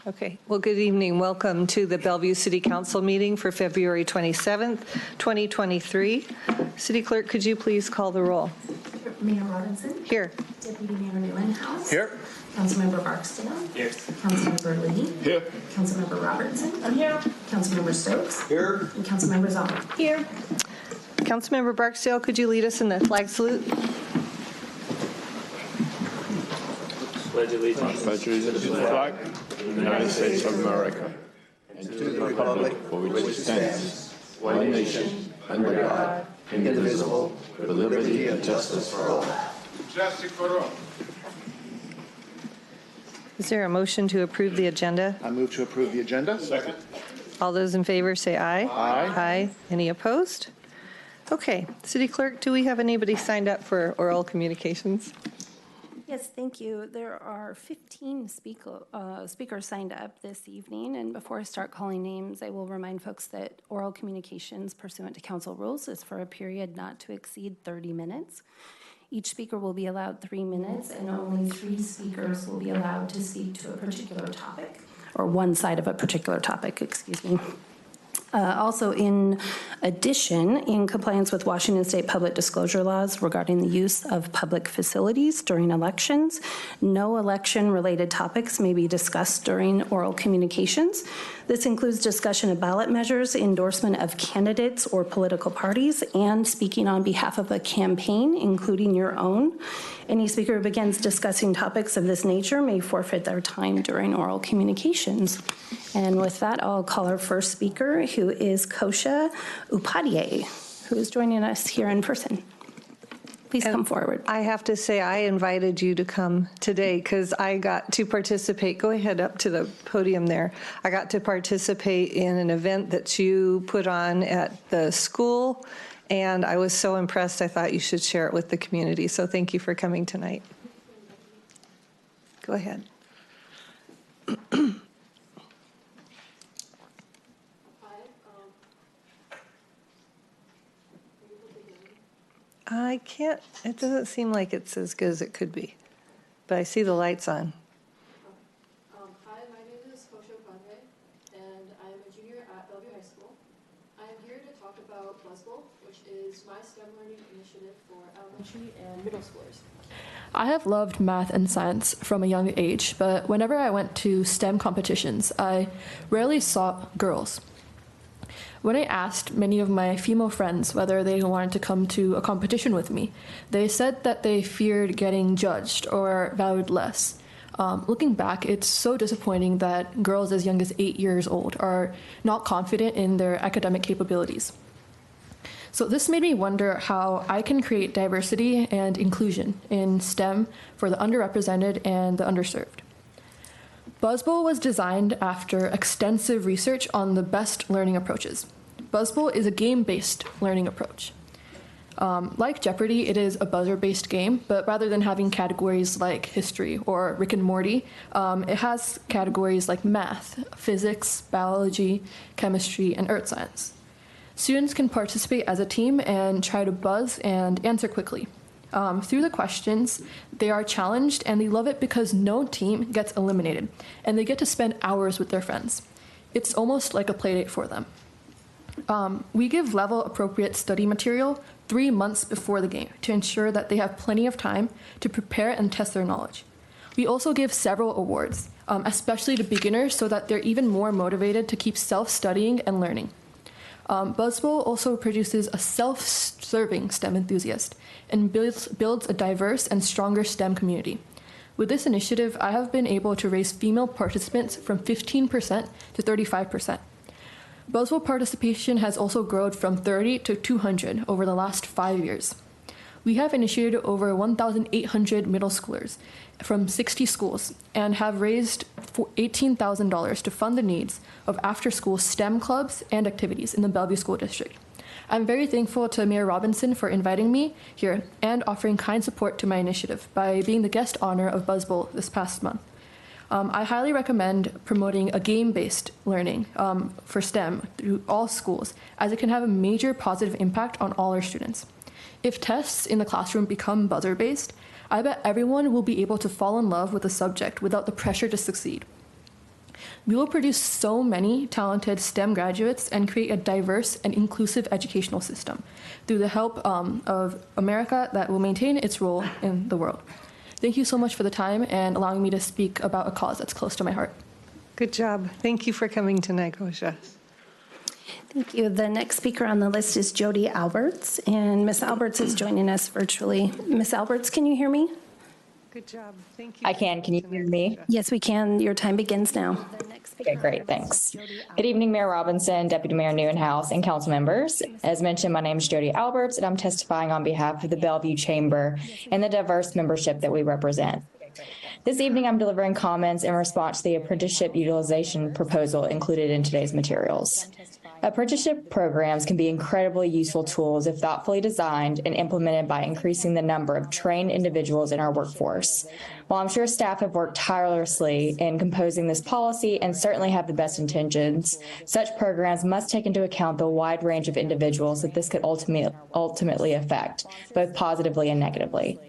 Okay, well, good evening. Welcome to the Bellevue City Council meeting for February 27th, 2023. City Clerk, could you please call the roll? Mayor Robinson? Here. Deputy Mayor Newlandhouse? Here. Councilmember Barksdale? Here. Councilmember Lee? Here. Councilmember Robertson? I'm here. Councilmember Stokes? Here. And Councilmember Zalman? Here. Councilmember Barksdale, could you lead us in the flag salute? Pledge allegiance To the flag of the United States of America and to the republic for which it stands, one nation, under God, indivisible, with liberty and justice for all. Justice for all. Is there a motion to approve the agenda? I move to approve the agenda. Second. All those in favor say aye. Aye. Aye. Any opposed? Okay. City Clerk, do we have anybody signed up for oral communications? Yes, thank you. There are 15 speakers signed up this evening, and before I start calling names, I will remind folks that oral communications pursuant to council rules is for a period not to exceed 30 minutes. Each speaker will be allowed 3 minutes, and only 3 speakers will be allowed to speak to a particular topic, or one side of a particular topic, excuse me. Also, in addition, in compliance with Washington State public disclosure laws regarding the use of public facilities during elections, no election-related topics may be discussed during oral communications. This includes discussion of ballot measures, endorsement of candidates or political parties, and speaking on behalf of a campaign, including your own. Any speaker who begins discussing topics of this nature may forfeit their time during oral communications. And with that, I'll call our first speaker, who is Kosha Upadhyay, who is joining us here in person. Please come forward. I have to say, I invited you to come today because I got to participate. Go ahead up to the podium there. I got to participate in an event that you put on at the school, and I was so impressed, I thought you should share it with the community. So thank you for coming tonight. Go ahead. I can't, it doesn't seem like it's as good as it could be, but I see the lights on. Hi, my name is Kosha Upadhyay, and I'm a junior at Bellevue High School. I am here to talk about BuzzBowl, which is my STEM learning initiative for elementary and middle schoolers. I have loved math and science from a young age, but whenever I went to STEM competitions, I rarely saw girls. When I asked many of my female friends whether they wanted to come to a competition with me, they said that they feared getting judged or valued less. Looking back, it's so disappointing that girls as young as 8 years old are not confident in their academic capabilities. So this made me wonder how I can create diversity and inclusion in STEM for the underrepresented and the underserved. BuzzBowl was designed after extensive research on the best learning approaches. BuzzBowl is a game-based learning approach. Like Jeopardy, it is a buzzer-based game, but rather than having categories like history or Rick and Morty, it has categories like math, physics, biology, chemistry, and earth science. Students can participate as a team and try to buzz and answer quickly. Through the questions, they are challenged, and they love it because no team gets eliminated, and they get to spend hours with their friends. It's almost like a playdate for them. We give level-appropriate study material 3 months before the game to ensure that they have plenty of time to prepare and test their knowledge. We also give several awards, especially to beginners, so that they're even more motivated to keep self-studying and learning. BuzzBowl also produces a self-serving STEM enthusiast and builds a diverse and stronger STEM community. With this initiative, I have been able to raise female participants from 15% to 35%. BuzzBowl participation has also grown from 30 to 200 over the last 5 years. We have initiated over 1,800 middle schoolers from 60 schools and have raised $18,000 to fund the needs of after-school STEM clubs and activities in the Bellevue School District. I'm very thankful to Mayor Robinson for inviting me here and offering kind support to my initiative by being the guest honor of BuzzBowl this past month. I highly recommend promoting a game-based learning for STEM through all schools, as it can have a major positive impact on all our students. If tests in the classroom become buzzer-based, I bet everyone will be able to fall in love with the subject without the pressure to succeed. We will produce so many talented STEM graduates and create a diverse and inclusive educational system through the help of America that will maintain its role in the world. Thank you so much for the time and allowing me to speak about a cause that's close to my heart. Good job. Thank you for coming tonight, Kosha. Thank you. The next speaker on the list is Jody Alberts, and Ms. Alberts is joining us virtually. Ms. Alberts, can you hear me? Good job. Thank you. I can. Can you hear me? Yes, we can. Your time begins now. Okay, great. Thanks. Good evening, Mayor Robinson, Deputy Mayor Newenhouse, and council members. As mentioned, my name is Jody Alberts, and I'm testifying on behalf of the Bellevue Chamber and the diverse membership that we represent. This evening, I'm delivering comments in response to the apprenticeship utilization proposal included in today's materials. Apprenticeship programs can be incredibly useful tools if thoughtfully designed and implemented by increasing the number of trained individuals in our workforce. While I'm sure staff have worked tirelessly in composing this policy and certainly have the best intentions, such programs must take into account the wide range of individuals that this could ultimately affect, both positively and negatively.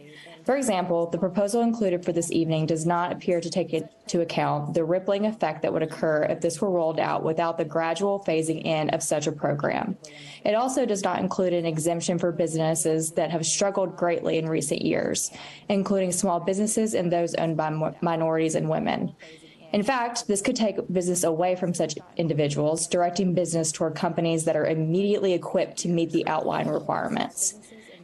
For example, the proposal included for this evening does not appear to take into account the rippling effect that would occur if this were rolled out without the gradual phasing in of such a program. It also does not include an exemption for businesses that have struggled greatly in recent years, including small businesses and those owned by minorities and women. In fact, this could take business away from such individuals, directing business toward companies that are immediately equipped to meet the outline requirements.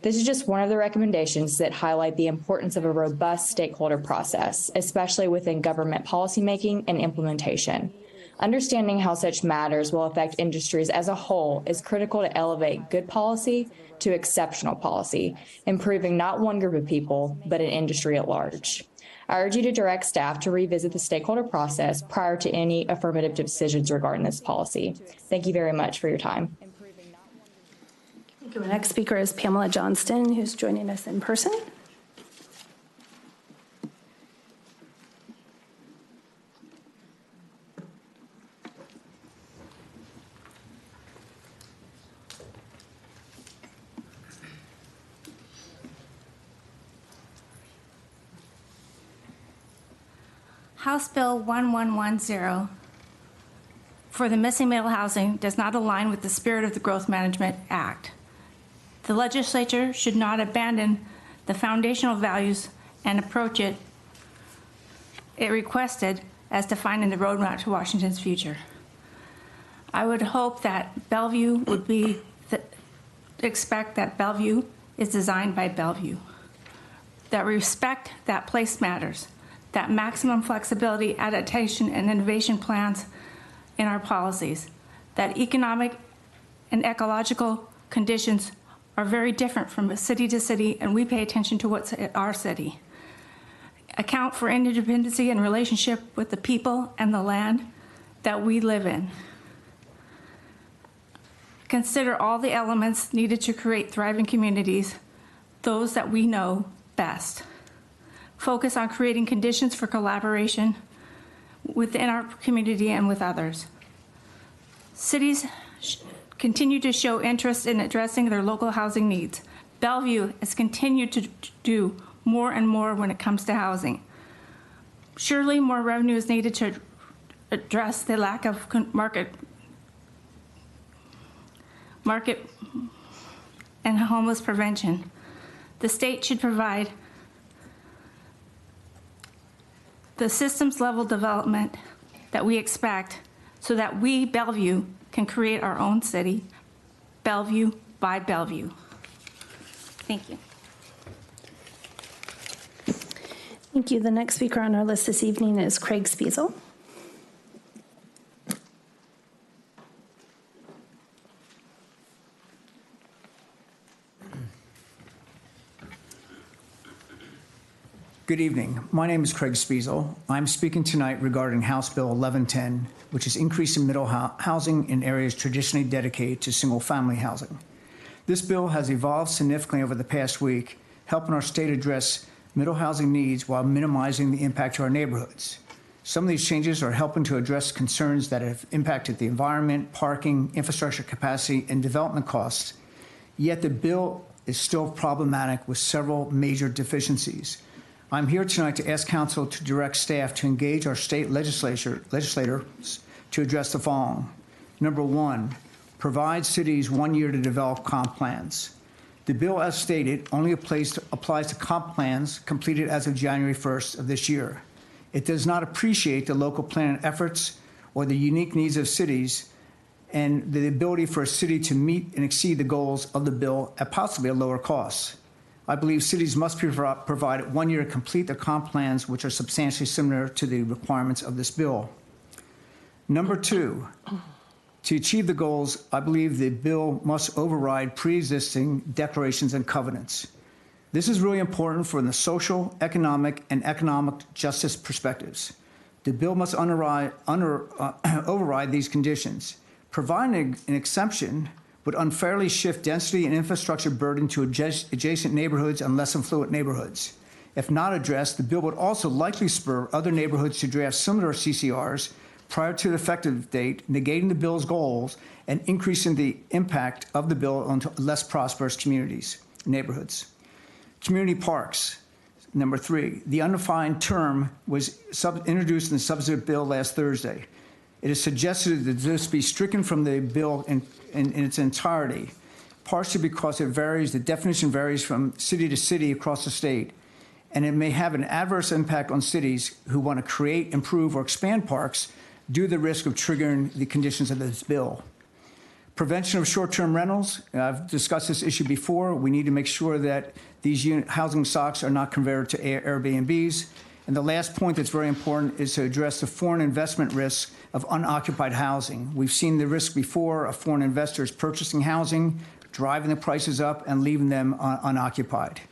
This is just one of the recommendations that highlight the importance of a robust stakeholder process, especially within government policymaking and implementation. Understanding how such matters will affect industries as a whole is critical to elevate good policy to exceptional policy, improving not one group of people, but an industry at large. I urge you to direct staff to revisit the stakeholder process prior to any affirmative decisions regarding this policy. Thank you very much for your time. The next speaker is Pamela Johnston, who's joining us in person. House Bill 1110 for the missing middle housing does not align with the spirit of the Growth Management Act. The legislature should not abandon the foundational values and approach it requested as defined in the roadmap to Washington's future. I would hope that Bellevue would expect that Bellevue is designed by Bellevue, that respect that place matters, that maximum flexibility, adaptation, and innovation plans in our policies, that economic and ecological conditions are very different from city to city, and we pay attention to what's at our city. Account for interdependency and relationship with the people and the land that we live in. Consider all the elements needed to create thriving communities, those that we know best. Focus on creating conditions for collaboration within our community and with others. Cities continue to show interest in addressing their local housing needs. Bellevue has continued to do more and more when it comes to housing. Surely more revenue is needed to address the lack of market and homeless prevention. The state should provide the systems level development that we expect so that we, Bellevue, can create our own city, Bellevue by Bellevue. Thank you. Thank you. The next speaker on our list this evening is Craig Spiesel. Good evening. My name is Craig Spiesel. I'm speaking tonight regarding House Bill 1110, which is increasing middle housing in areas traditionally dedicated to single-family housing. This bill has evolved significantly over the past week, helping our state address middle housing needs while minimizing the impact to our neighborhoods. Some of these changes are helping to address concerns that have impacted the environment, parking, infrastructure capacity, and development costs. Yet the bill is still problematic with several major deficiencies. I'm here tonight to ask Council to direct staff to engage our state legislators to address the following. Number one, provide cities 1 year to develop comp plans. The bill, as stated, only applies to comp plans completed as of January 1st of this year. It does not appreciate the local planning efforts or the unique needs of cities and the ability for a city to meet and exceed the goals of the bill at possibly a lower cost. I believe cities must be provided 1 year to complete their comp plans, which are substantially similar to the requirements of this bill. Number two, to achieve the goals, I believe the bill must override pre-existing declarations and covenants. This is really important for the social, economic, and economic justice perspectives. The bill must override these conditions. Providing an exemption would unfairly shift density and infrastructure burden to adjacent neighborhoods and less affluent neighborhoods. If not addressed, the bill would also likely spur other neighborhoods to draft similar CCRs prior to the effective date, negating the bill's goals and increasing the impact of the bill on less prosperous communities, neighborhoods. Community parks. Number three, the undefined term was introduced in the substantive bill last Thursday. It is suggested that this be stricken from the bill in its entirety, partially because it varies, the definition varies from city to city across the state, and it may have an adverse impact on cities who want to create, improve, or expand parks due to the risk of triggering the conditions of this bill. Prevention of short-term rentals. I've discussed this issue before. We need to make sure that these housing stocks are not converted to Airbnbs. And the last point that's very important is to address the foreign investment risk of unoccupied housing. We've seen the risk before of foreign investors purchasing housing, driving the prices up, and leaving them unoccupied.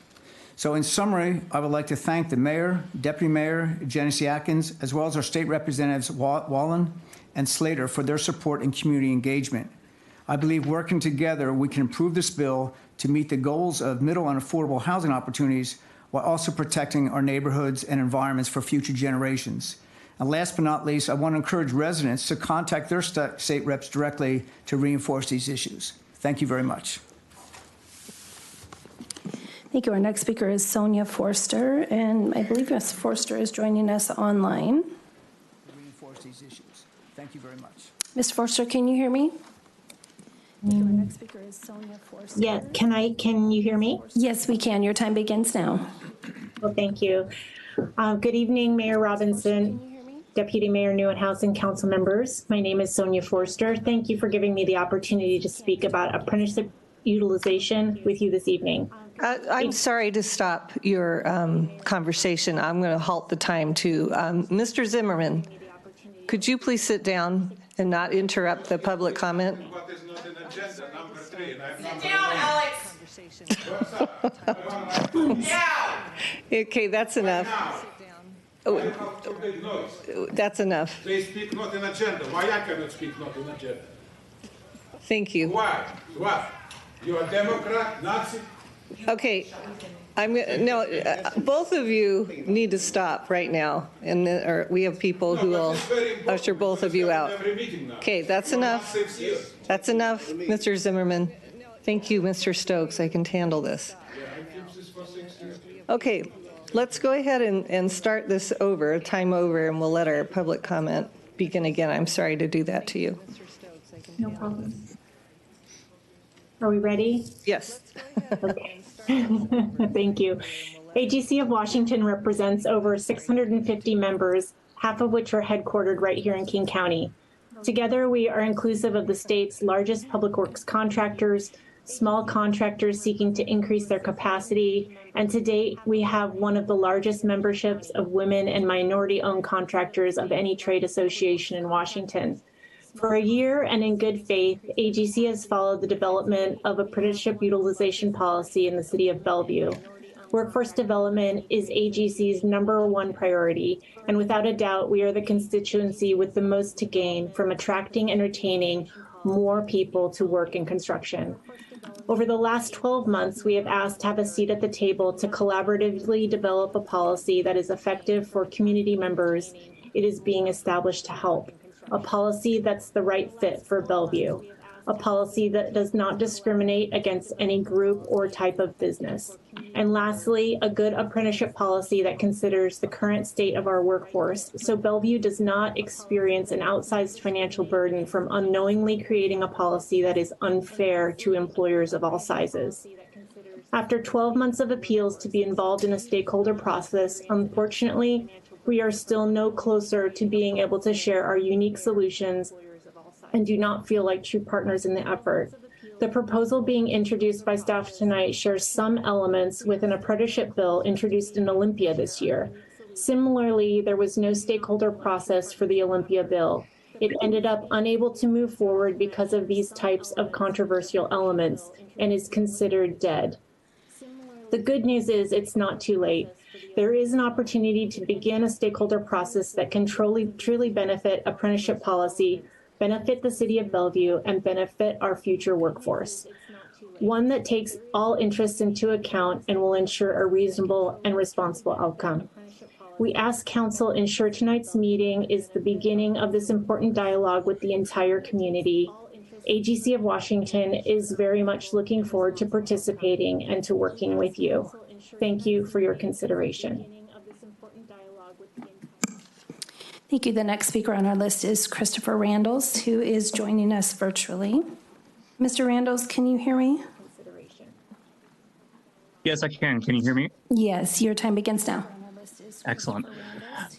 So in summary, I would like to thank the mayor, deputy mayor, Genesee Atkins, as well as our state representatives Wallen and Slater for their support and community engagement. I believe working together, we can improve this bill to meet the goals of middle and affordable housing opportunities while also protecting our neighborhoods and environments for future generations. And last but not least, I want to encourage residents to contact their state reps directly to reinforce these issues. Thank you very much. Thank you. Our next speaker is Sonia Forster, and I believe Ms. Forster is joining us online. Reinforce these issues. Thank you very much. Ms. Forster, can you hear me? Thank you. Our next speaker is Sonia Forster. Yeah, can you hear me? Yes, we can. Your time begins now. Well, thank you. Good evening, Mayor Robinson, Deputy Mayor Neuenhuis, and council members. My name is Sonia Forster. Thank you for giving me the opportunity to speak about apprenticeship utilization with you this evening. I'm sorry to stop your conversation. I'm going to halt the time too. Mr. Zimmerman, could you please sit down and not interrupt the public comment? Sit down, Alex. Okay, that's enough. That's enough. They speak not in agenda. Why I cannot speak not in agenda? Thank you. Why? What? You are Democrat, Nazi? Okay, both of you need to stop right now, and or we have people who will usher both of you out. Okay, that's enough. That's enough, Mr. Zimmerman. Thank you, Mr. Stokes. I can handle this. Okay, let's go ahead and start this over, time over, and we'll let our public comment begin again. I'm sorry to do that to you. No problem. Are we ready? Yes. Okay. Thank you. AGC of Washington represents over 650 members, half of which are headquartered right here in King County. Together, we are inclusive of the state's largest public works contractors, small contractors seeking to increase their capacity, and to date, we have one of the largest memberships of women and minority-owned contractors of any trade association in Washington. For a year and in good faith, AGC has followed the development of apprenticeship utilization policy in the city of Bellevue. Workforce development is AGC's #1 priority, and without a doubt, we are the constituency with the most to gain from attracting and retaining more people to work in construction. Over the last 12 months, we have asked to have a seat at the table to collaboratively develop a policy that is effective for community members it is being established to help. A policy that's the right fit for Bellevue. a policy that does not discriminate against any group or type of business. And lastly, a good apprenticeship policy that considers the current state of our workforce, so Bellevue does not experience an outsized financial burden from unknowingly creating a policy that is unfair to employers of all sizes. After 12 months of appeals to be involved in a stakeholder process, unfortunately, we are still no closer to being able to share our unique solutions and do not feel like true partners in the effort. The proposal being introduced by staff tonight shares some elements with an apprenticeship bill introduced in Olympia this year. Similarly, there was no stakeholder process for the Olympia bill. It ended up unable to move forward because of these types of controversial elements and is considered dead. The good news is it's not too late. There is an opportunity to begin a stakeholder process that can truly benefit apprenticeship policy, benefit the city of Bellevue, and benefit our future workforce. One that takes all interests into account and will ensure a reasonable and responsible outcome. We ask council ensure tonight's meeting is the beginning of this important dialogue with the entire community. AGC of Washington is very much looking forward to participating and to working with you. Thank you for your consideration. Thank you. The next speaker on our list is Christopher Randalls, who is joining us virtually. Mr. Randalls, can you hear me? Yes, I can. Can you hear me? Yes, your time begins now. Excellent.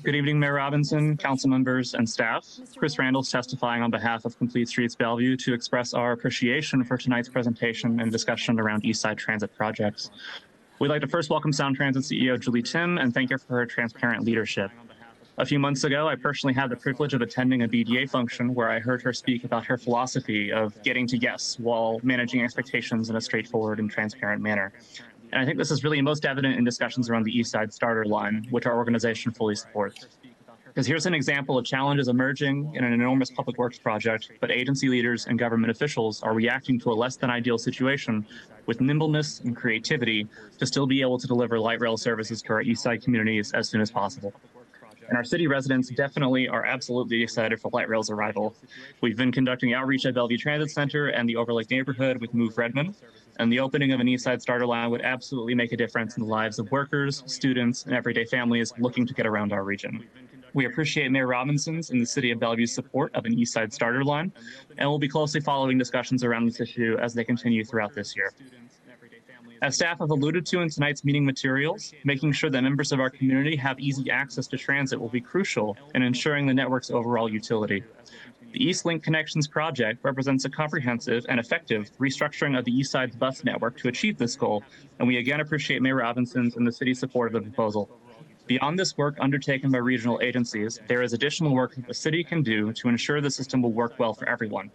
Good evening, Mayor Robinson, council members, and staff. Chris Randalls testifying on behalf of Complete Streets Bellevue to express our appreciation for tonight's presentation and discussion around East Side Transit projects. We'd like to first welcome Sound Transit CEO Julie Tim and thank her for her transparent leadership. A few months ago, I personally had the privilege of attending a BDA function where I heard her speak about her philosophy of getting to yes while managing expectations in a straightforward and transparent manner. And I think this is really most evident in discussions around the East Side Starter Line, which our organization fully supports. Because here's an example of challenges emerging in an enormous public works project, but agency leaders and government officials are reacting to a less than ideal situation with nimbleness and creativity to still be able to deliver light rail services to our East Side communities as soon as possible. And our city residents definitely are absolutely excited for light rail's arrival. We've been conducting outreach at Bellevue Transit Center and the Overlake neighborhood with Move Redmond, and the opening of an East Side Starter Line would absolutely make a difference in the lives of workers, students, and everyday families looking to get around our region. We appreciate Mayor Robinson's and the City of Bellevue's support of an East Side Starter Line, and we'll be closely following discussions around this issue as they continue throughout this year. As staff have alluded to in tonight's meeting materials, making sure that members of our community have easy access to transit will be crucial in ensuring the network's overall utility. The East Link Connections project represents a comprehensive and effective restructuring of the East Side's bus network to achieve this goal, and we again appreciate Mayor Robinson's and the city's support of the proposal. Beyond this work undertaken by regional agencies, there is additional work that the city can do to ensure the system will work well for everyone.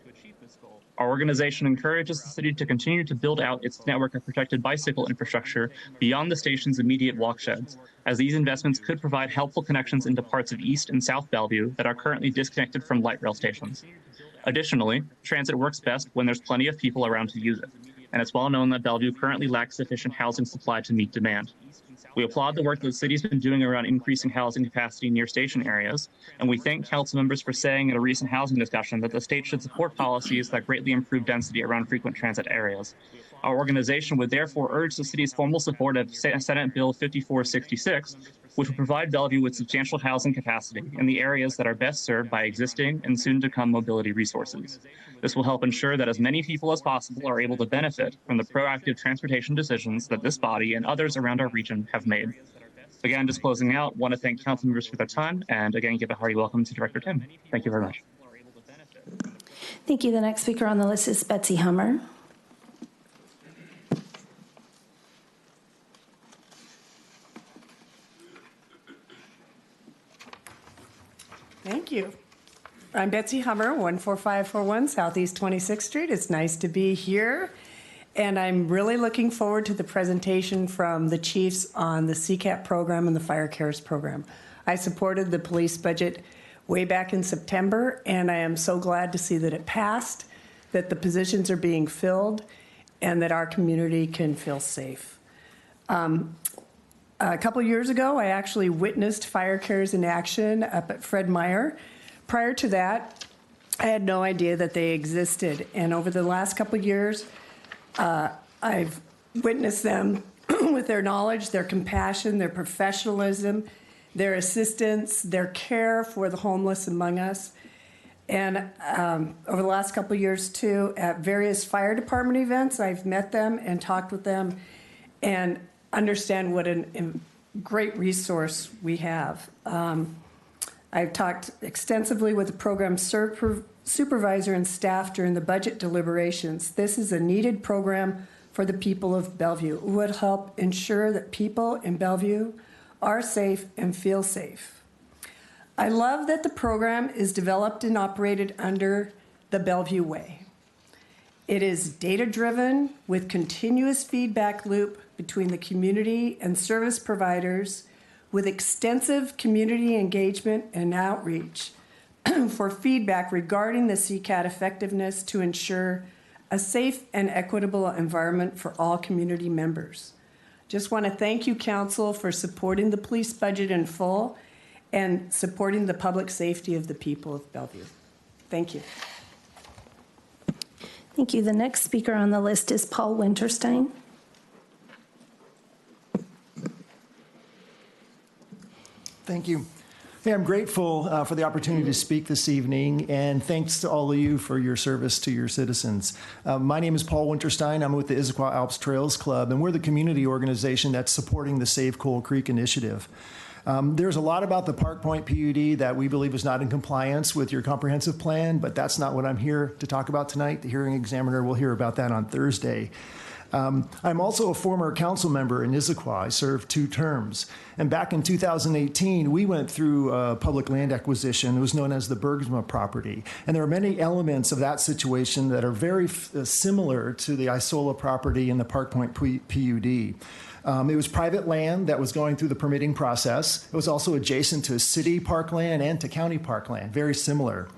Our organization encourages the city to continue to build out its network of protected bicycle infrastructure beyond the station's immediate walksheds, as these investments could provide helpful connections into parts of East and South Bellevue that are currently disconnected from light rail stations. Additionally, transit works best when there's plenty of people around to use it, and it's well known that Bellevue currently lacks sufficient housing supply to meet demand. We applaud the work that the city's been doing around increasing housing capacity near station areas, and we thank council members for saying in a recent housing discussion that the state should support policies that greatly improve density around frequent transit areas. Our organization would therefore urge the city's formal support of Senate Bill 5466, which would provide Bellevue with substantial housing capacity in the areas that are best served by existing and soon-to-come mobility resources. This will help ensure that as many people as possible are able to benefit from the proactive transportation decisions that this body and others around our region have made. Again, just closing out, want to thank council members for their time, and again, give a hearty welcome to Director Tim. Thank you very much. Thank you. The next speaker on the list is Betsy Hummer. Thank you. I'm Betsy Hummer, 14541 Southeast 26th Street. It's nice to be here. And I'm really looking forward to the presentation from the chiefs on the CCAP program and the Fire Cares program. I supported the police budget way back in September, and I am so glad to see that it passed, that the positions are being filled, and that our community can feel safe. A couple years ago, I actually witnessed Fire Cares in action up at Fred Meyer. Prior to that, I had no idea that they existed. And over the last couple of years, I've witnessed them with their knowledge, their compassion, their professionalism, their assistance, their care for the homeless among us. And over the last couple of years, too, at various fire department events, I've met them and talked with them and understand what a great resource we have. I've talked extensively with the program supervisor and staff during the budget deliberations. This is a needed program for the people of Bellevue. It would help ensure that people in Bellevue are safe and feel safe. I love that the program is developed and operated under the Bellevue Way. It is data-driven with continuous feedback loop between the community and service providers with extensive community engagement and outreach for feedback regarding the CCAT effectiveness to ensure a safe and equitable environment for all community members. Just want to thank you, Council, for supporting the police budget in full and supporting the public safety of the people of Bellevue. Thank you. Thank you. The next speaker on the list is Paul Winterstein. Thank you. Hey, I'm grateful for the opportunity to speak this evening, and thanks to all of you for your service to your citizens. My name is Paul Winterstein. I'm with the Issaquah Alps Trails Club, and we're the community organization that's supporting the Save Coal Creek initiative. There's a lot about the Park Point PUD that we believe is not in compliance with your comprehensive plan, but that's not what I'm here to talk about tonight. The hearing examiner will hear about that on Thursday. I'm also a former council member in Issaquah. I served 2 terms. And back in 2018, we went through a public land acquisition. It was known as the Bergsma property. And there are many elements of that situation that are very similar to the Isola property and the Park Point PUD. It was private land that was going through the permitting process. It was also adjacent to city parkland and to county parkland, very similar.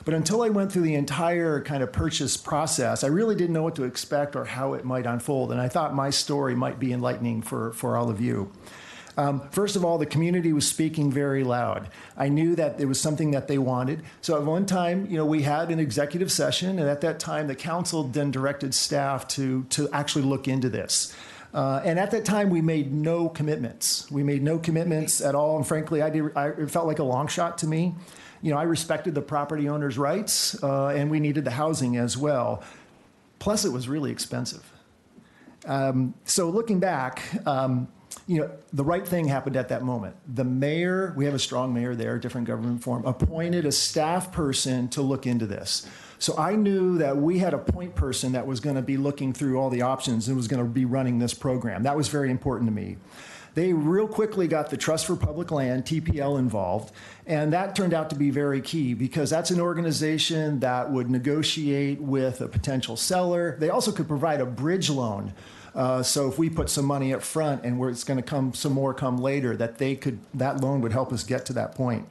But until I went through the entire kind of purchase process, I really didn't know what to expect or how it might unfold. And I thought my story might be enlightening for all of you. First of all, the community was speaking very loud. I knew that it was something that they wanted. So at one time, we had an executive session, and at that time, the council then directed staff to actually look into this. And at that time, we made no commitments. We made no commitments at all. And frankly, it felt like a long shot to me. I respected the property owner's rights, and we needed the housing as well. Plus, it was really expensive. So looking back, the right thing happened at that moment. The mayor, we have a strong mayor there, different government form, appointed a staff person to look into this. So I knew that we had a point person that was going to be looking through all the options and was going to be running this program. That was very important to me. They real quickly got the Trust for Public Land, TPL, involved, and that turned out to be very key because that's an organization that would negotiate with a potential seller. They also could provide a bridge loan. So if we put some money up front and where it's going to come, some more come later, that loan would help us get to that point.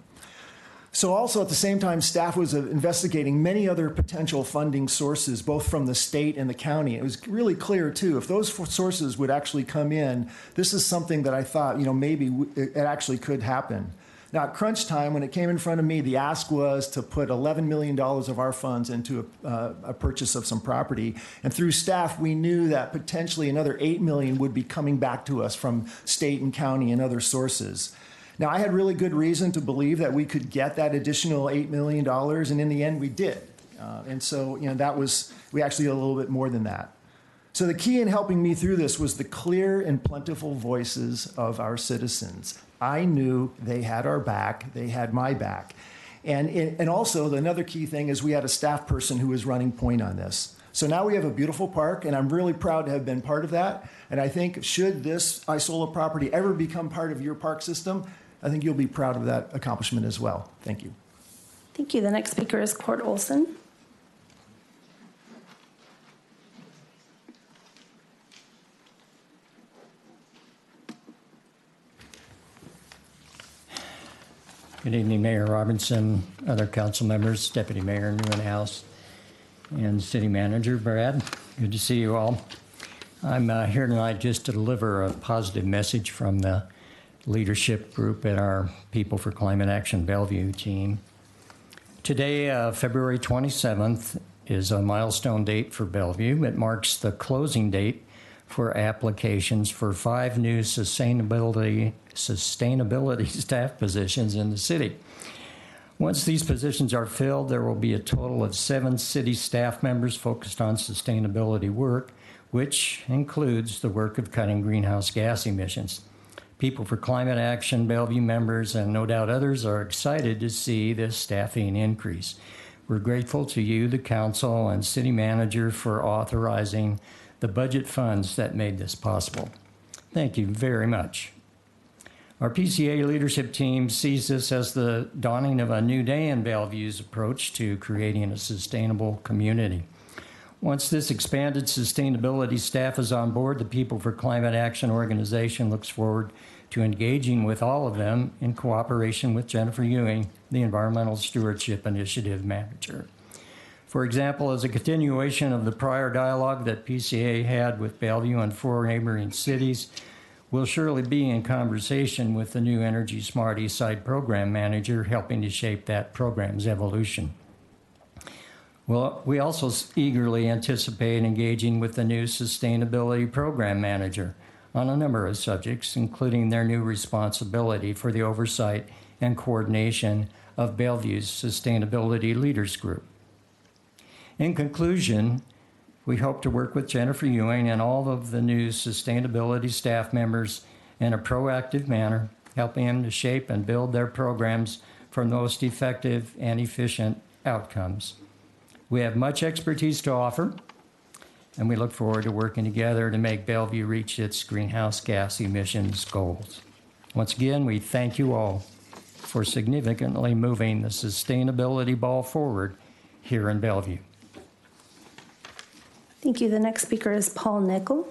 So also at the same time, staff was investigating many other potential funding sources, both from the state and the county. It was really clear, too, if those sources would actually come in, this is something that I thought, maybe it actually could happen. Now, at crunch time, when it came in front of me, the ask was to put $11 million of our funds into a purchase of some property. And through staff, we knew that potentially another $8 million would be coming back to us from state and county and other sources. Now, I had really good reason to believe that we could get that additional $8 million, and in the end, we did. And so, we actually did a little bit more than that. So the key in helping me through this was the clear and plentiful voices of our citizens. I knew they had our back, they had my back. And also, another key thing is we had a staff person who was running point on this. So now we have a beautiful park, and I'm really proud to have been part of that. And I think should this Isola property ever become part of your park system, I think you'll be proud of that accomplishment as well. Thank you. Thank you. The next speaker is Court Olson. Good evening, Mayor Robinson, other council members, Deputy Mayor Newenhouse, and City Manager Brad. Good to see you all. I'm here tonight just to deliver a positive message from the leadership group at our People for Climate Action Bellevue team. Today, February 27th, is a milestone date for Bellevue. It marks the closing date for applications for 5 new sustainability staff positions in the city. Once these positions are filled, there will be a total of 7 city staff members focused on sustainability work, which includes the work of cutting greenhouse gas emissions. People for Climate Action, Bellevue members, and no doubt others are excited to see this staffing increase. We're grateful to you, the council, and city manager for authorizing the budget funds that made this possible. Thank you very much. Our PCA leadership team sees this as the dawning of a new day in Bellevue's approach to creating a sustainable community. Once this expanded sustainability staff is on board, the People for Climate Action organization looks forward to engaging with all of them in cooperation with Jennifer Ewing, the Environmental Stewardship Initiative Manager. For example, as a continuation of the prior dialogue that PCA had with Bellevue and 4 neighboring cities, we'll surely be in conversation with the new Energy Smart Eastside Program Manager, helping to shape that program's evolution. Well, we also eagerly anticipate engaging with the new Sustainability Program Manager on a number of subjects, including their new responsibility for the oversight and coordination of Bellevue's Sustainability Leaders Group. In conclusion, we hope to work with Jennifer Ewing and all of the new sustainability staff members in a proactive manner, helping them to shape and build their programs for most effective and efficient outcomes. We have much expertise to offer, and we look forward to working together to make Bellevue reach its greenhouse gas emissions goals. Once again, we thank you all for significantly moving the sustainability ball forward here in Bellevue. Thank you. The next speaker is Paul Nickel.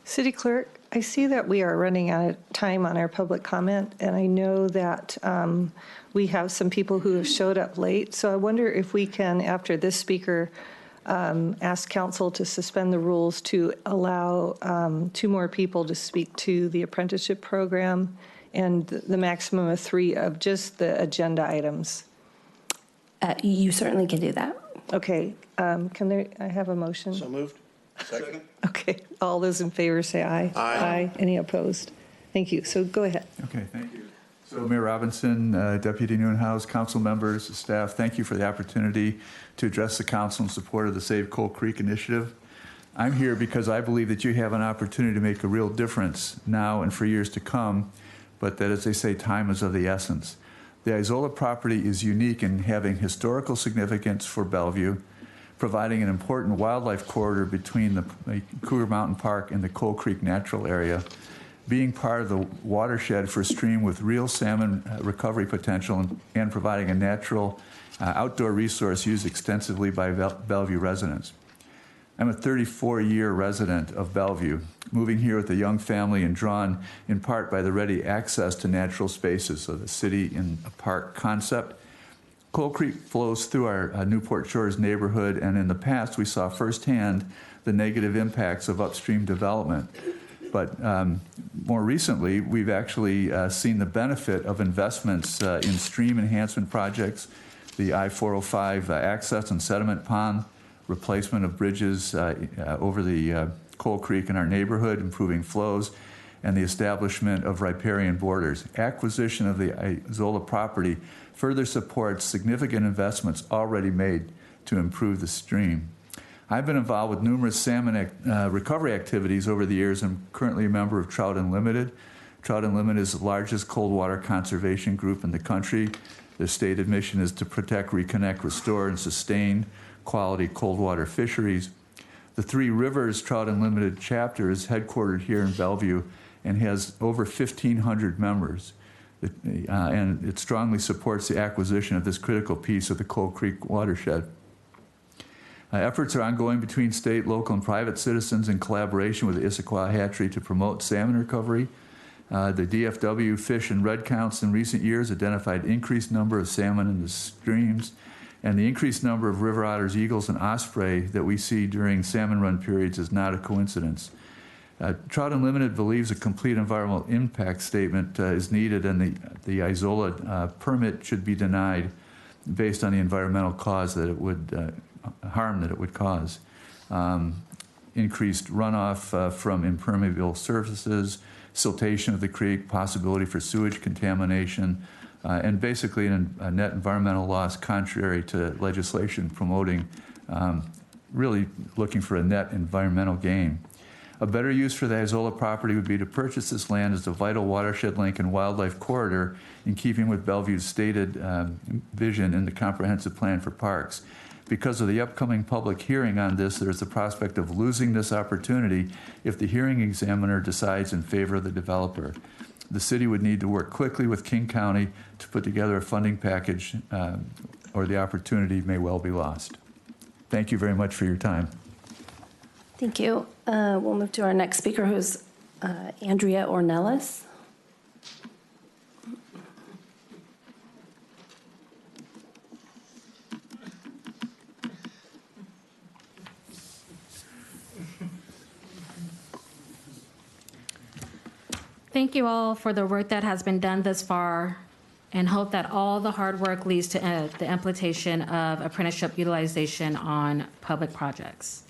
City Clerk, I see that we are running out of time on our public comment, and I know that we have some people who have showed up late. So I wonder if we can, after this speaker, ask council to suspend the rules to allow 2 more people to speak to the apprenticeship program and the maximum of 3 of just the agenda items. You certainly can do that. Okay. I have a motion? So moved. Second. Okay. All those in favor say aye. Aye. Any opposed? Thank you. So go ahead. Okay, thank you. So Mayor Robinson, Deputy Newenhouse, council members, staff, thank you for the opportunity to address the council in support of the Save Coal Creek initiative. I'm here because I believe that you have an opportunity to make a real difference now and for years to come, but that, as they say, time is of the essence. The Isola property is unique in having historical significance for Bellevue, providing an important wildlife corridor between the Cougar Mountain Park and the Coal Creek Natural Area, being part of the watershed for a stream with real salmon recovery potential, and providing a natural outdoor resource used extensively by Bellevue residents. I'm a 34-year resident of Bellevue, moving here with a young family and drawn in part by the ready access to natural spaces, so the city in a park concept. Coal Creek flows through our Newport Shores neighborhood, and in the past we saw firsthand the negative impacts of upstream development. But more recently, we've actually seen the benefit of investments in stream enhancement projects, the I-405 access and sediment pond, replacement of bridges over the Coal Creek in our neighborhood, improving flows, and the establishment of riparian borders. Acquisition of the Isola property further supports significant investments already made to improve the stream. I've been involved with numerous salmon recovery activities over the years. I'm currently a member of Trout Unlimited. Trout Unlimited is the largest cold water conservation group in the country. Their stated mission is to protect, reconnect, restore, and sustain quality cold water fisheries. The Three Rivers Trout Unlimited chapter is headquartered here in Bellevue and has over 1,500 members. And it strongly supports the acquisition of this critical piece of the Coal Creek watershed. Efforts are ongoing between state, local, and private citizens in collaboration with the Issaquah Hatchery to promote salmon recovery. The DFW fish and red counts in recent years identified increased number of salmon in the streams, and the increased number of river otters, eagles, and osprey that we see during salmon run periods is not a coincidence. Trout Unlimited believes a complete environmental impact statement is needed, and the Isola permit should be denied. based on the environmental cause that it would harm that it would cause. Increased runoff from impermeable surfaces, siltation of the creek, possibility for sewage contamination, and basically a net environmental loss contrary to legislation promoting really looking for a net environmental gain. A better use for the Isola property would be to purchase this land as a vital watershed link and wildlife corridor in keeping with Bellevue's stated vision in the comprehensive plan for parks. Because of the upcoming public hearing on this, there's the prospect of losing this opportunity if the hearing examiner decides in favor of the developer. The city would need to work quickly with King County to put together a funding package or the opportunity may well be lost. Thank you very much for your time. Thank you. We'll move to our next speaker, who's Andrea Ornelas. Thank you all for the work that has been done thus far, and hope that all the hard work leads to the implementation of apprenticeship utilization on public projects.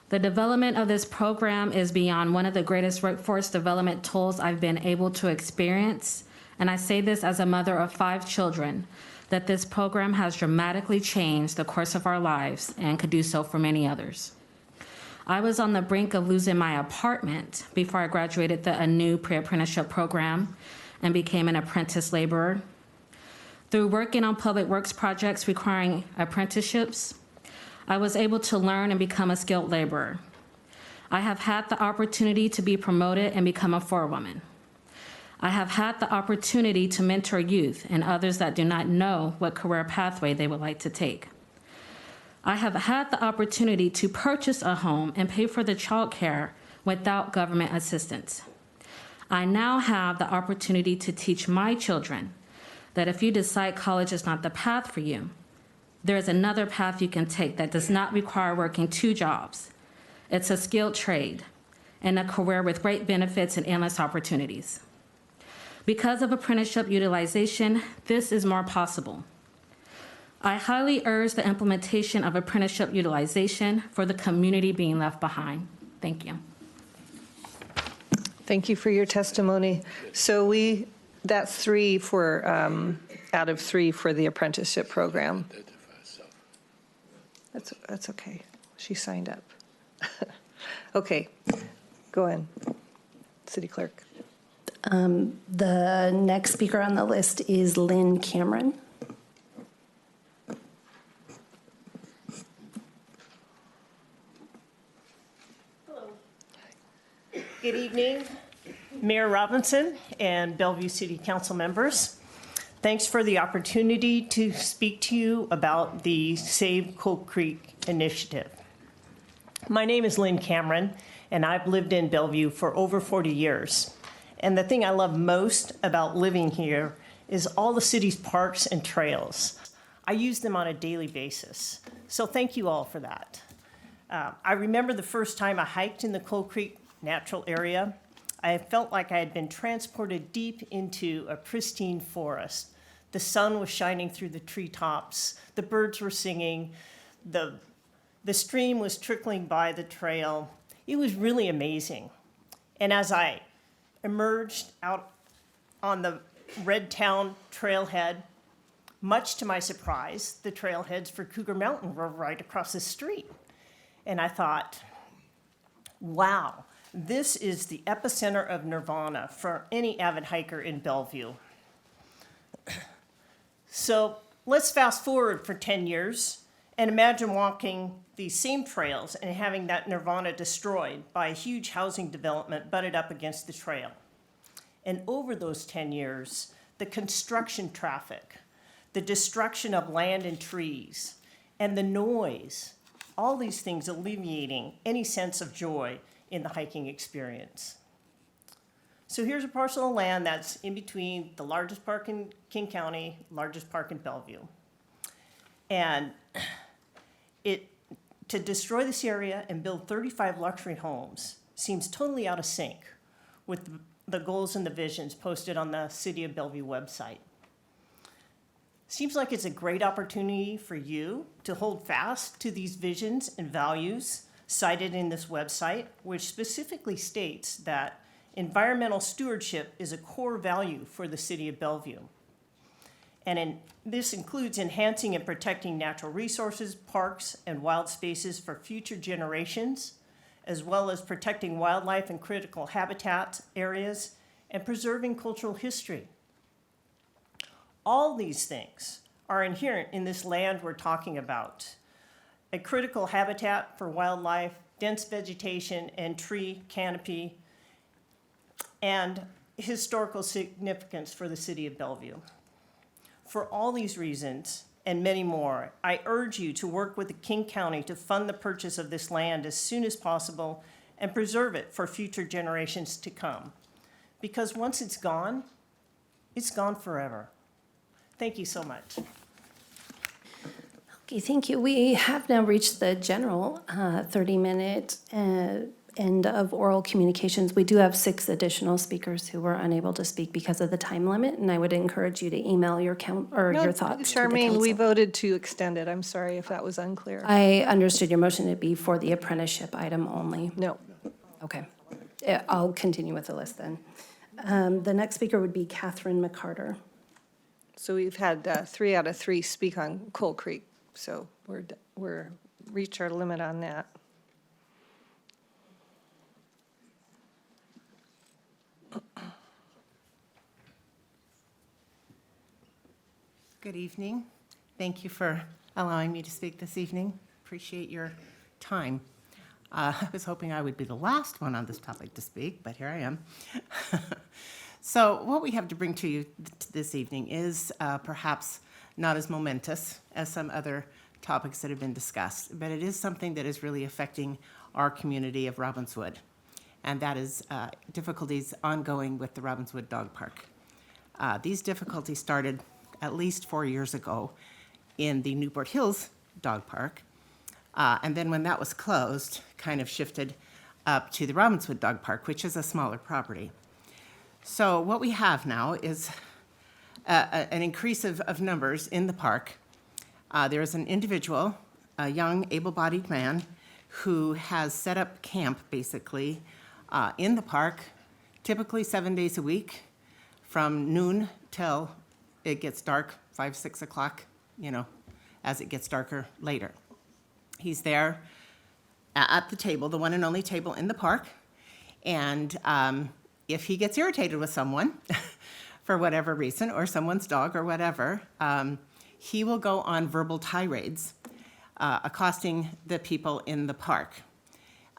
The development of this program is beyond one of the greatest workforce development tools I've been able to experience, and I say this as a mother of 5 children, that this program has dramatically changed the course of our lives and could do so for many others. I was on the brink of losing my apartment before I graduated a new pre-apprenticeship program and became an apprentice laborer. Through working on public works projects requiring apprenticeships, I was able to learn and become a skilled laborer. I have had the opportunity to be promoted and become a forewoman. I have had the opportunity to mentor youth and others that do not know what career pathway they would like to take. I have had the opportunity to purchase a home and pay for the child care without government assistance. I now have the opportunity to teach my children that if you decide college is not the path for you, there is another path you can take that does not require working 2 jobs. It's a skilled trade and a career with great benefits and endless opportunities. Because of apprenticeship utilization, this is more possible. I highly urge the implementation of apprenticeship utilization for the community being left behind. Thank you. Thank you for your testimony. So that's 3 for, out of 3 for the apprenticeship program. That's okay. She signed up. Okay, go on, City Clerk. The next speaker on the list is Lynn Cameron. Good evening, Mayor Robinson and Bellevue City Council members. Thanks for the opportunity to speak to you about the Save Coal Creek initiative. My name is Lynn Cameron, and I've lived in Bellevue for over 40 years. And the thing I love most about living here is all the city's parks and trails. I use them on a daily basis. So thank you all for that. I remember the first time I hiked in the Coal Creek natural area. I felt like I had been transported deep into a pristine forest. The sun was shining through the treetops. The birds were singing. The stream was trickling by the trail. It was really amazing. And as I emerged out on the Red Town trailhead, much to my surprise, the trailheads for Cougar Mountain were right across the street. And I thought, wow, this is the epicenter of nirvana for any avid hiker in Bellevue. So let's fast forward for 10 years and imagine walking these same trails and having that nirvana destroyed by a huge housing development butted up against the trail. And over those 10 years, the construction traffic, the destruction of land and trees, and the noise, all these things alleviating any sense of joy in the hiking experience. So here's a parcel of land that's in between the largest park in King County, largest park in Bellevue. And to destroy this area and build 35 luxury homes seems totally out of sync with the goals and the visions posted on the City of Bellevue website. Seems like it's a great opportunity for you to hold fast to these visions and values cited in this website, which specifically states that environmental stewardship is a core value for the city of Bellevue. And this includes enhancing and protecting natural resources, parks, and wild spaces for future generations, as well as protecting wildlife and critical habitat areas and preserving cultural history. All these things are inherent in this land we're talking about. A critical habitat for wildlife, dense vegetation and tree canopy, and historical significance for the city of Bellevue. For all these reasons and many more, I urge you to work with the King County to fund the purchase of this land as soon as possible and preserve it for future generations to come. Because once it's gone forever. Thank you so much. Okay, thank you. We have now reached the general 30-minute end of oral communications. We do have 6 additional speakers who were unable to speak because of the time limit, and I would encourage you to email your your thoughts. Charmaine, we voted to extend it. I'm sorry if that was unclear. I understood your motion to be for the apprenticeship item only. No. Okay. I'll continue with the list then. The next speaker would be Catherine McCarter. So we've had 3 out of 3 speak on Coal Creek, so we're reached our limit on that. Good evening. Thank you for allowing me to speak this evening. Appreciate your time. I was hoping I would be the last one on this topic to speak, but here I am. So what we have to bring to you this evening is perhaps not as momentous as some other topics that have been discussed, but it is something that is really affecting our community of Robbinswood, and that is difficulties ongoing with the Robbinswood Dog Park. These difficulties started at least 4 years ago in the Newport Hills Dog Park, and then when that was closed, kind of shifted up to the Robbinswood Dog Park, which is a smaller property. So what we have now is an increase of numbers in the park. There is an individual, a young able-bodied man, who has set up camp, basically, in the park, typically 7 days a week, from noon till it gets dark, 5, 6 o'clock, as it gets darker later. He's there at the table, the one and only table in the park, and if he gets irritated with someone for whatever reason, or someone's dog or whatever, he will go on verbal tirades, accosting the people in the park.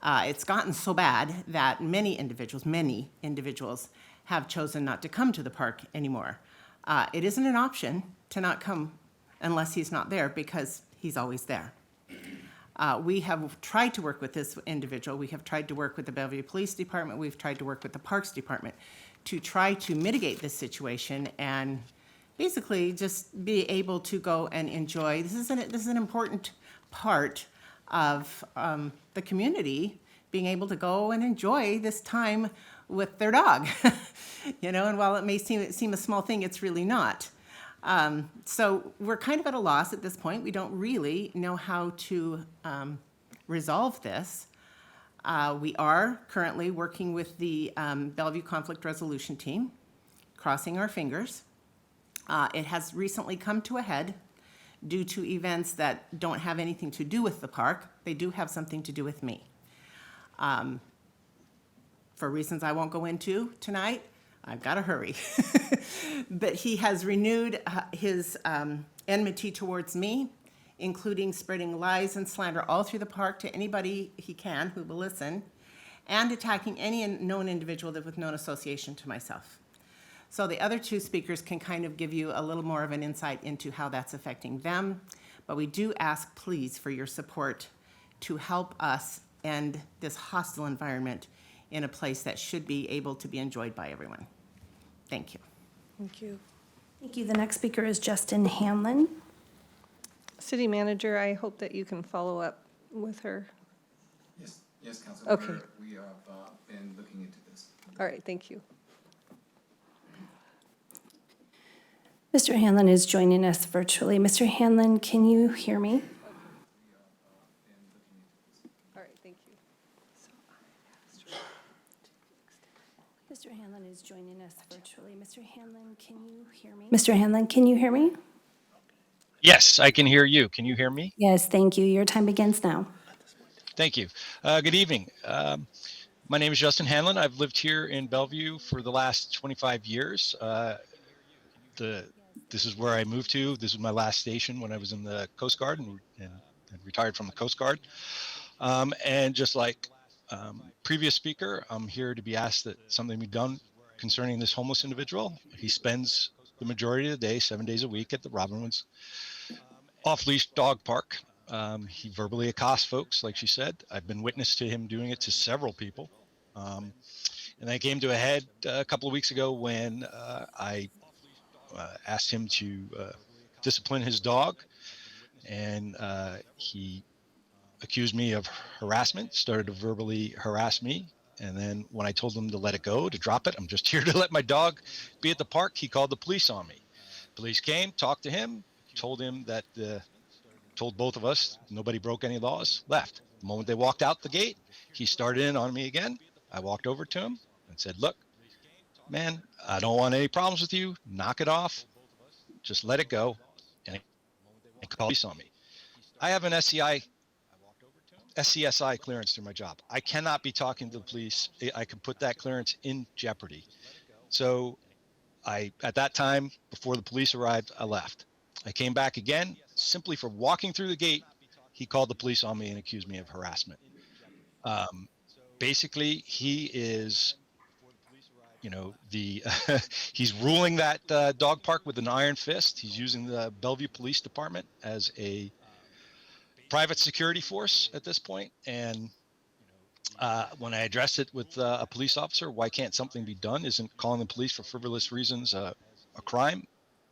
It's gotten so bad that many individuals have chosen not to come to the park anymore. It isn't an option to not come unless he's not there, because he's always there. We have tried to work with this individual. We have tried to work with the Bellevue Police Department. We've tried to work with the Parks Department to try to mitigate this situation and basically just be able to go and enjoy. This is an important part of the community, being able to go and enjoy this time with their dog. And while it may seem a small thing, it's really not. So we're kind of at a loss at this point. We don't really know how to resolve this. We are currently working with the Bellevue Conflict Resolution Team, crossing our fingers. It has recently come to a head due to events that don't have anything to do with the park. They do have something to do with me. For reasons I won't go into tonight, I've got to hurry. But he has renewed his enmity towards me, including spreading lies and slander all through the park to anybody he can who will listen, and attacking any known individual with known association to myself. So the other 2 speakers can kind of give you a little more of an insight into how that's affecting them. But we do ask, please, for your support to help us end this hostile environment in a place that should be able to be enjoyed by everyone. Thank you. Thank you. Thank you. The next speaker is Justin Hanlon. City Manager, I hope that you can follow up with her. Yes, Council. Okay. We have been looking into this. All right, thank you. Mr. Hanlon is joining us virtually. Mr. Hanlon, can you hear me? All right, thank you. Mr. Hanlon is joining us virtually. Mr. Hanlon, can you hear me? Mr. Hanlon, can you hear me? Yes, I can hear you. Can you hear me? Yes, thank you. Your time begins now. Thank you. Good evening. My name is Justin Hanlon. I've lived here in Bellevue for the last 25 years. This is where I moved to. This was my last station when I was in the Coast Guard and retired from the Coast Guard. And just like previous speaker, I'm here to be asked that something be done concerning this homeless individual. He spends the majority of the day, 7 days a week, at the Robinwoods off-leash dog park. He verbally accosts folks, like she said. I've been witness to him doing it to several people. And that came to a head a couple of weeks ago when I asked him to discipline his dog, and he accused me of harassment, started to verbally harass me. And then when I told him to let it go, to drop it, I'm just here to let my dog be at the park, he called the police on me. Police came, talked to him, told him that told both of us nobody broke any laws, left. The moment they walked out the gate, he started in on me again. I walked over to him and said, look, man, I don't want any problems with you. Knock it off. Just let it go. And he called police on me. I have an SCSI clearance through my job. I cannot be talking to the police. I can put that clearance in jeopardy. So at that time, before the police arrived, I left. I came back again, simply for walking through the gate. He called the police on me and accused me of harassment. Basically, he is, he's ruling that dog park with an iron fist. He's using the Bellevue Police Department as a private security force at this point. And when I addressed it with a police officer, why can't something be done? Isn't calling the police for frivolous reasons a crime?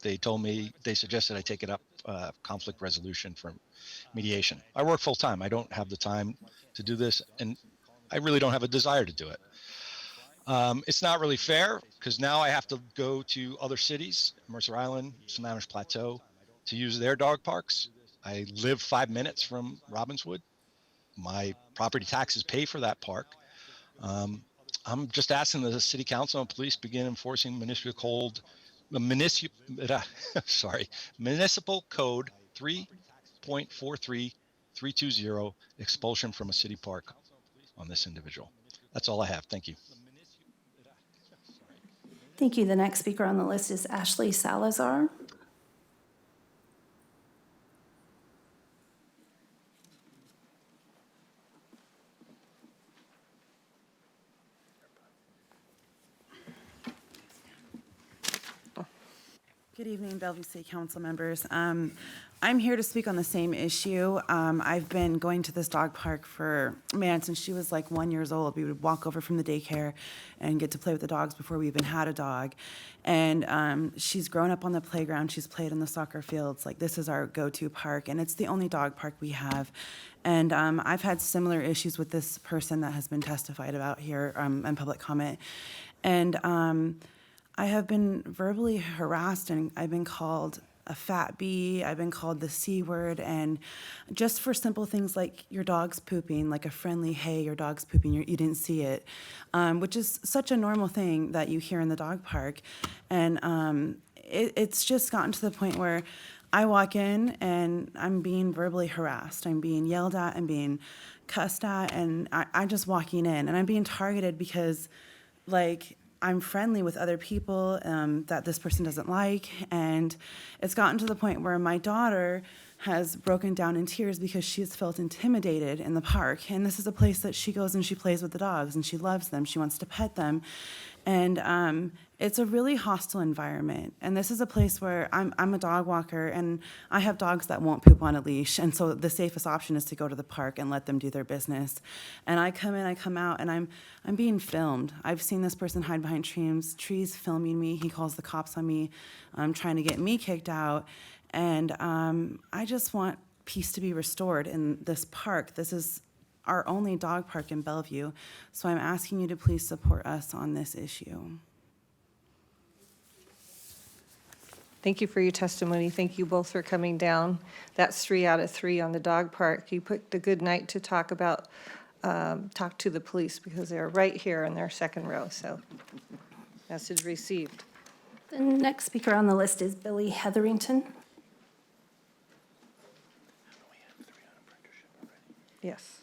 They told me, they suggested I take it up conflict resolution for mediation. I work full time. I don't have the time to do this, and I really don't have a desire to do it. It's not really fair because now I have to go to other cities, Mercer Island, Sammamish Plateau, to use their dog parks. I live 5 minutes from Robbinswood. My property taxes pay for that park. I'm just asking that the city council and police begin enforcing municipal code 3.43320, expulsion from a city park on this individual. That's all I have. Thank you. Thank you. The next speaker on the list is Ashley Salazar. Good evening, Bellevue City Council members. I'm here to speak on the same issue. I've been going to this dog park since she was like 1 year old. We would walk over from the daycare and get to play with the dogs before we even had a dog. And she's grown up on the playground. She's played in the soccer fields. Like, this is our go-to park, and it's the only dog park we have. And I've had similar issues with this person that has been testified about here in public comment. And I have been verbally harassed, and I've been called a fat bee. I've been called the C word, and just for simple things like your dog's pooping, like a friendly, hey, your dog's pooping, you didn't see it, which is such a normal thing that you hear in the dog park. And it's just gotten to the point where I walk in and I'm being verbally harassed. I'm being yelled at and being cussed at, and I'm just walking in, and I'm being targeted because, like, I'm friendly with other people that this person doesn't like. And it's gotten to the point where my daughter has broken down in tears because she's felt intimidated in the park. And this is a place that she goes and she plays with the dogs and she loves them. She wants to pet them. And it's a really hostile environment. And this is a place where I'm a dog walker, and I have dogs that won't poop on a leash. And so the safest option is to go to the park and let them do their business. And I come in, I come out, and I'm being filmed. I've seen this person hide behind trees filming me. He calls the cops on me, trying to get me kicked out. And I just want peace to be restored in this park. This is our only dog park in Bellevue. So I'm asking you to please support us on this issue. Thank you for your testimony. Thank you both for coming down. That's 3 out of 3 on the dog park. You picked a good night to talk to the police because they're right here in their second row, so message received. The next speaker on the list is Billy Hetherington. Yes.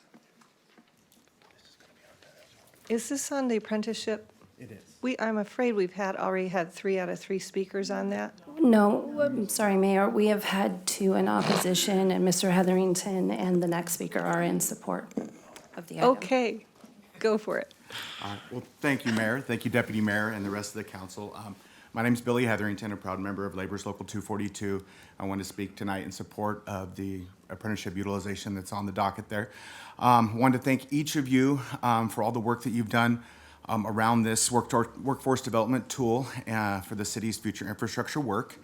Is this on the apprenticeship? It is. I'm afraid we've already had 3 out of 3 speakers on that. No, I'm sorry, Mayor. We have had 2 in opposition, and Mr. Hetherington and the next speaker are in support of the item. Okay, go for it. Well, thank you, Mayor. Thank you, Deputy Mayor, and the rest of the council. My name is Billy Hetherington, a proud member of Labor's Local 242. I want to speak tonight in support of the apprenticeship utilization that's on the docket there. I wanted to thank each of you for all the work that you've done around this workforce development tool for the city's future infrastructure work.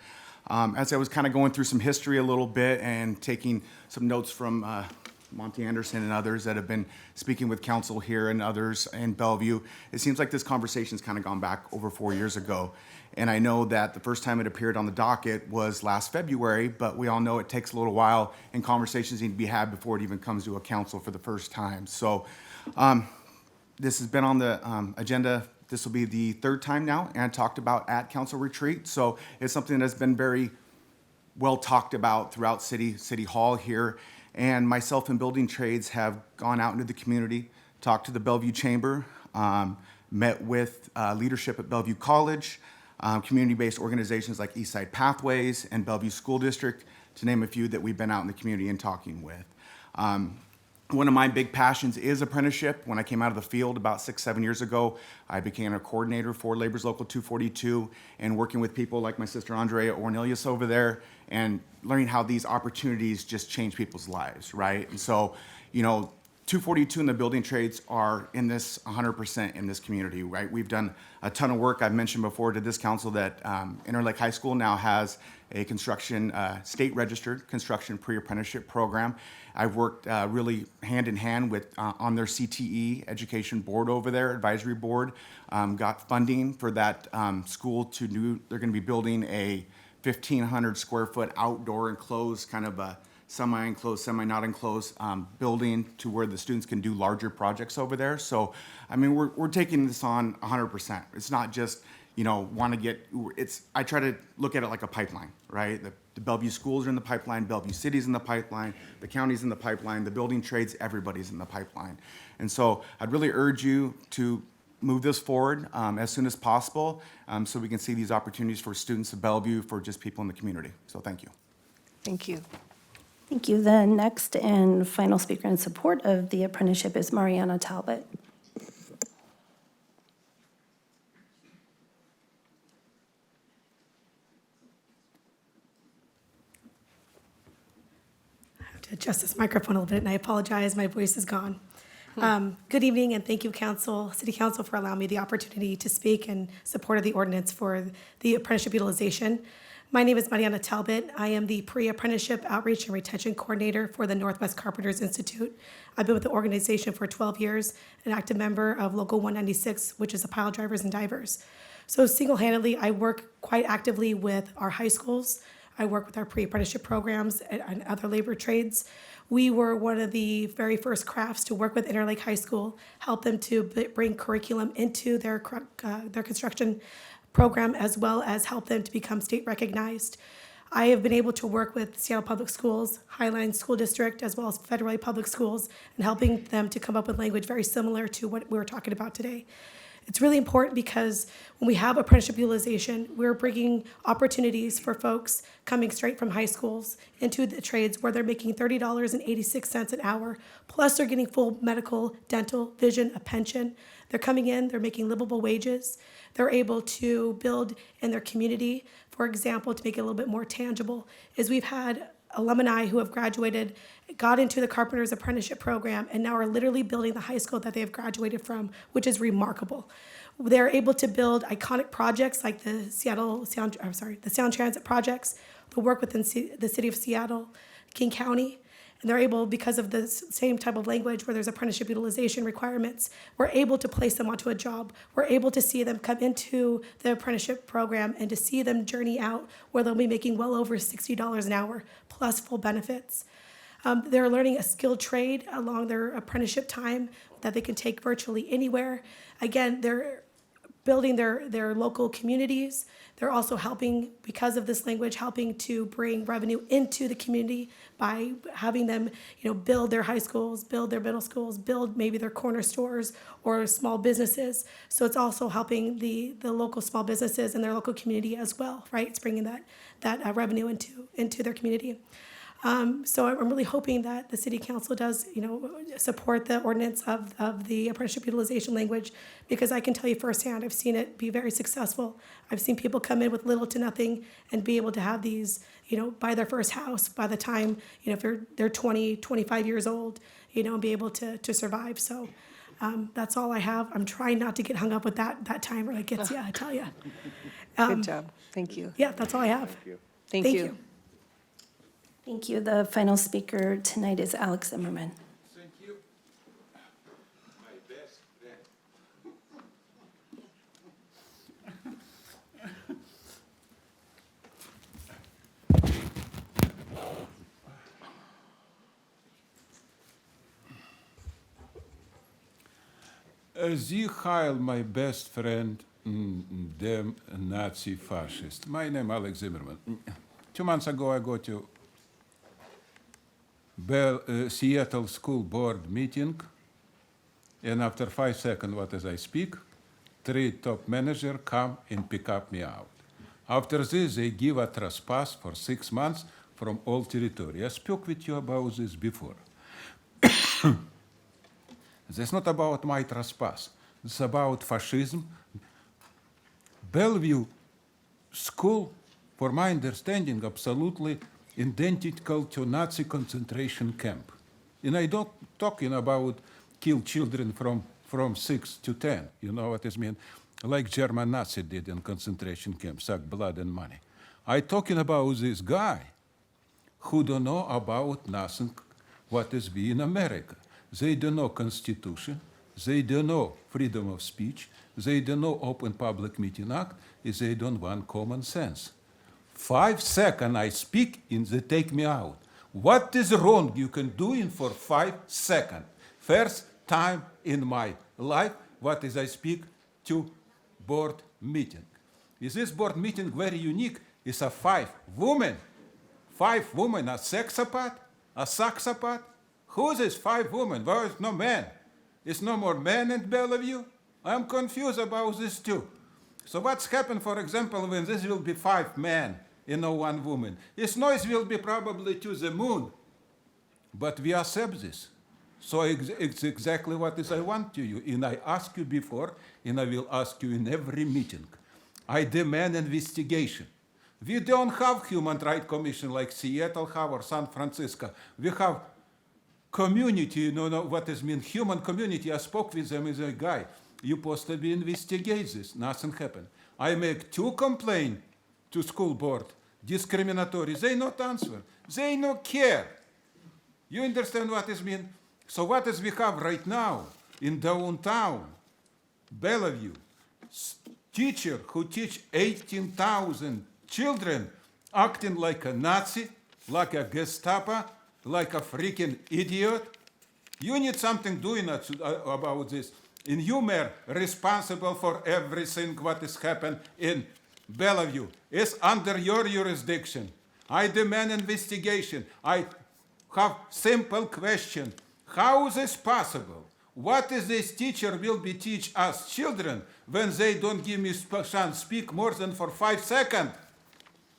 As I was kind of going through some history a little bit and taking some notes from Monty Anderson and others that have been speaking with council here and others in Bellevue, it seems like this conversation's kind of gone back over 4 years ago. And I know that the first time it appeared on the docket was last February, but we all know it takes a little while and conversations need to be had before it even comes to a council for the first time. So this has been on the agenda. This will be the 3rd time now and talked about at council retreat. So it's something that's been very well talked about throughout City Hall here. And myself and Building Trades have gone out into the community, talked to the Bellevue Chamber, met with leadership at Bellevue College, community-based organizations like Eastside Pathways and Bellevue School District, to name a few that we've been out in the community and talking with. One of my big passions is apprenticeship. When I came out of the field about 6-7 years ago, I became a coordinator for Labor's Local 242 and working with people like my sister Andrea Ornelius over there and learning how these opportunities just change people's lives, right? And so, 242 and the building trades are in this 100% in this community, right? We've done a ton of work. I've mentioned before to this council that Interlake High School now has a construction, state-registered construction pre-apprenticeship program. I've worked really hand in hand with on their CTE education board over there, advisory board, got funding for that school to do. They're going to be building a 1,500 square foot outdoor enclosed kind of a semi-enclosed, semi-not enclosed building to where the students can do larger projects over there. So, I mean, we're taking this on 100%. It's not just, I try to look at it like a pipeline, right? The Bellevue schools are in the pipeline, Bellevue City's in the pipeline, the county's in the pipeline, the building trades, everybody's in the pipeline. And so I'd really urge you to move this forward as soon as possible so we can see these opportunities for students of Bellevue, for just people in the community. So thank you. Thank you. Thank you. The next and final speaker in support of the apprenticeship is Mariana Talbot. I have to adjust this microphone a little bit, and I apologize, my voice is gone. Good evening, and thank you, City Council, for allowing me the opportunity to speak in support of the ordinance for the apprenticeship utilization. My name is Mariana Talbot. I am the Pre-Apprenticeship Outreach and Retention Coordinator for the Northwest Carpenters Institute. I've been with the organization for 12 years, an active member of Local 196, which is the Pile Drivers and Divers. So single-handedly, I work quite actively with our high schools. I work with our pre-apprenticeship programs and other labor trades. We were one of the very first crafts to work with Interlake High School, help them to bring curriculum into their construction program, as well as help them to become state recognized. I have been able to work with Seattle Public Schools, Highline School District, as well as federally public schools, and helping them to come up with language very similar to what we're talking about today. It's really important because when we have apprenticeship utilization, we're bringing opportunities for folks coming straight from high schools into the trades where they're making $30.86 an hour, plus they're getting full medical, dental, vision, a pension. They're coming in, they're making livable wages. They're able to build in their community. For example, to make it a little bit more tangible, is we've had alumni who have graduated, got into the Carpenter's Apprenticeship Program, and now are literally building the high school that they have graduated from, which is remarkable. They're able to build iconic projects like the Sound Transit projects, the work within the city of Seattle, King County, And they're able, because of the same type of language where there's apprenticeship utilization requirements, we're able to place them onto a job. We're able to see them come into the apprenticeship program and to see them journey out where they'll be making well over $60 an hour plus full benefits. They're learning a skilled trade along their apprenticeship time that they can take virtually anywhere. Again, they're building their local communities. They're also helping, because of this language, helping to bring revenue into the community by having them, build their high schools, build their middle schools, build maybe their corner stores or small businesses. So it's also helping the local small businesses and their local community as well, right? It's bringing that revenue into their community. So I'm really hoping that the city council does, support the ordinance of the apprenticeship utilization language, because I can tell you firsthand, I've seen it be very successful. I've seen people come in with little to nothing and be able to have these, buy their first house by the time, if they're 20, 25 years old, and be able to survive. So that's all I have. I'm trying not to get hung up with that timer. It gets you, I tell you. Good job. Thank you. Yeah, that's all I have. Thank you. Thank you. The final speaker tonight is Alex Zimmerman. Thank you. My best friend. Sie heil my best friend, them Nazi fascist. My name Alex Zimmerman. 2 months ago, I go to Seattle School Board meeting, and after 5 seconds, what as I speak, 3 top managers come and pick up me out. After this, they give a trespass for 6 months from all territory. I spoke with you about this before. This is not about my trespass. It's about fascism. Bellevue School, for my understanding, absolutely identical to Nazi concentration camp. And I don't talking about kill children from 6 to 10. You know what I mean? Like German Nazi did in concentration camp, suck blood and money. I talking about this guy who don't know about nothing what is we in America. They don't know Constitution. They don't know freedom of speech. They don't know Open Public Meeting Act. They don't want common sense. 5 seconds I speak and they take me out. What is wrong you can do in for 5 seconds? First time in my life, what is I speak to board meeting. Is this board meeting very unique? It's a 5 women. 5 women, a sexopath, a saxopath. Who is this 5 women? There is no man. Is no more men in Bellevue? I'm confused about this too. So what's happened, for example, when this will be 5 men and no 1 woman? This noise will be probably to the moon. But we accept this. So it's exactly what is I want to you. And I asked you before, and I will ask you in every meeting. I demand investigation. We don't have Human Rights Commission like Seattle have or San Francisco. We have community, you know what is mean, human community. I spoke with them as a guy. You supposed to be investigate this. Nothing happened. I make 2 complaints to school board, discriminatory. They not answer. They no care. You understand what is mean? So what is we have right now in downtown Bellevue? Teacher who teach 18,000 children acting like a Nazi, like a Gestapo, like a freaking idiot. You need something doing about this. And you, Mayor, responsible for everything what is happened in Bellevue. It's under your jurisdiction. I demand investigation. I have simple question. How is this possible? What is this teacher will be teach us children when they don't give me chance speak more than for 5 seconds?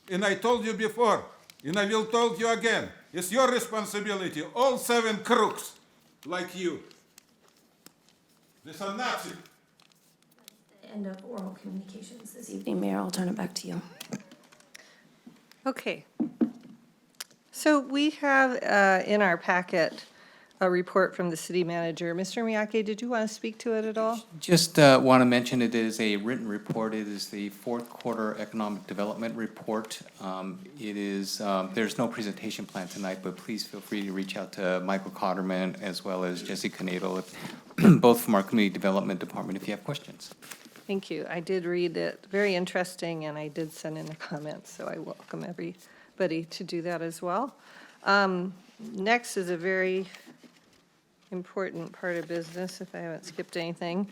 And I told you before, and I will tell you again, it's your responsibility, all 7 crooks like you. This are Nazi. End of oral communications this evening. Mayor, I'll turn it back to you. Okay. So we have in our packet a report from the city manager. Mr. Miyake, did you want to speak to it at all? Just want to mention it is a written report. It is the fourth quarter economic development report. It is, there's no presentation plan tonight, but please feel free to reach out to Michael Cotterman as well as Jesse Canedo, both from our community development department, if you have questions. Thank you. I did read it. Very interesting, and I did send in a comment, so I welcome everybody to do that as well. Next is a very important part of business, if I haven't skipped anything.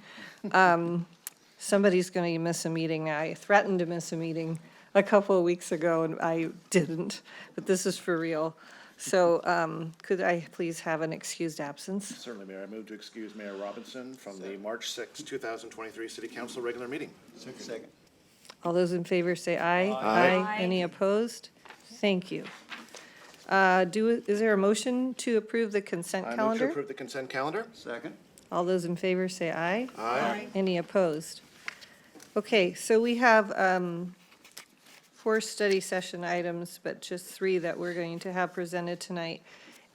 Somebody's going to miss a meeting. I threatened to miss a meeting a couple of weeks ago, and I didn't, but this is for real. So could I please have an excused absence? Certainly, Mayor. I move to excuse Mayor Robinson from the March 6, 2023 City Council regular meeting. Second. All those in favor say aye. Aye. Any opposed? Thank you. Is there a motion to approve the consent I move to calendar? approve the consent calendar. Second. All those in favor say aye. Aye. Any opposed? Okay, so we have 4 study session items, but just 3 that we're going to have presented tonight.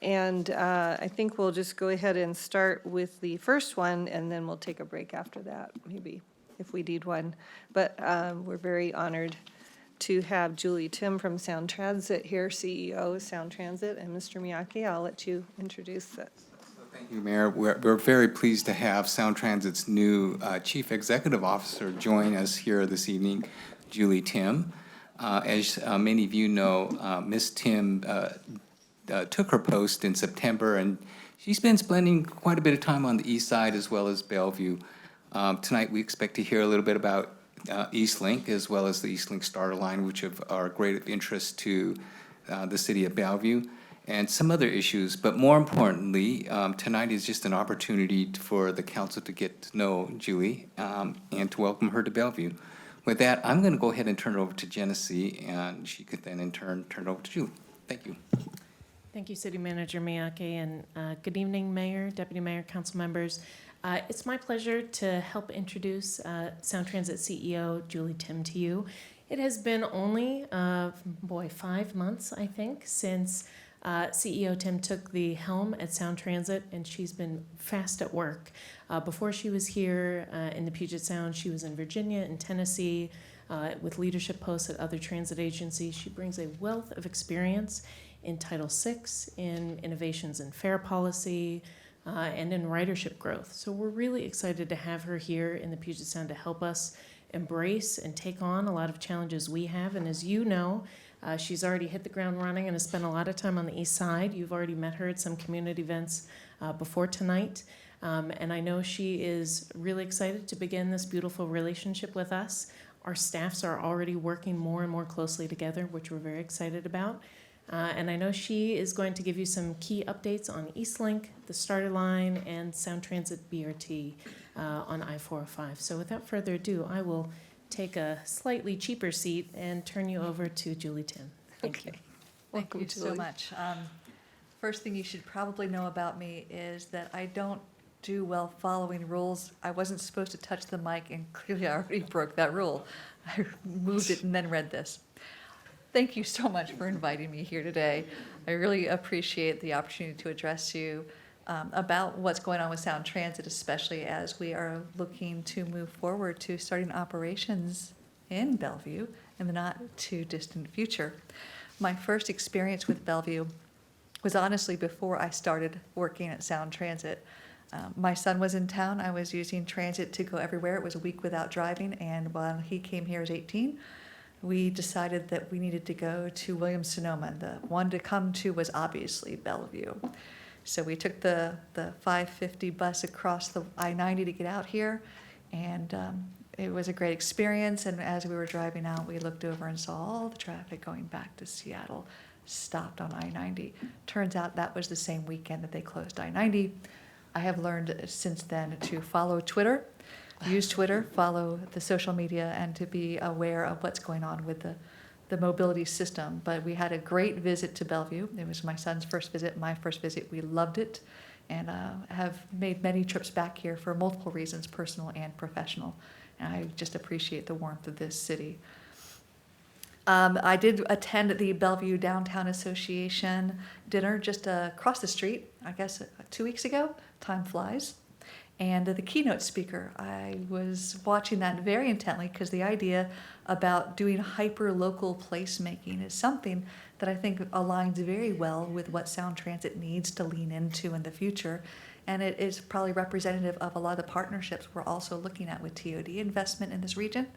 And I think we'll just go ahead and start with the first one, and then we'll take a break after that, maybe, if we need one. But we're very honored to have Julie Tim from Sound Transit here, CEO of Sound Transit. And Mr. Miyake, I'll let you introduce that. Thank you, Mayor. We're very pleased to have Sound Transit's new Chief Executive Officer join us here this evening, Julie Tim. As many of you know, Ms. Tim took her post in September, and she's been spending quite a bit of time on the east side as well as Bellevue. Tonight, we expect to hear a little bit about Eastlink as well as the Eastlink Starter Line, which are great interest to the city of Bellevue, and some other issues. But more importantly, tonight is just an opportunity for the council to get to know Julie and to welcome her to Bellevue. With that, I'm going to go ahead and turn it over to Genesee, and she could then in turn turn it over to Julie. Thank you. Thank you, City Manager Miyake, and good evening, Mayor, Deputy Mayor, council members. It's my pleasure to help introduce Sound Transit CEO Julie Tim to you. It has been only, 5 months, I think, since CEO Tim took the helm at Sound Transit, and she's been fast at work. Before she was here in the Puget Sound, she was in Virginia and Tennessee with leadership posts at other transit agencies. She brings a wealth of experience in Title VI, in innovations in fare policy, and in ridership growth. So we're really excited to have her here in the Puget Sound to help us embrace and take on a lot of challenges we have. And as you know, she's already hit the ground running and has spent a lot of time on the east side. You've already met her at some community events before tonight. And I know she is really excited to begin this beautiful relationship with us. Our staffs are already working more and more closely together, which we're very excited about. And I know she is going to give you some key updates on Eastlink, the Starter Line, and Sound Transit BRT on I-405. So without further ado, I will take a slightly cheaper seat and turn you over to Julie Tim. Thank you. Welcome, Thank you Julie. so much. First thing you should probably know about me is that I don't do well following rules. I wasn't supposed to touch the mic, and clearly I already broke that rule. I moved it and then read this. Thank you so much for inviting me here today. I really appreciate the opportunity to address you about what's going on with Sound Transit, especially as we are looking to move forward to starting operations in Bellevue in the not too distant future. My first experience with Bellevue was honestly before I started working at Sound Transit. My son was in town. I was using transit to go everywhere. It was a week without driving, and when he came here as 18, we decided that we needed to go to Williams-Sonoma. The one to come to was obviously Bellevue. So we took the 550 bus across the I-90 to get out here, and it was a great experience. And as we were driving out, we looked over and saw all the traffic going back to Seattle stopped on I-90. Turns out that was the same weekend that they closed I-90. I have learned since then to follow Twitter, use Twitter, follow the social media, and to be aware of what's going on with the mobility system. But we had a great visit to Bellevue. It was my son's first visit, my first visit. We loved it, and have made many trips back here for multiple reasons, personal and professional. And I just appreciate the warmth of this city. I did attend the Bellevue Downtown Association dinner just across the street, I guess 2 weeks ago. Time flies. And the keynote speaker, I was watching that very intently because the idea about doing hyper-local placemaking is something that I think aligns very well with what Sound Transit needs to lean into in the future. And it is probably representative of a lot of the partnerships we're also looking at with TOD investment in this region,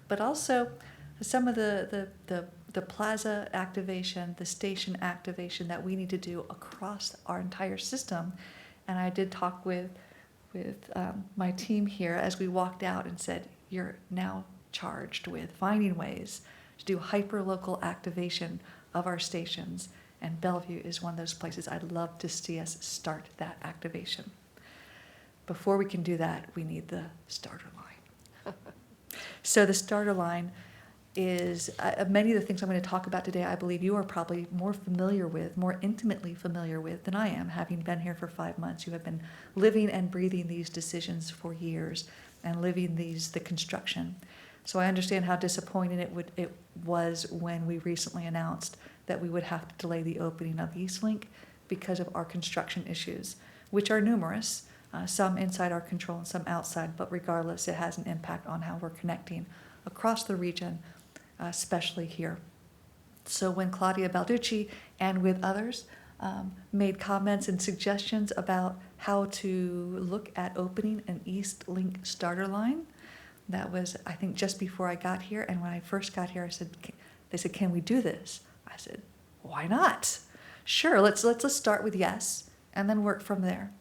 but also some of the plaza activation, the station activation that we need to do across our entire system. And I did talk with my team here as we walked out and said, you're now charged with finding ways to do hyper-local activation of our stations, and Bellevue is one of those places I'd love to see us start that activation. Before we can do that, we need the starter line. So the starter line is many of the things I'm going to talk about today, I believe you are probably more familiar with, more intimately familiar with than I am, having been here for 5 months. You have been living and breathing these decisions for years and living the construction. So I understand how disappointing it was when we recently announced that we would have to delay the opening of Eastlink because of our construction issues, which are numerous, some inside our control and some outside, but regardless, it has an impact on how we're connecting across the region, especially here. So when Claudia Balducci and with others made comments and suggestions about how to look at opening an East Link starter line, that was, I think, just before I got here. And when I first got here, they said, can we do this? I said, why not? Sure, let's start with yes, and then work from there.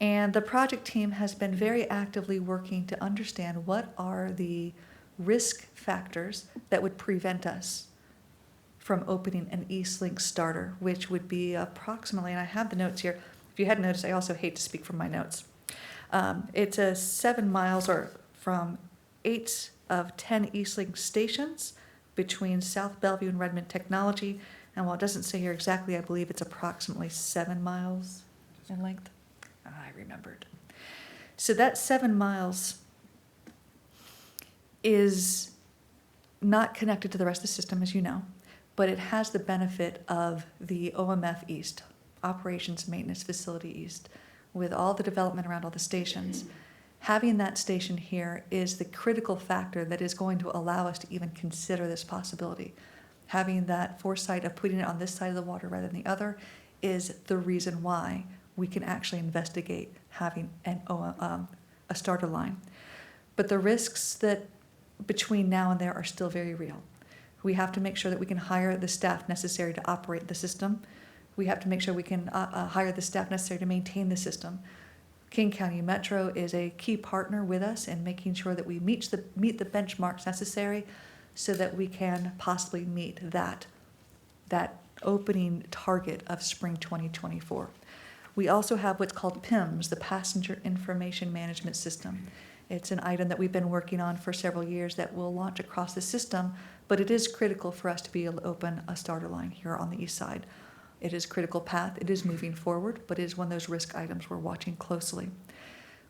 And the project team has been very actively working to understand what are the risk factors that would prevent us from opening an Eastlink starter, which would be approximately, and I have the notes here. If you hadn't noticed, I also hate to speak from my notes. It's a 7 miles or from 8 of 10 Eastlink stations between South Bellevue and Redmond Technology. And while it doesn't say here exactly, I believe it's approximately 7 miles in length. I remembered. So that 7 miles is not connected to the rest of the system, as you know, but it has the benefit of the OMF East, Operations Maintenance Facility East, with all the development around all the stations. Having that station here is the critical factor that is going to allow us to even consider this possibility. Having that foresight of putting it on this side of the water rather than the other is the reason why we can actually investigate having a starter line. But the risks that between now and there are still very real. We have to make sure that we can hire the staff necessary to operate the system. We have to make sure we can hire the staff necessary to maintain the system. King County Metro is a key partner with us in making sure that we meet the benchmarks necessary so that we can possibly meet that opening target of spring 2024. We also have what's called PIMS, the Passenger Information Management System. It's an item that we've been working on for several years that will launch across the system, but it is critical for us to be able to open a starter line here on the east side. It is a critical path. It is moving forward, but it is one of those risk items we're watching closely.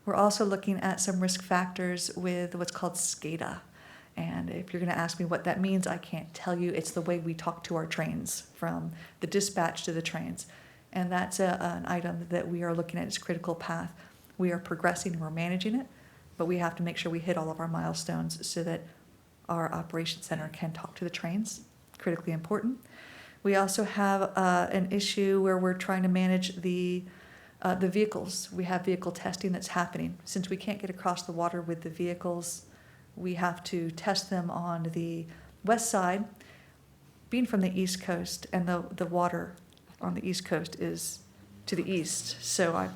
We're also looking at some risk factors with what's called SCADA. And if you're going to ask me what that means, I can't tell you. It's the way we talk to our trains, from the dispatch to the trains. And that's an item that we are looking at as critical path. We are progressing and we're managing it, but we have to make sure we hit all of our milestones so that our operations center can talk to the trains, critically important. We also have an issue where we're trying to manage the vehicles. We have vehicle testing that's happening. Since we can't get across the water with the vehicles, we have to test them on the west side. Being from the East Coast, and the water on the East Coast is to the east, so I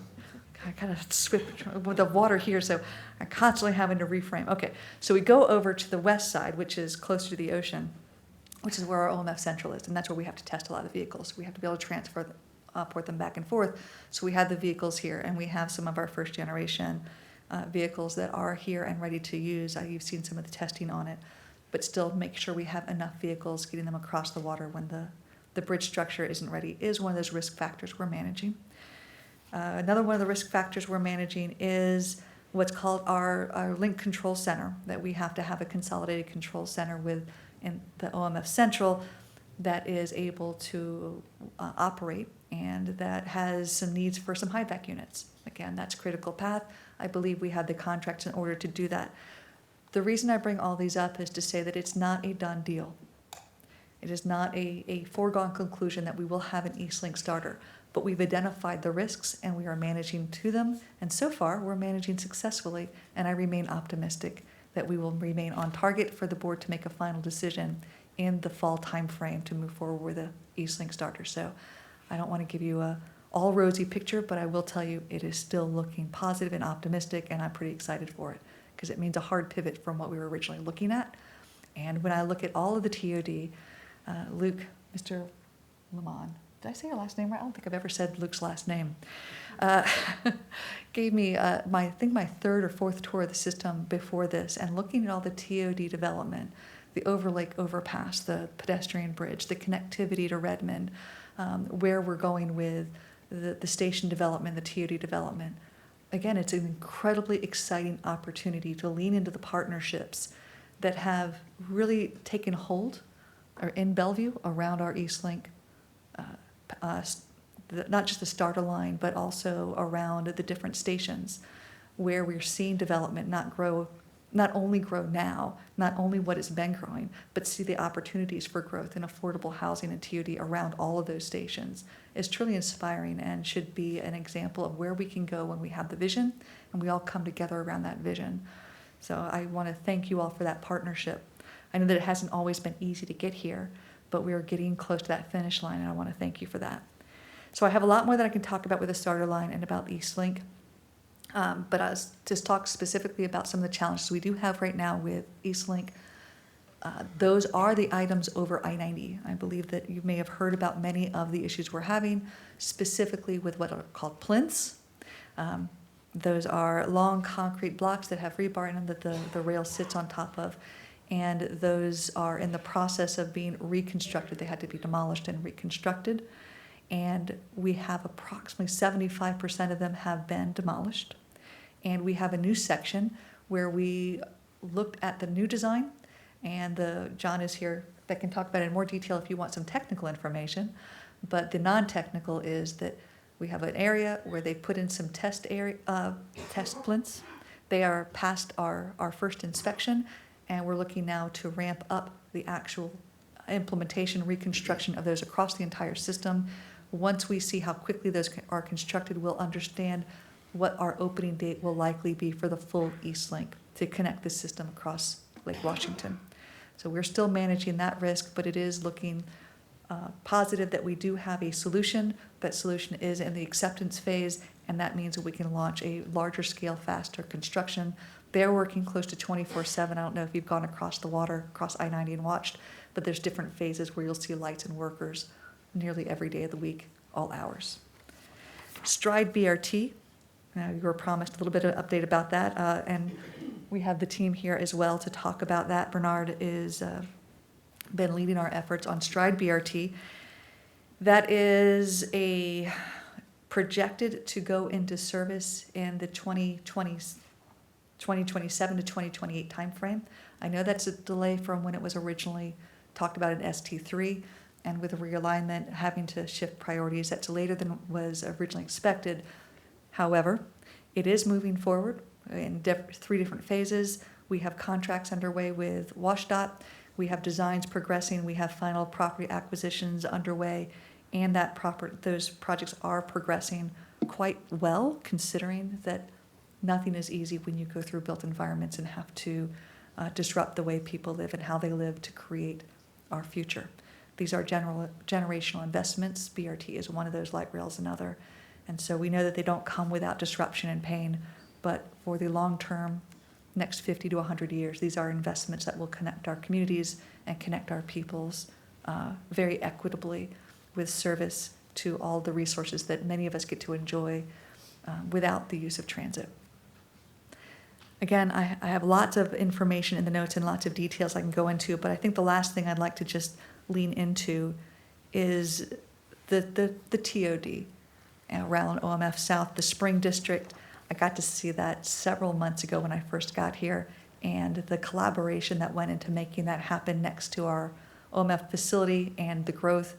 kind of switch with the water here, so I'm constantly having to reframe. Okay, so we go over to the west side, which is closer to the ocean, which is where our OMF Central is, and that's where we have to test a lot of the vehicles. We have to be able to transfer them, port them back and forth. So we have the vehicles here, and we have some of our first generation vehicles that are here and ready to use. You've seen some of the testing on it, but still make sure we have enough vehicles getting them across the water when the bridge structure isn't ready is one of those risk factors we're managing. Another one of the risk factors we're managing is what's called our link control center, that we have to have a consolidated control center with in the OMF Central that is able to operate and that has some needs for some high-vac units. Again, that's critical path. I believe we have the contracts in order to do that. The reason I bring all these up is to say that it's not a done deal. It is not a foregone conclusion that we will have an Eastlink starter, but we've identified the risks and we are managing to them. And so far, we're managing successfully, and I remain optimistic that we will remain on target for the board to make a final decision in the fall timeframe to move forward with a Eastlink starter. So I don't want to give you a all rosy picture, but I will tell you it is still looking positive and optimistic, and I'm pretty excited for it because it means a hard pivot from what we were originally looking at. And when I look at all of the TOD, Luke, Mr. Lamont, did I say your last name right? I don't think I've ever said Luke's last name. Gave me I think my third or fourth tour of the system before this, and looking at all the TOD development, the Overlake overpass, the pedestrian bridge, the connectivity to Redmond, where we're going with the station development, the TOD development. Again, it's an incredibly exciting opportunity to lean into the partnerships that have really taken hold in Bellevue around our Eastlink, not just the starter line, but also around the different stations where we're seeing development not only grow now, not only what it's been growing, but see the opportunities for growth in affordable housing and TOD around all of those stations is truly inspiring and should be an example of where we can go when we have the vision and we all come together around that vision. So I want to thank you all for that partnership. I know that it hasn't always been easy to get here, but we are getting close to that finish line, and I want to thank you for that. So I have a lot more that I can talk about with the starter line and about Eastlink. But I was just talk specifically about some of the challenges we do have right now with Eastlink. Those are the items over I-90. I believe that you may have heard about many of the issues we're having, specifically with what are called plinths. Those are long concrete blocks that have rebar in them that the rail sits on top of. And those are in the process of being reconstructed. They had to be demolished and reconstructed. And we have approximately 75% of them have been demolished. And we have a new section where we looked at the new design, and John is here that can talk about it in more detail if you want some technical information. But the non-technical is that we have an area where they put in some test plinths. They are past our first inspection, and we're looking now to ramp up the actual implementation, reconstruction of those across the entire system. Once we see how quickly those are constructed, we'll understand what our opening date will likely be for the full Eastlink to connect the system across Lake Washington. So we're still managing that risk, but it is looking positive that we do have a solution. That solution is in the acceptance phase, and that means that we can launch a larger scale, faster construction. They're working close to 24/7. I don't know if you've gone across the water, across I-90 and watched, but there's different phases where you'll see lights and workers nearly every day of the week, all hours. Stride BRT, you were promised a little bit of an update about that, and we have the team here as well to talk about that. Bernard is been leading our efforts on Stride BRT. That is projected to go into service in the 2027 to 2028 timeframe. I know that's a delay from when it was originally talked about in ST3, and with a realignment having to shift priorities, that's later than was originally expected. However, it is moving forward in 3 different phases. We have contracts underway with WashDOT. We have designs progressing. We have final property acquisitions underway, and those projects are progressing quite well, considering that nothing is easy when you go through built environments and have to disrupt the way people live and how they live to create our future. These are generational investments. BRT is one of those, light rail is another. And so we know that they don't come without disruption and pain, but for the long term, next 50 to 100 years, these are investments that will connect our communities and connect our peoples very equitably with service to all the resources that many of us get to enjoy without the use of transit. Again, I have lots of information in the notes and lots of details I can go into, but I think the last thing I'd like to just lean into is the TOD around OMF South, the Spring District. I got to see that several months ago when I first got here, and the collaboration that went into making that happen next to our OMF facility and the growth.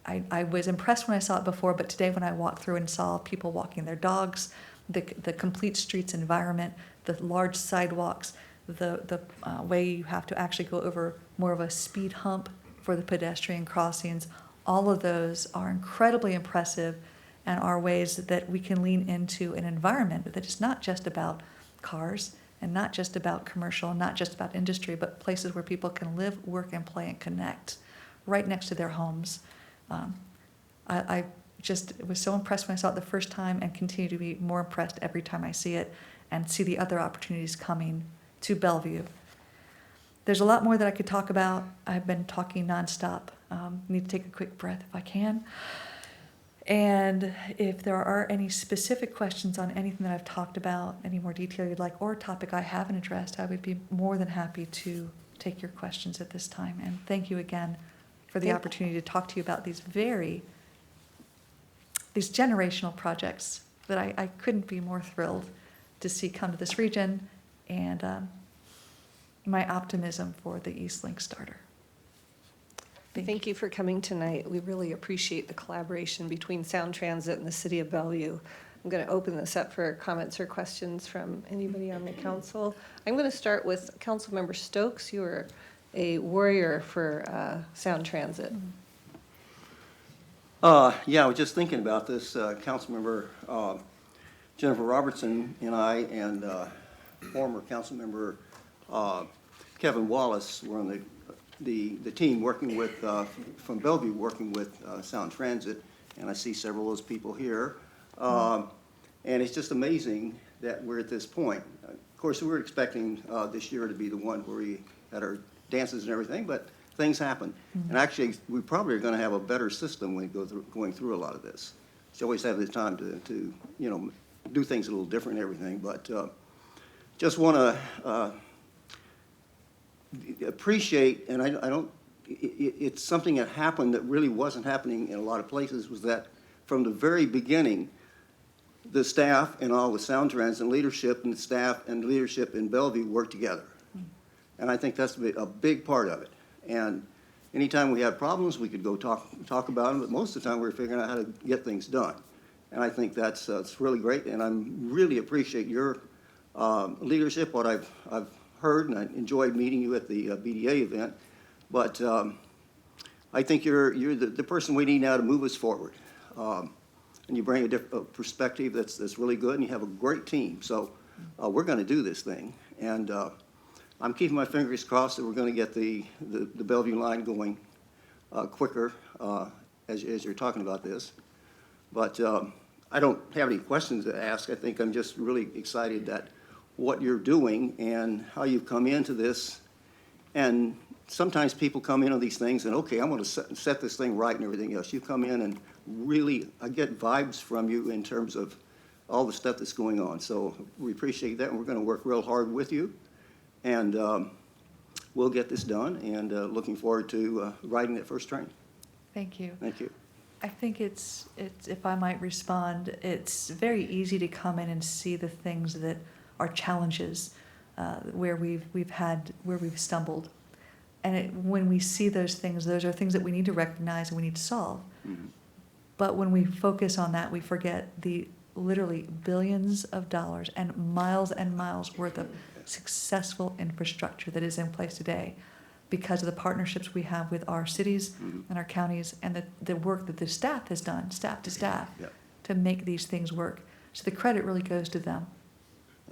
I was impressed when I saw it before, but today when I walked through and saw people walking their dogs, the complete streets environment, the large sidewalks, the way you have to actually go over more of a speed hump for the pedestrian crossings, all of those are incredibly impressive and are ways that we can lean into an environment that is not just about cars and not just about commercial, not just about industry, but places where people can live, work, and play and connect right next to their homes. I just was so impressed when I saw it the first time and continue to be more impressed every time I see it and see the other opportunities coming to Bellevue. There's a lot more that I could talk about. I've been talking nonstop. Need to take a quick breath if I can. And if there are any specific questions on anything that I've talked about, any more detail you'd like, or a topic I haven't addressed, I would be more than happy to take your questions at this time. And thank you again for the opportunity to talk to you about these generational projects that I couldn't be more thrilled to see come to this region, and my optimism for the East Link starter. Thank you for coming tonight. We really appreciate the collaboration between Sound Transit and the City of Bellevue. I'm going to open this up for comments or questions from anybody on the council. I'm going to start with Councilmember Stokes. You are a warrior for Sound Transit. Yeah, I was just thinking about this. Councilmember Jennifer Robertson and I and former Councilmember Kevin Wallace were on the team working with, from Bellevue, working with Sound Transit, and I see several of those people here. And it's just amazing that we're at this point. Of course, we were expecting this year to be the one where we had our dances and everything, but things happen. And actually, we probably are going to have a better system when we go through, going through a lot of this. So always have the time to you know, do things a little different and everything, but just want to appreciate, and I don't, it's something that happened that really wasn't happening in a lot of places, was that from the very beginning, the staff and all the Sound Transit leadership and the staff and leadership in Bellevue worked together. And I think that's a big part of it. And anytime we had problems, we could go talk about them, but most of the time we were figuring out how to get things done. And I think that's really great, and I really appreciate your leadership, what I've heard, and I enjoyed meeting you at the BDA event. But I think you're the person we need now to move us forward. And you bring a different perspective that's really good, and you have a great team. So we're going to do this thing. And I'm keeping my fingers crossed that we're going to get the Bellevue line going quicker as you're talking about this. But I don't have any questions to ask. I think I'm just really excited that what you're doing and how you've come into this. And sometimes people come in on these things and, okay, I'm going to set this thing right and everything else. You come in and really, I get vibes from you in terms of all the stuff that's going on. So we appreciate that, and we're going to work real hard with you. And we'll get this done, and looking forward to riding that first train. Thank you. Thank you. I think it's if I might respond, it's very easy to come in and see the things that are challenges where we've stumbled, and when we see those are things that we need to recognize and we need to solve. Mm-hmm. But when we focus on that, we forget the literally billions of dollars and miles worth of successful infrastructure that is in place today, because of the partnerships we have with our cities and our counties, and the work that the staff has done, staff to staff, to make these things work. So the credit really goes to them.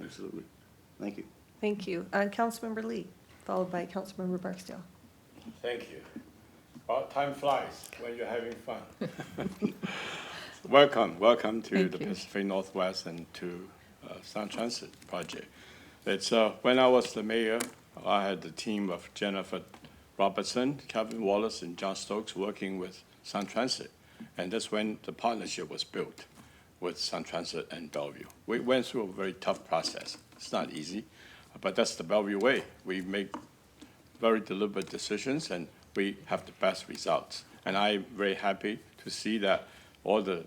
Absolutely. Thank you. Thank you. Councilmember Lee, followed by Councilmember Barksdale. Thank you. Well, time flies when you're having fun. Welcome to the Pacific Northwest and to Sound Transit project. It's when I was the mayor, I had the team of Jennifer Robertson, Kevin Wallace, and John Stokes working with Sound Transit. And that's when the partnership was built with Sound Transit and Bellevue. We went through a very tough process. It's not easy, but that's the Bellevue way. We make very deliberate decisions, and we have the best results. And I'm very happy to see that all the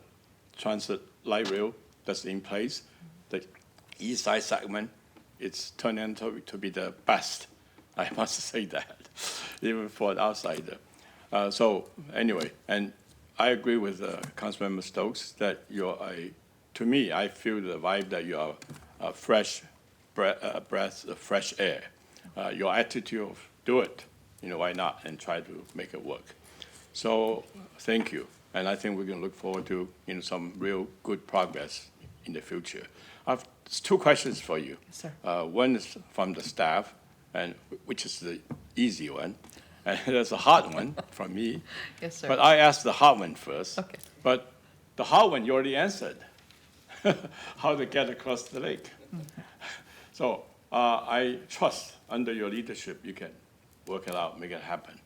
transit light rail that's in place, the east side segment it's turned into to be the best. I must say that, even for an outsider. So anyway, and I agree with Councilmember Stokes that to me, I feel the vibe that you are a fresh breath of fresh air. Your attitude of do it, why not, and try to make it work. So thank you. And I think we can look forward to some real good progress in the future. I have two questions for you. Yes, sir. One is from the staff, and which is the easy one, and there's a hard one from me. Yes, sir. But I asked the hard one first. Okay. But the hard one you already answered. How to get across the lake. Mm-hmm. So I trust under your leadership you can work it out, make it happen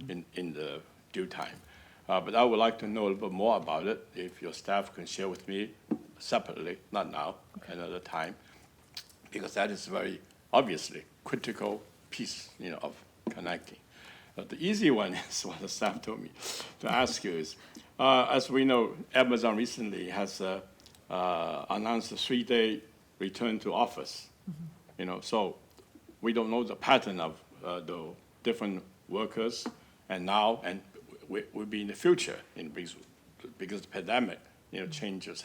in the due time. But I would like to know a little bit more about it, if your staff can share with me separately, not now, another time, because that is very obviously critical piece, of connecting. The easy one is what the staff told me to ask you is, as we know, Amazon recently has announced a 3-day return to office. So we don't know the pattern of the different workers, and now and will be in the future, because the pandemic, changes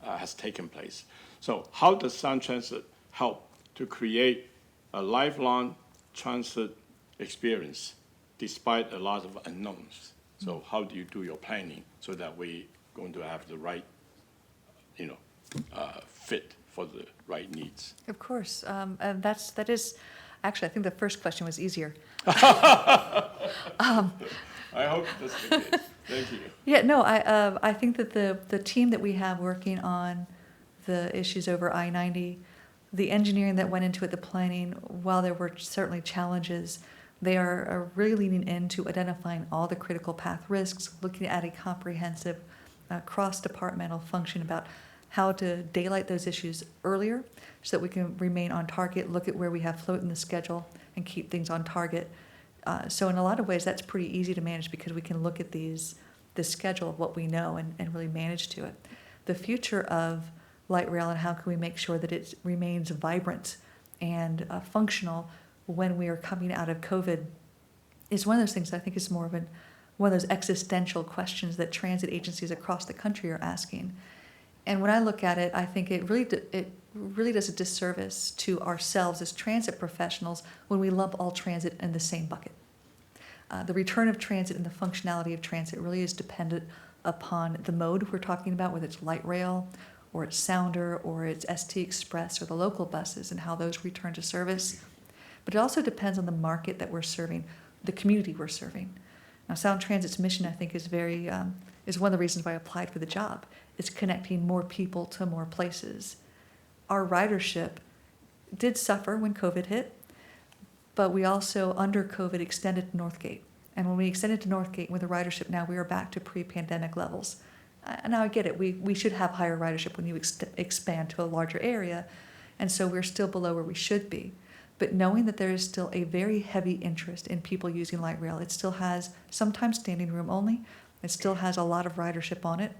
has taken place. So how does Sound Transit help to create a lifelong transit experience despite a lot of unknowns? So how do you do your planning so that we're going to have the right, fit for the right needs? Of course, and that is, actually, I think the first question was easier. I hope that's the case. Thank you. Yeah, no, I think that the team that we have working on the issues over I-90, the engineering that went into it, the planning, while there were certainly challenges, they are really leaning into identifying all the critical path risks, looking at a comprehensive cross-departmental function about how to daylight those issues earlier so that we can remain on target, look at where we have float in the schedule, and keep things on target. So in a lot of ways, that's pretty easy to manage because we can look at the schedule of what we know and really manage to it. The future of light rail and how can we make sure that it remains vibrant and functional when we are coming out of COVID is one of those things I think is more of one of those existential questions that transit agencies across the country are asking. And when I look at it, I think it really does a disservice to ourselves as transit professionals when we lump all transit in the same bucket. The return of transit and the functionality of transit really is dependent upon the mode we're talking about, whether it's light rail or it's Sounder or it's ST Express or the local buses and how those return to service. But it also depends on the market that we're serving, the community we're serving. Now, Sound Transit's mission, I think, is one of the reasons why I applied for the job. It's connecting more people to more places. Our ridership did suffer when COVID hit, but we also, under COVID, extended to Northgate. And when we extended to Northgate with the ridership, now we are back to pre-pandemic levels. Now I get it, we should have higher ridership when you expand to a larger area, and so we're still below where we should be. But knowing that there is still a very heavy interest in people using light rail, it still has sometimes standing room only, it still has a lot of ridership on it,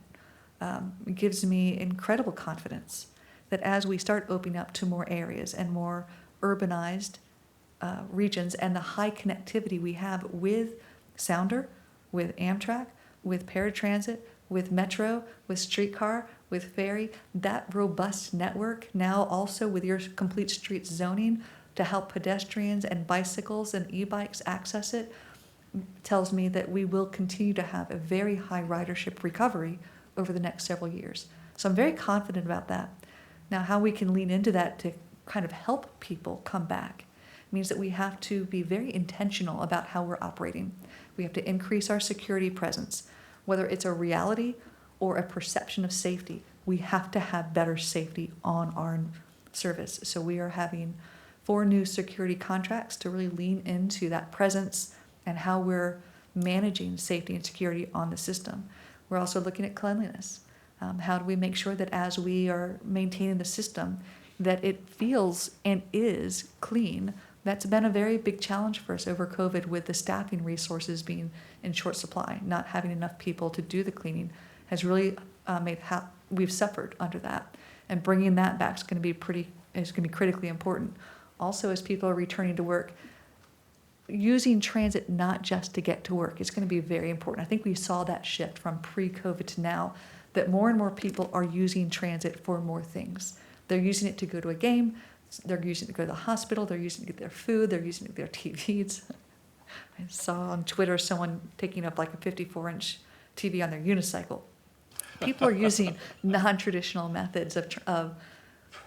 it gives me incredible confidence that as we start opening up to more areas and more urbanized regions and the high connectivity we have with Sounder, with Amtrak, with paratransit, with Metro, with streetcar, with ferry, that robust network now also with your complete street zoning to help pedestrians and bicycles and e-bikes access it tells me that we will continue to have a very high ridership recovery over the next several years. So I'm very confident about that. Now, how we can lean into that to kind of help people come back means that we have to be very intentional about how we're operating. We have to increase our security presence. Whether it's a reality or a perception of safety, we have to have better safety on our service. So we are having 4 new security contracts to really lean into that presence and how we're managing safety and security on the system. We're also looking at cleanliness. How do we make sure that as we are maintaining the system, that it feels and is clean? That's been a very big challenge for us over COVID with the staffing resources being in short supply. Not having enough people to do the cleaning has really we've suffered under that. And bringing that back is going to be pretty is going to be critically important. Also, as people are returning to work, using transit not just to get to work is going to be very important. I think we saw that shift from pre-COVID to now, that more and more people are using transit for more things. They're using it to go to a game, they're using it to go to the hospital, they're using it to get their food, they're using it to their TVs. I saw on Twitter someone taking up like a 54-inch TV on their unicycle. People are using non-traditional methods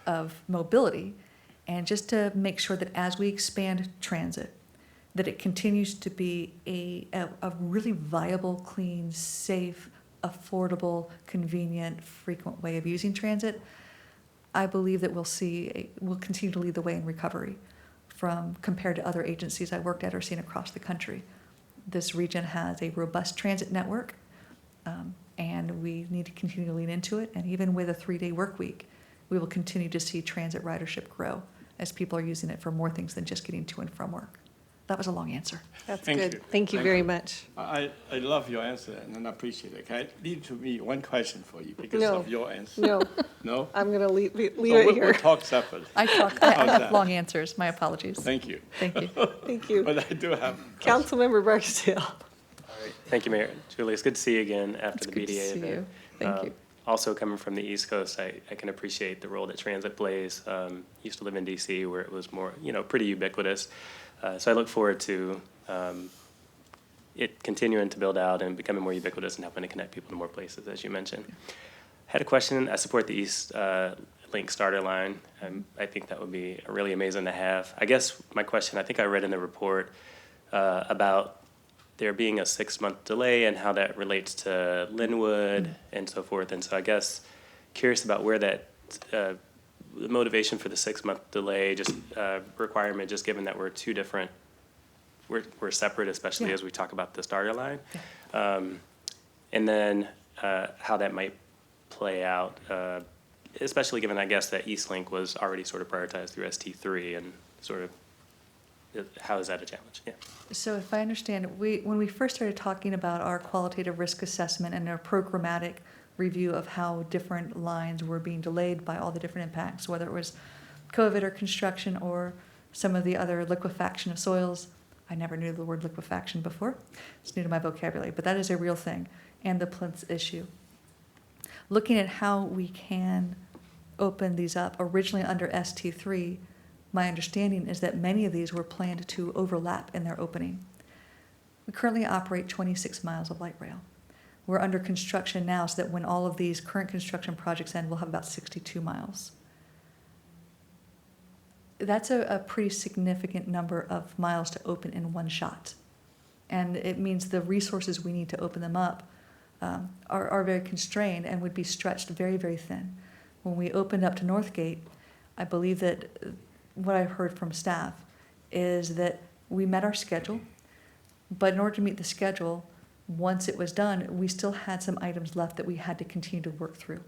of mobility, and just to make sure that as we expand transit, that it continues to be a really viable, clean, safe, affordable, convenient, frequent way of using transit, I believe that we'll continue to lead the way in recovery from compared to other agencies I worked at or seen across the country. This region has a robust transit network, and we need to continue to lean into it. And even with a 3-day work week, we will continue to see transit ridership grow as people are using it for more things than just getting to and from work. That was a long answer. That's Thank good. you. Thank you very much. I love your answer and I appreciate it. Can I leave to me one question for you because No. of your answer? No. No? I'm going to leave So it we'll here. talk separately. I How's have that? long answers. My apologies. Thank you. Thank you. Thank you. But I do have. Councilmember Barksdale. Thank you, Mayor. Julie, it's good to see you again after the good to BDA see event. you. Thank you. Also, coming from the East Coast, I can appreciate the role that transit plays. Used to live in DC where it was more, pretty ubiquitous. So I look forward to it continuing to build out and becoming more ubiquitous and helping to connect people to more places, as you mentioned. I had a question. I support the East Link starter line. I think that would be really amazing to have. I guess my question, I think I read in the report about there being a 6-month delay and how that relates to Linwood and so forth. And so I guess curious about where that the motivation for the 6-month delay, just requirement, just given that we're two different, we're separate, especially as we talk about the starter line. And then how that might play out, especially given, I guess, that East Link was already sort of prioritized through ST3 and sort of, how is that a challenge? Yeah. So if I understand, when we first started talking about our qualitative risk assessment and our programmatic review of how different lines were being delayed by all the different impacts, whether it was COVID or construction or some of the other liquefaction of soils. I never knew the word liquefaction before. It's new to my vocabulary, but that is a real thing, and the plinth issue. Looking at how we can open these up, originally under ST3, my understanding is that many of these were planned to overlap in their opening. We currently operate 26 miles of light rail. We're under construction now, so that when all of these current construction projects end, we'll have about 62 miles. That's a pretty significant number of miles to open in one shot. And it means the resources we need to open them up are very constrained and would be stretched very, very thin. When we opened up to Northgate, I believe that what I've heard from staff is that we met our schedule, but in order to meet the schedule, once it was done, we still had some items left that we had to continue to work through.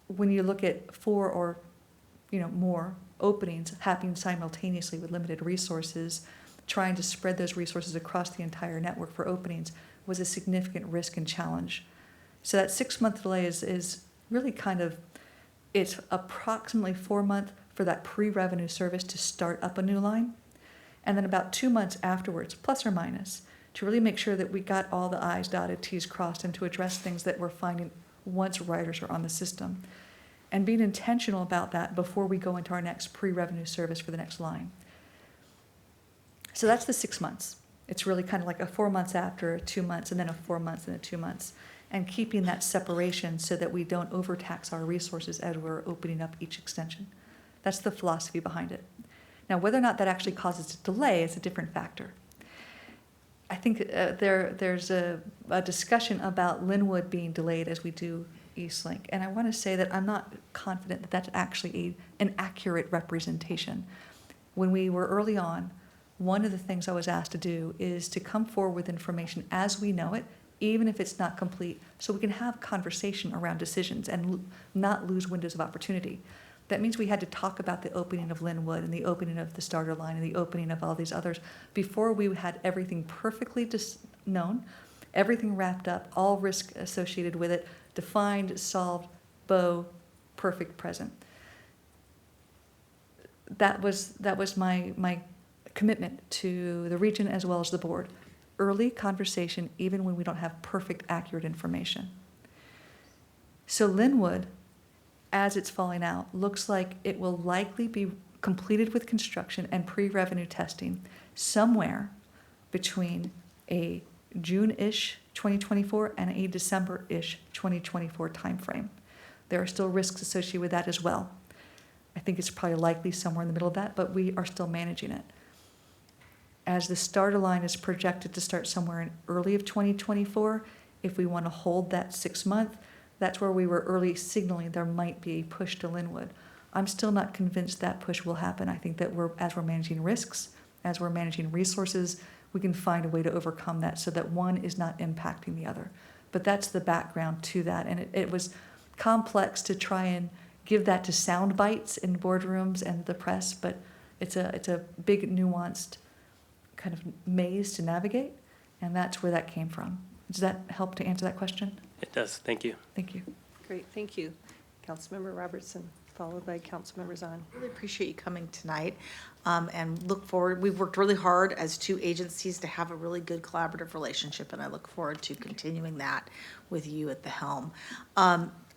When you look at 4 or more openings happening simultaneously with limited resources, trying to spread those resources across the entire network for openings was a significant risk and challenge. So that 6-month delay is really it's approximately 4 months for that pre-revenue service to start up a new line, and then about 2 months afterwards, plus or minus, to really make sure that we got all the I's dotted, T's crossed, and to address things that we're finding once riders are on the system. And being intentional about that before we go into our next pre-revenue service for the next line. So that's the 6 months. It's really kind of like a 4 months after, 2 months, and then a 4 months and a 2 months. And keeping that separation so that we don't overtax our resources as we're opening up each extension. That's the philosophy behind it. Now, whether or not that actually causes a delay is a different factor. I think there's a discussion about Linwood being delayed as we do East Link. And I want to say that I'm not confident that that's actually an accurate representation. When we were early on, one of the things I was asked to do is to come forward with information as we know it, even if it's not complete, so we can have conversation around decisions and not lose windows of opportunity. That means we had to talk about the opening of Linwood and the opening of the starter line and the opening of all these others before we had everything perfectly known, everything wrapped up, all risk associated with it, defined, solved, perfect present. that was my commitment to the region as well as the board. Early conversation, even when we don't have perfect, accurate information. So Linwood, as it's falling out, looks like it will likely be completed with construction and pre-revenue testing somewhere between a June-ish 2024 and a December-ish 2024 timeframe. There are still risks associated with that as well. I think it's probably likely somewhere in the middle of that, but we are still managing it. As the starter line is projected to start somewhere in early of 2024, if we want to hold that 6 month, that's where we were early signaling there might be a push to Linwood. I'm still not convinced that push will happen. I think that as we're managing risks, as we're managing resources, we can find a way to overcome that so that one is not impacting the other. But that's the background to that. And it was complex to try and give that to sound bites in boardrooms and the press, but it's a big nuanced kind of maze to navigate, and that's where that came from. Does that help to answer that question? It does. Thank you. Thank you. Great, thank you. Councilmember Robertson, followed by Councilmember Zahn. Really appreciate you coming tonight, and look forward. We've worked really hard as two agencies to have a really good collaborative relationship, and I look forward to continuing that with you at the helm.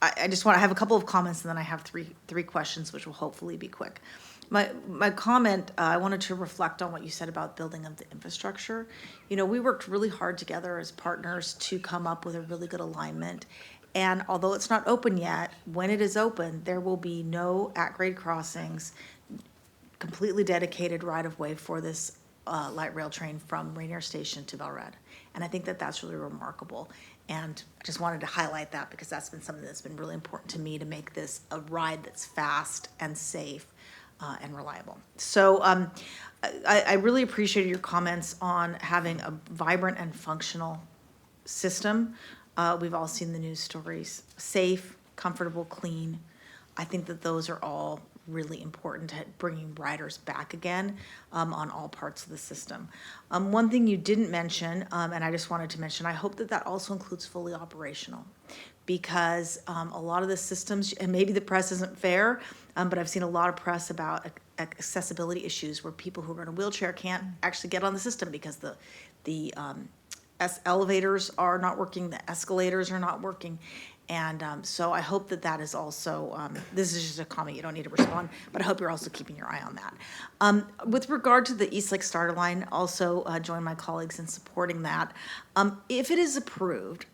I just want to have a couple of comments, and then I have three questions, which will hopefully be quick. My comment, I wanted to reflect on what you said about building of the infrastructure. You know, we worked really hard together as partners to come up with a really good alignment. And although it's not open yet, when it is open, there will be no at-grade crossings, completely dedicated right-of-way for this light rail train from Rainier Station to Bellevue. And I think that that's really remarkable. And I just wanted to highlight that because that's been something that's been really important to me to make this a ride that's fast and safe and reliable. So I really appreciated your comments on having a vibrant and functional system. We've all seen the news stories. Safe, comfortable, clean. I think that those are all really important to bringing riders back again on all parts of the system. One thing you didn't mention, and I just wanted to mention, I hope that that also includes fully operational, because a lot of the systems, and maybe the press isn't fair, but I've seen a lot of press about accessibility issues where people who are in a wheelchair can't actually get on the system because the elevators are not working, the escalators are not working. And so I hope that that is also, this is just a comment, you don't need to respond, but I hope you're also keeping your eye on that. With regard to the East Lake Starter Line, also join my colleagues in supporting that. If it is approved,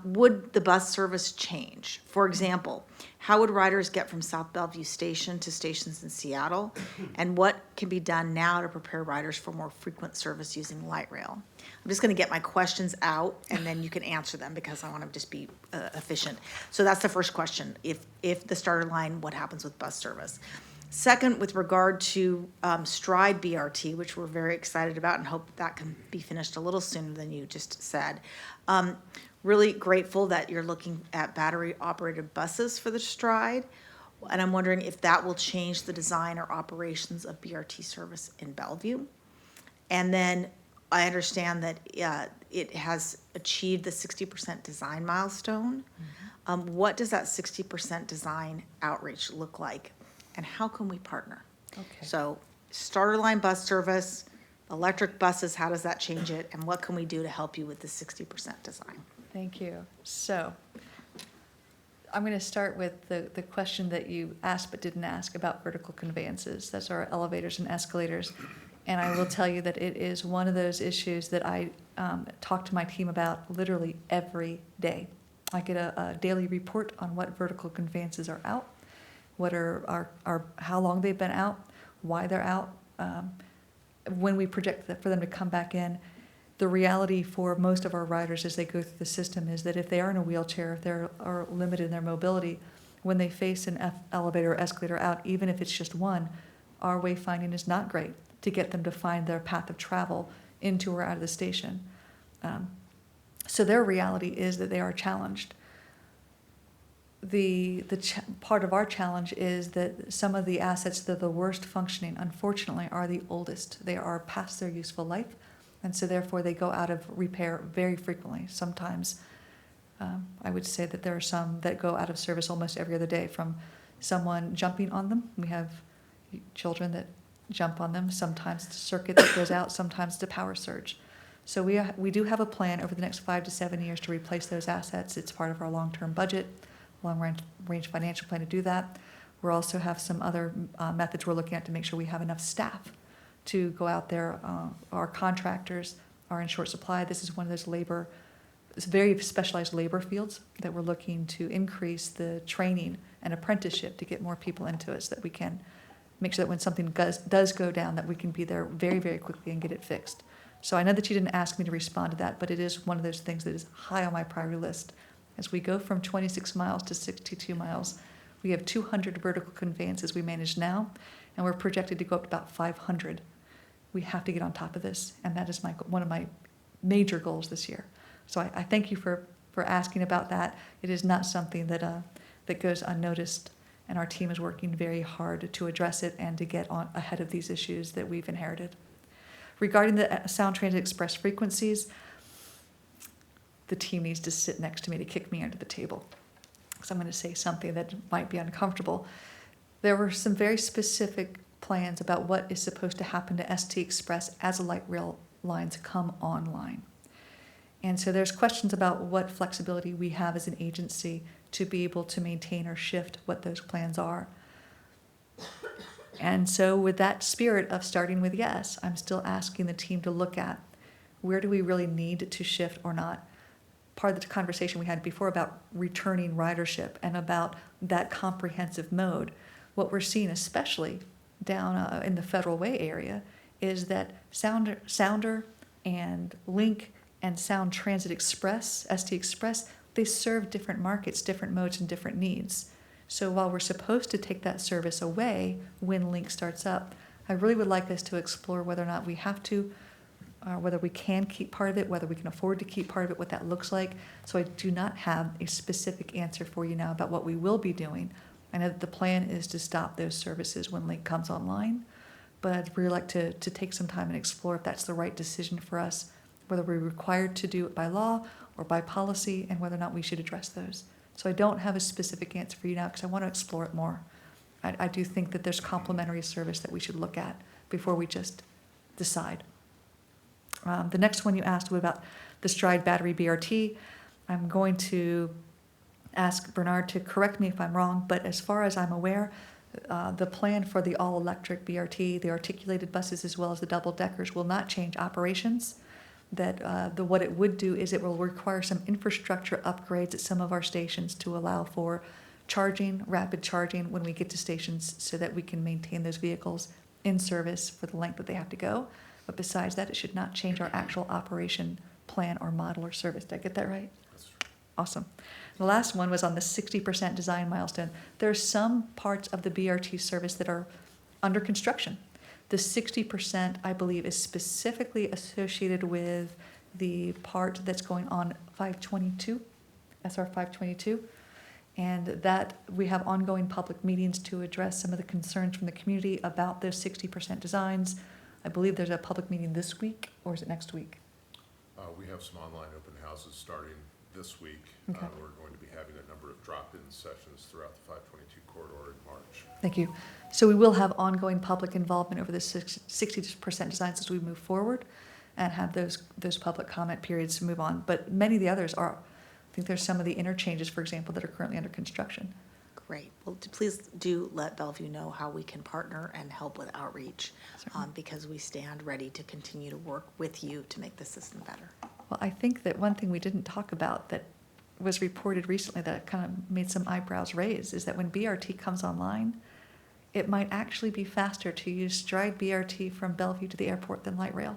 would the bus service change? For example, how would riders get from South Bellevue Station to stations in Seattle? And what can be done now to prepare riders for more frequent service using light rail? I'm just going to get my questions out, and then you can answer them because I want to just be efficient. So that's the first question. If the starter line, what happens with bus service? Second, with regard to Stride BRT, which we're very excited about and hope that can be finished a little sooner than you just said. Really grateful that you're looking at battery-operated buses for the Stride, and I'm wondering if that will change the design or operations of BRT service in Bellevue. And then I understand that it has achieved the 60% design milestone. Mm-hmm. What does that 60% design outreach look like, and how can we partner? Okay. So starter line bus service, electric buses, how does that change it, and what can we do to help you with the 60% design? Thank you. So I'm going to start with the question that you asked but didn't ask about vertical conveyances. That's our elevators and escalators. And I will tell you that it is one of those issues that I talk to my team about literally every day. I get a daily report on what vertical conveyances are out, what are how long they've been out, why they're out, when we project for them to come back in. The reality for most of our riders as they go through the system is that if they are in a wheelchair, if they are limited in their mobility, when they face an elevator or escalator out, even if it's just one, our wayfinding is not great to get them to find their path of travel into or out of the station. So their reality is that they are challenged. Part of our challenge is that some of the assets that are the worst functioning, unfortunately, are the oldest. They are past their useful life. And so therefore they go out of repair very frequently. Sometimes I would say that there are some that go out of service almost every other day from someone jumping on them. We have children that jump on them. Sometimes it's a circuit that goes out, sometimes it's a power surge. So we do have a plan over the next 5 to 7 years to replace those assets. It's part of our long-term budget, long-range financial plan to do that. We also have some other methods we're looking at to make sure we have enough staff to go out there. Our contractors are in short supply. This is one of those very specialized labor fields that we're looking to increase the training and apprenticeship to get more people into it so that we can make sure that when something does go down, that we can be there very, very quickly and get it fixed. So I know that you didn't ask me to respond to that, but it is one of those things that is high on my priority list. As we go from 26 miles to 62 miles, we have 200 vertical conveyances we manage now, and we're projected to go up to about 500. We have to get on top of this, and that is one of my major goals this year. So I thank you for asking about that. It is not something that goes unnoticed, and our team is working very hard to address it and to get on ahead of these issues that we've inherited. Regarding the Sound Transit Express frequencies, the team needs to sit next to me to kick me under the table, because I'm going to say something that might be uncomfortable. There were some very specific plans about what is supposed to happen to ST Express as light rail lines come online. And so there's questions about what flexibility we have as an agency to be able to maintain or shift what those plans are. And so with that spirit of starting with yes, I'm still asking the team to look at where do we really need to shift or not. Part of the conversation we had before about returning ridership and about that comprehensive mode, what we're seeing especially down in the Federal Way area is that Sounder and Link and Sound Transit Express, ST Express, they serve different markets, different modes, and different needs. So while we're supposed to take that service away when Link starts up, I really would like us to explore whether or not we have to, whether we can keep part of it, whether we can afford to keep part of it, what that looks like. So I do not have a specific answer for you now about what we will be doing. I know that the plan is to stop those services when Link comes online, but I'd really like to take some time and explore if that's the right decision for us, whether we're required to do it by law or by policy, and whether or not we should address those. So I don't have a specific answer for you now because I want to explore it more. I do think that there's complementary service that we should look at before we just decide. The next one you asked was about the Stride Battery BRT. I'm going to ask Bernard to correct me if I'm wrong, but as far as I'm aware, the plan for the all-electric BRT, the articulated buses as well as the double-deckers will not change operations. That what it would do is it will require some infrastructure upgrades at some of our stations to allow for charging, rapid charging when we get to stations so that we can maintain those vehicles in service for the length that they have to go. But besides that, it should not change our actual operation plan or model or service. Did I get that right? That's right. Awesome. The last one was on the 60% design milestone. There are some parts of the BRT service that are under construction. The 60%, I believe, is specifically associated with the part that's going on 522, SR 522, and that we have ongoing public meetings to address some of the concerns from the community about those 60% designs. I believe there's a public meeting this week, or is it next week? We have some online open houses starting this week. Okay. We're going to be having a number of drop-in sessions throughout the 522 corridor in March. Thank you. So we will have ongoing public involvement over the 60% designs as we move forward and have those public comment periods to move on. But many of the others are, I think there's some of the interchanges, for example, that are currently under construction. Great. Well, please do let Bellevue know how we can partner and help with outreach, because we stand ready to continue to work with you to make the system better. Well, I think that one thing we didn't talk about that was reported recently that kind of made some eyebrows raise is that when BRT comes online, it might actually be faster to use Stride BRT from Bellevue to the airport than light rail.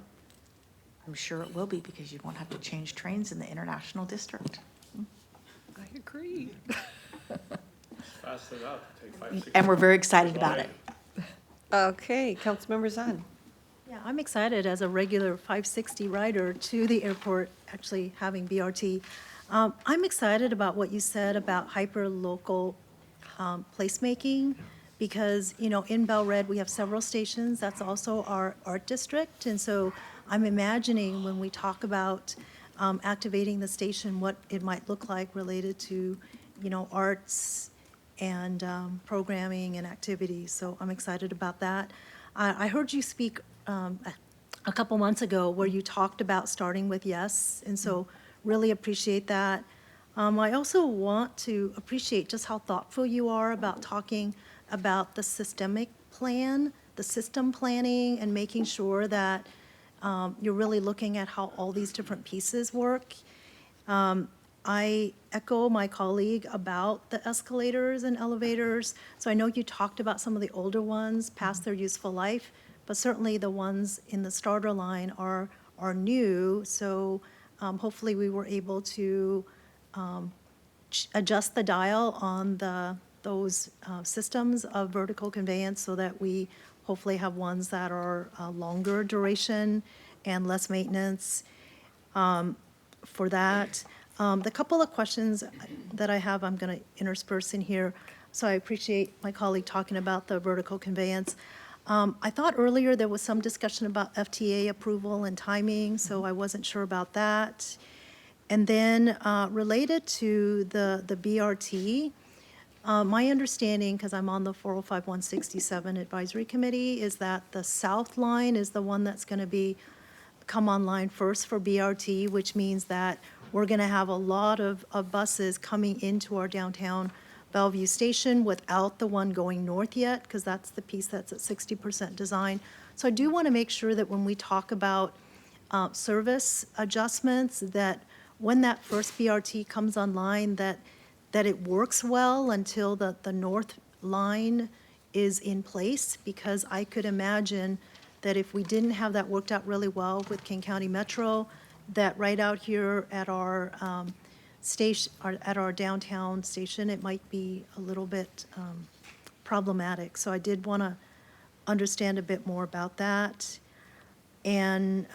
I'm sure it will be because you won't have to change trains in the International District. I agree. Fast enough, take 5, 6 And we're very excited about it. Okay, Councilmember Zahn. Yeah, I'm excited as a regular 560 rider to the airport, actually having BRT. I'm excited about what you said about hyper-local placemaking because, you know, in Bel Red, we have several stations. That's also our art district. And so I'm imagining when we talk about activating the station, what it might look like related to, you know, arts and programming and activities. So I'm excited about that. I heard you speak a couple months ago where you talked about starting with yes, and so really appreciate that. I also want to appreciate just how thoughtful you are about talking about the systemic plan, the system planning, and making sure that you're really looking at how all these different pieces work. I echo my colleague about the escalators and elevators. So I know you talked about some of the older ones past their useful life, but certainly the ones in the starter line are new. So hopefully we were able to adjust the dial on those systems of vertical conveyance so that we hopefully have ones that are longer duration and less maintenance for that. The couple of questions that I have, I'm going to intersperse in here. So I appreciate my colleague talking about the vertical conveyance. I thought earlier there was some discussion about FTA approval and timing, so I wasn't sure about that. And then related to the BRT, my understanding, because I'm on the 405-167 Advisory Committee, is that the South Line is the one that's going to come online first for BRT, which means that we're going to have a lot of buses coming into our downtown Bellevue station without the one going north yet, because that's the piece that's at 60% design. So I do want to make sure that when we talk about service adjustments, that when that first BRT comes online, that it works well until the north line is in place, because I could imagine that if we didn't have that worked out really well with King County Metro, that right out here at our station, or at our downtown station, it might be a little bit problematic. So I did want to understand a bit more about that. And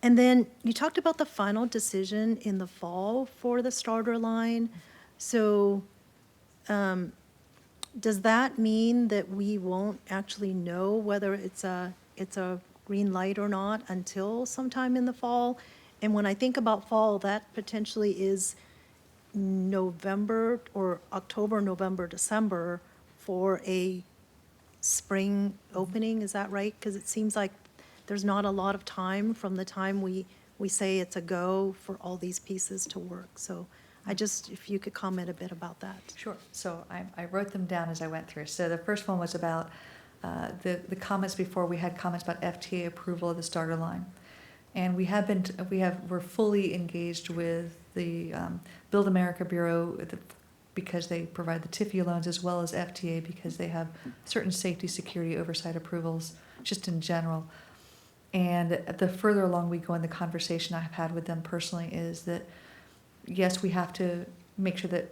then you talked about the final decision in the fall for the starter line. So does that mean that we won't actually know whether it's a green light or not until sometime in the fall? And when I think about fall, that potentially is November or October, November, December for a spring opening, is that right? Because it seems like there's not a lot of time from the time we say it's a go for all these pieces to work. So if you could comment a bit about that. Sure. So I wrote them down as I went through. So the first one was about the comments before. We had comments about FTA approval of the starter line. And we're fully engaged with the Build America Bureau because they provide the TIFIA loans, as well as FTA because they have certain safety, security, oversight approvals, just in general. And the further along we go in the conversation I've had with them personally is that, yes, we have to make sure that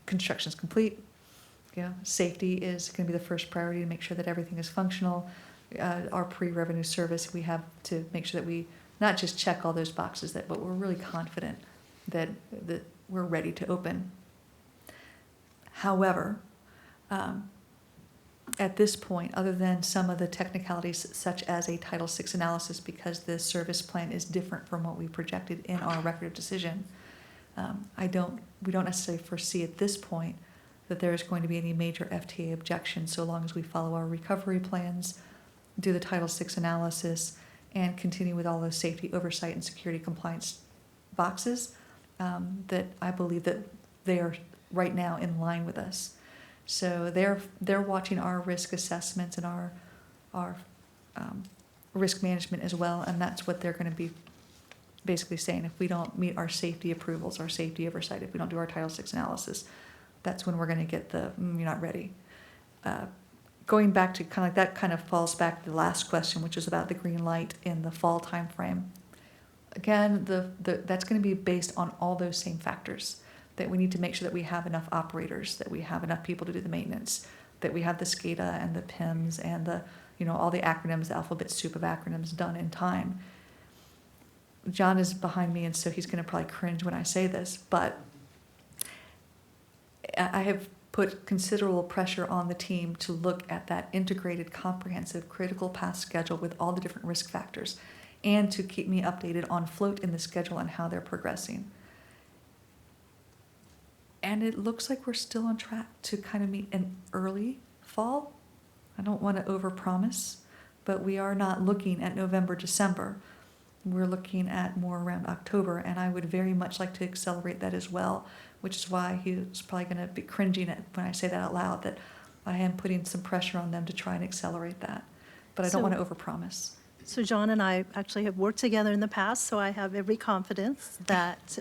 construction is complete. Safety is going to be the first priority, to make sure that everything is functional. Our pre-revenue service, we have to make sure that we not just check all those boxes, but we're really confident that we're ready to open. However, at this point, other than some of the technicalities such as a Title VI analysis, because the service plan is different from what we projected in our record of decision, we don't necessarily foresee at this point that there is going to be any major FTA objections, so long as we follow our recovery plans, do the Title VI analysis, and continue with all those safety, oversight, and security compliance boxes, that I believe that they are right now in line with us. So they're watching our risk assessments and our risk management as well, and that's what they're going to be basically saying. If we don't meet our safety approvals, our safety oversight, if we don't do our Title VI analysis, that's when we're going to get the you're not ready. Going back to kind of like that, kind of falls back to the last question, which is about the green light in the fall timeframe. Again, that's going to be based on all those same factors, that we need to make sure that we have enough operators, that we have enough people to do the maintenance, that we have the SCADA and the PIMS and the all the acronyms, the alphabet soup of acronyms done in time. John is behind me, and so he's going to probably cringe when I say this, but I have put considerable pressure on the team to look at that integrated, comprehensive, critical path schedule with all the different risk factors, and to keep me updated on float in the schedule and how they're progressing. And it looks like we're still on track to kind of meet an early fall. I don't want to overpromise, but we are not looking at November, December. We're looking at more around October, and I would very much like to accelerate that as well, which is why he's probably going to be cringing at when I say that out loud, that I am putting some pressure on them to try and accelerate that. But I don't want to overpromise. So John and I actually have worked together in the past, so I have every confidence that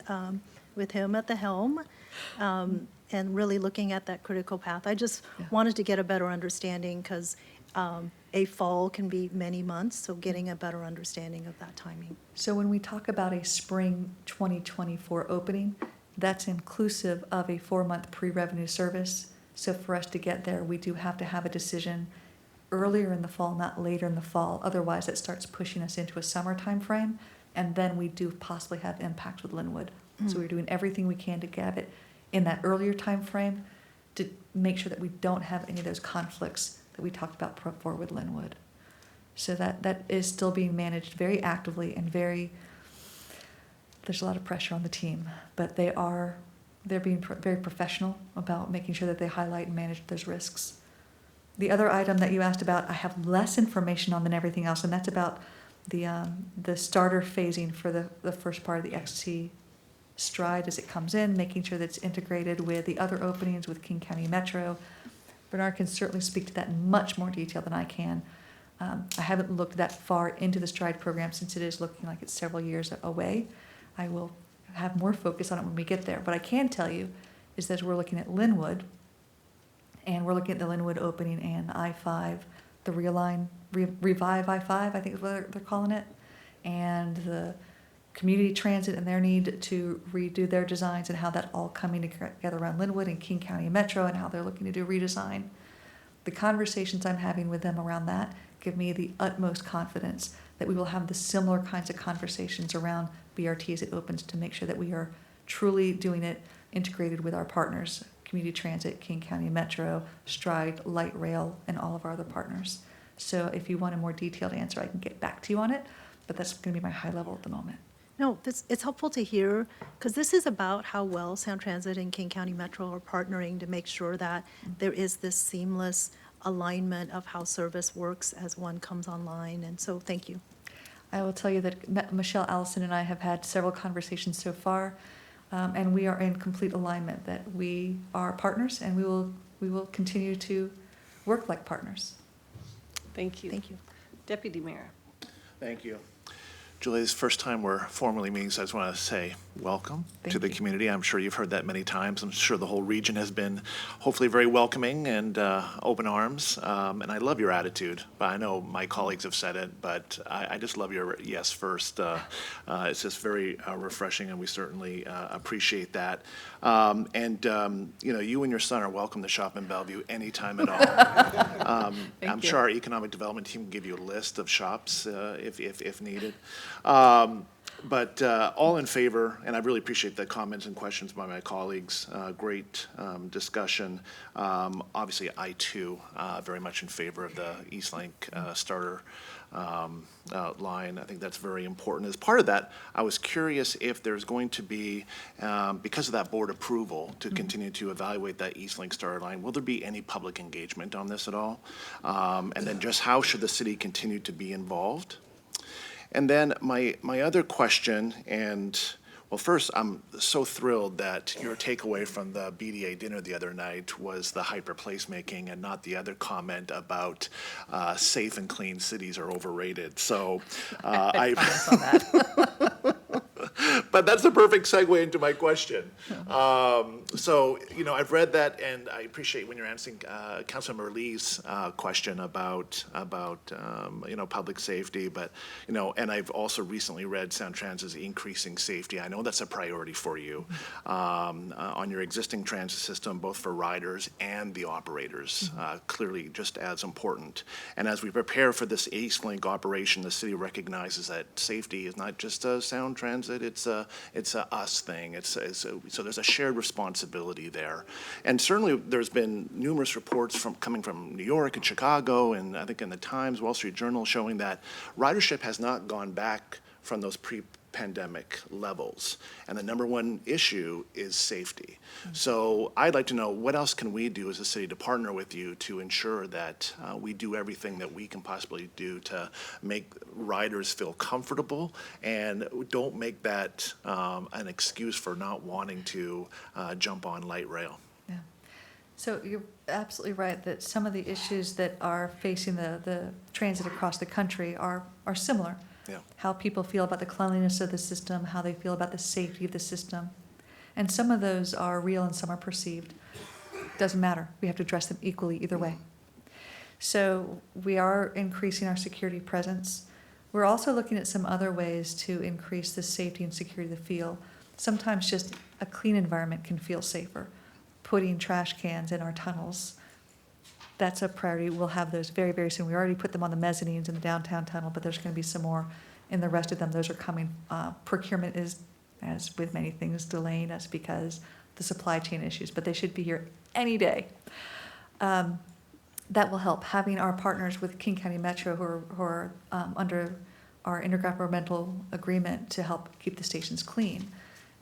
with him at the helm and really looking at that critical path, I just wanted to get a better understanding because a fall can be many months, so getting a better understanding of that timing. So when we talk about a spring 2024 opening, that's inclusive of a 4-month pre-revenue service. So for us to get there, we do have to have a decision earlier in the fall, not later in the fall. Otherwise, it starts pushing us into a summer time frame, and then we do possibly have impact with Linwood. So we're doing everything we can to get it in that earlier time frame to make sure that we don't have any of those conflicts that we talked about before with Linwood. So that is still being managed very actively and there's a lot of pressure on the team, but they're being very professional about making sure that they highlight and manage those risks. The other item that you asked about, I have less information on than everything else, and that's about the starter phasing for the first part of the XT stride as it comes in, making sure that it's integrated with the other openings with King County Metro. Bernard can certainly speak to that in much more detail than I can. I haven't looked that far into the stride program since it is looking like it's several years away. I will have more focus on it when we get there. What I can tell you is that we're looking at Linwood, and we're looking at the Linwood opening and I-5, the Revive I-5, I think is what they're calling it, and the community transit and their need to redo their designs and how that all coming together around Linwood and King County Metro and how they're looking to do redesign. The conversations I'm having with them around that give me the utmost confidence that we will have the similar kinds of conversations around BRT as it opens to make sure that we are truly doing it integrated with our partners, Community Transit, King County Metro, Stride, Light Rail, and all of our other partners. So if you want a more detailed answer, I can get back to you on it, but that's going to be my high level at the moment. No, it's helpful to hear because this is about how well Sound Transit and King County Metro are partnering to make sure that there is this seamless alignment of how service works as one comes online. And so thank you. I will tell you that Michelle Allison and I have had several conversations so far, and we are in complete alignment that we are partners and we will continue to work like partners. Thank you. Thank you. Deputy Mayor. Thank you. Julie, this is the first time we're formally meeting, so I just want to say welcome to the community. I'm sure you've heard that many times. I'm sure the whole region has been hopefully very welcoming and open arms. And I love your attitude. But I know my colleagues have said it, but I just love your yes first. It's just very refreshing, and we certainly appreciate that. You and your son are welcome to shop in Bellevue anytime at all. I'm sure our economic development team can give you a list of shops if needed. But all in favor, and I really appreciate the comments and questions by my colleagues. Great discussion. Obviously, I too very much in favor of the Eastlink starter line. I think that's very important. As part of that, I was curious if there's going to be, because of that board approval, to continue to evaluate that Eastlink starter line, will there be any public engagement on this at all? And then just how should the city continue to be involved? And then my other question, and well, first, I'm so thrilled that your takeaway from the BDA dinner the other night was the hyper placemaking and not the other comment about safe and clean cities are overrated. So but that's the perfect segue into my question. I've read that, and I appreciate when you're answering Councilmember Lee's question about public safety. But and I've also recently read Sound Transit's increasing safety. I know that's a priority for you on your existing transit system, both for riders and the operators. Clearly, just as important. And as we prepare for this Eastlink operation, the city recognizes that safety is not just a Sound Transit. It's a us thing. So there's a shared responsibility there. And certainly there's been numerous reports coming from New York and Chicago, and I think in the Times, Wall Street Journal, showing that ridership has not gone back from those pre-pandemic levels. And the number one issue is safety. So I'd like to know, what else can we do as a city to partner with you to ensure that we do everything that we can possibly do to make riders feel comfortable and don't make that an excuse for not wanting to jump on light rail. Yeah. So you're absolutely right that some of the issues that are facing the transit across the country are similar. Yeah. How people feel about the cleanliness of the system, how they feel about the safety of the system. And some of those are real and some are perceived. Doesn't matter. We have to address them equally either way. So we are increasing our security presence. We're also looking at some other ways to increase the safety and security of the field. Sometimes just a clean environment can feel safer. Putting trash cans in our tunnels, that's a priority. We'll have those very, very soon. We already put them on the mezzanines in the downtown tunnel, but there's going to be some more in the rest of them. Those are coming. Procurement is, as with many things, delaying us because the supply chain issues, but they should be here any day. That will help. Having our partners with King County Metro who are under our intergovernmental agreement to help keep the stations clean,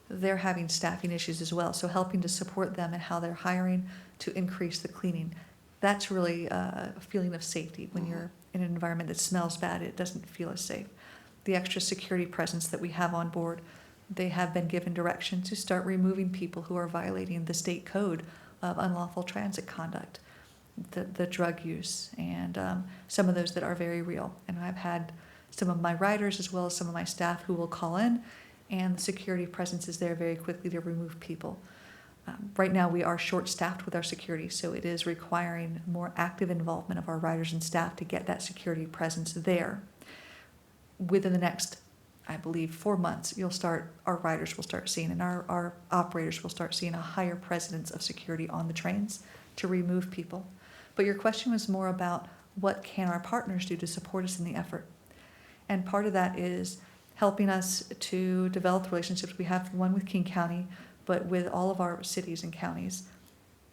they're having staffing issues as well. So helping to support them and how they're hiring to increase the cleaning. That's really a feeling of safety. When you're in an environment that smells bad, it doesn't feel as safe. The extra security presence that we have on board, they have been given direction to start removing people who are violating the state code of unlawful transit conduct, the drug use, and some of those that are very real. And I've had some of my riders as well as some of my staff who will call in, and the security presence is there very quickly to remove people. Right now, we are short-staffed with our security, so it is requiring more active involvement of our riders and staff to get that security presence there. Within the next, I believe, 4 months, our riders will start seeing, and our operators will start seeing a higher presence of security on the trains to remove people. But your question was more about what can our partners do to support us in the effort. And part of that is helping us to develop relationships. We have one with King County, but with all of our cities and counties.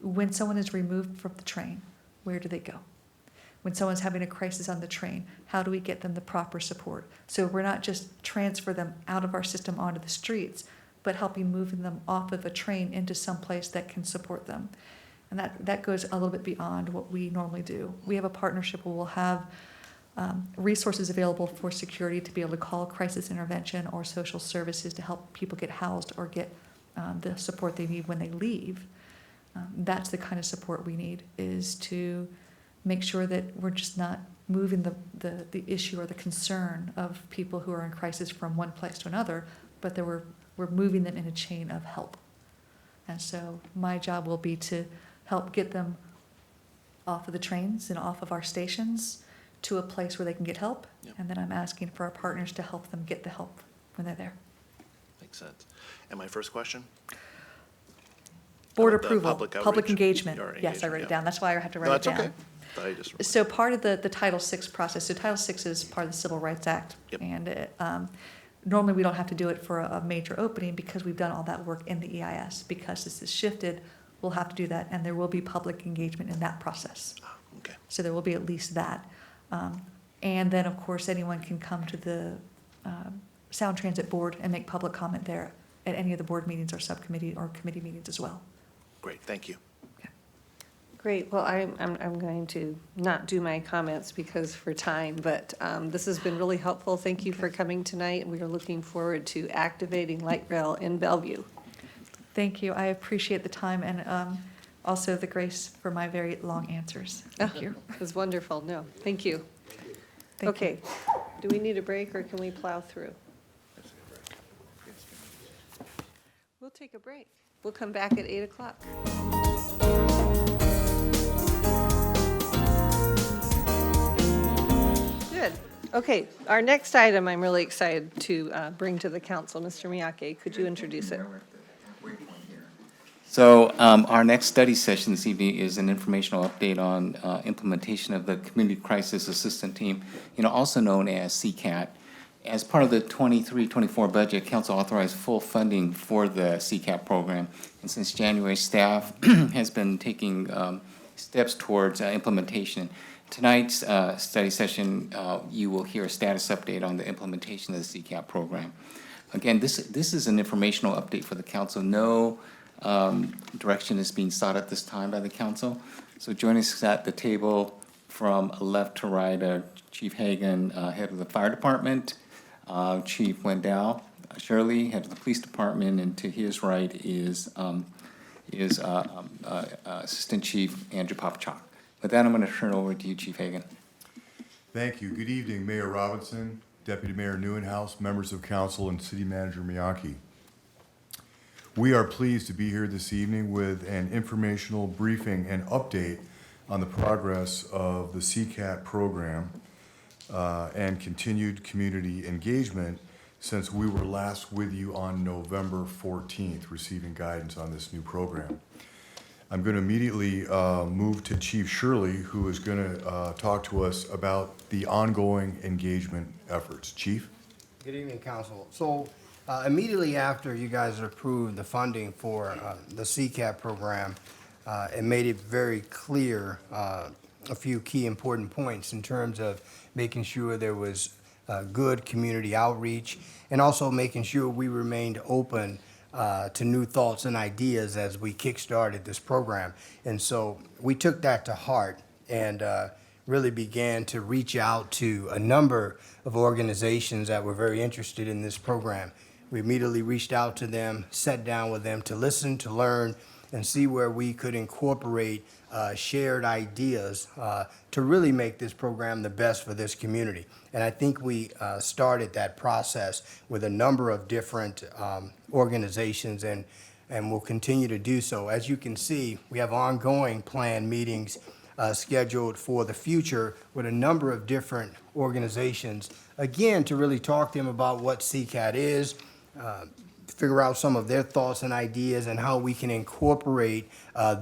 When someone is removed from the train, where do they go? When someone's having a crisis on the train, how do we get them the proper support? So we're not just transfer them out of our system onto the streets, but helping moving them off of a train into some place that can support them. And that goes a little bit beyond what we normally do. We have a partnership where we'll have resources available for security to be able to call crisis intervention or social services to help people get housed or get the support they need when they leave. That's the kind of support we need, is to make sure that we're just not moving the issue or the concern of people who are in crisis from one place to another, but that we're moving them in a chain of help. And so my job will be to help get them off of the trains and off of our stations to a place where they can get help. Yep. And then I'm asking for our partners to help them get the help when they're there. Makes sense. And my first question? Board The approval, public public outreach engagement. or Yes, I wrote it yeah. down. That's why I had to No, write it that's down. okay. Thought I just- So part of the Title VI process, so Title VI is part of the Civil Rights Act. Yep. And normally we don't have to do it for a major opening because we've done all that work in the EIS. Because this is shifted, we'll have to do that, and there will be public engagement in that process. Okay. So there will be at least that. And then, of course, anyone can come to the Sound Transit Board and make public comment there at any of the board meetings or subcommittee or committee meetings as well. Great, thank you. Great. Well, I'm going to not do my comments because for time, but this has been really helpful. Thank you for coming tonight. We are looking forward to activating light rail in Bellevue. Thank you. I appreciate the time and also the grace for my very long answers. Thank you. It was wonderful. No, thank you. Thank Okay. Do we need a break or can we plow through? We'll take a break. We'll come back at 8 o'clock. Good. Okay, our next item I'm really excited to bring to the council. Mr. Miyake, could you introduce it? So our next study session this evening is an informational update on implementation of the Community Crisis Assistance Team, also known as CCAT. As part of the 23-24 budget, council authorized full funding for the CCAT program. And since January, staff has been taking steps towards implementation. Tonight's study session, you will hear a status update on the implementation of the CCAP program. Again, this is an informational update for the council. No direction is being sought at this time by the council. So joining us at the table from left to right, Chief Hagan, head of the fire department, Chief Wendell Shirley, head of the police department, and to his right is Assistant Chief Andrew Popchak. With that, I'm going to turn it over to you, Chief Hagan. Thank you. Good evening, Mayor Robinson, Deputy Mayor Neuenhouse, members of council, and City Manager Miyake. We are pleased to be here this evening with an informational briefing and update on the progress of the CCAT program and continued community engagement since we were last with you on November 14th, receiving guidance on this new program. I'm going to immediately move to Chief Shirley, who is going to talk to us about the ongoing engagement efforts. Chief? Good evening, Council. So immediately after you guys approved the funding for the CCAP program, it made it very clear a few key important points in terms of making sure there was good community outreach and also making sure we remained open to new thoughts and ideas as we kickstarted this program. And so we took that to heart and really began to reach out to a number of organizations that were very interested in this program. We immediately reached out to them, sat down with them to listen, to learn, and see where we could incorporate shared ideas to really make this program the best for this community. And I think we started that process with a number of different organizations and will continue to do so. As you can see, we have ongoing planned meetings scheduled for the future with a number of different organizations, again, to really talk to them about what CCAT is, figure out some of their thoughts and ideas and how we can incorporate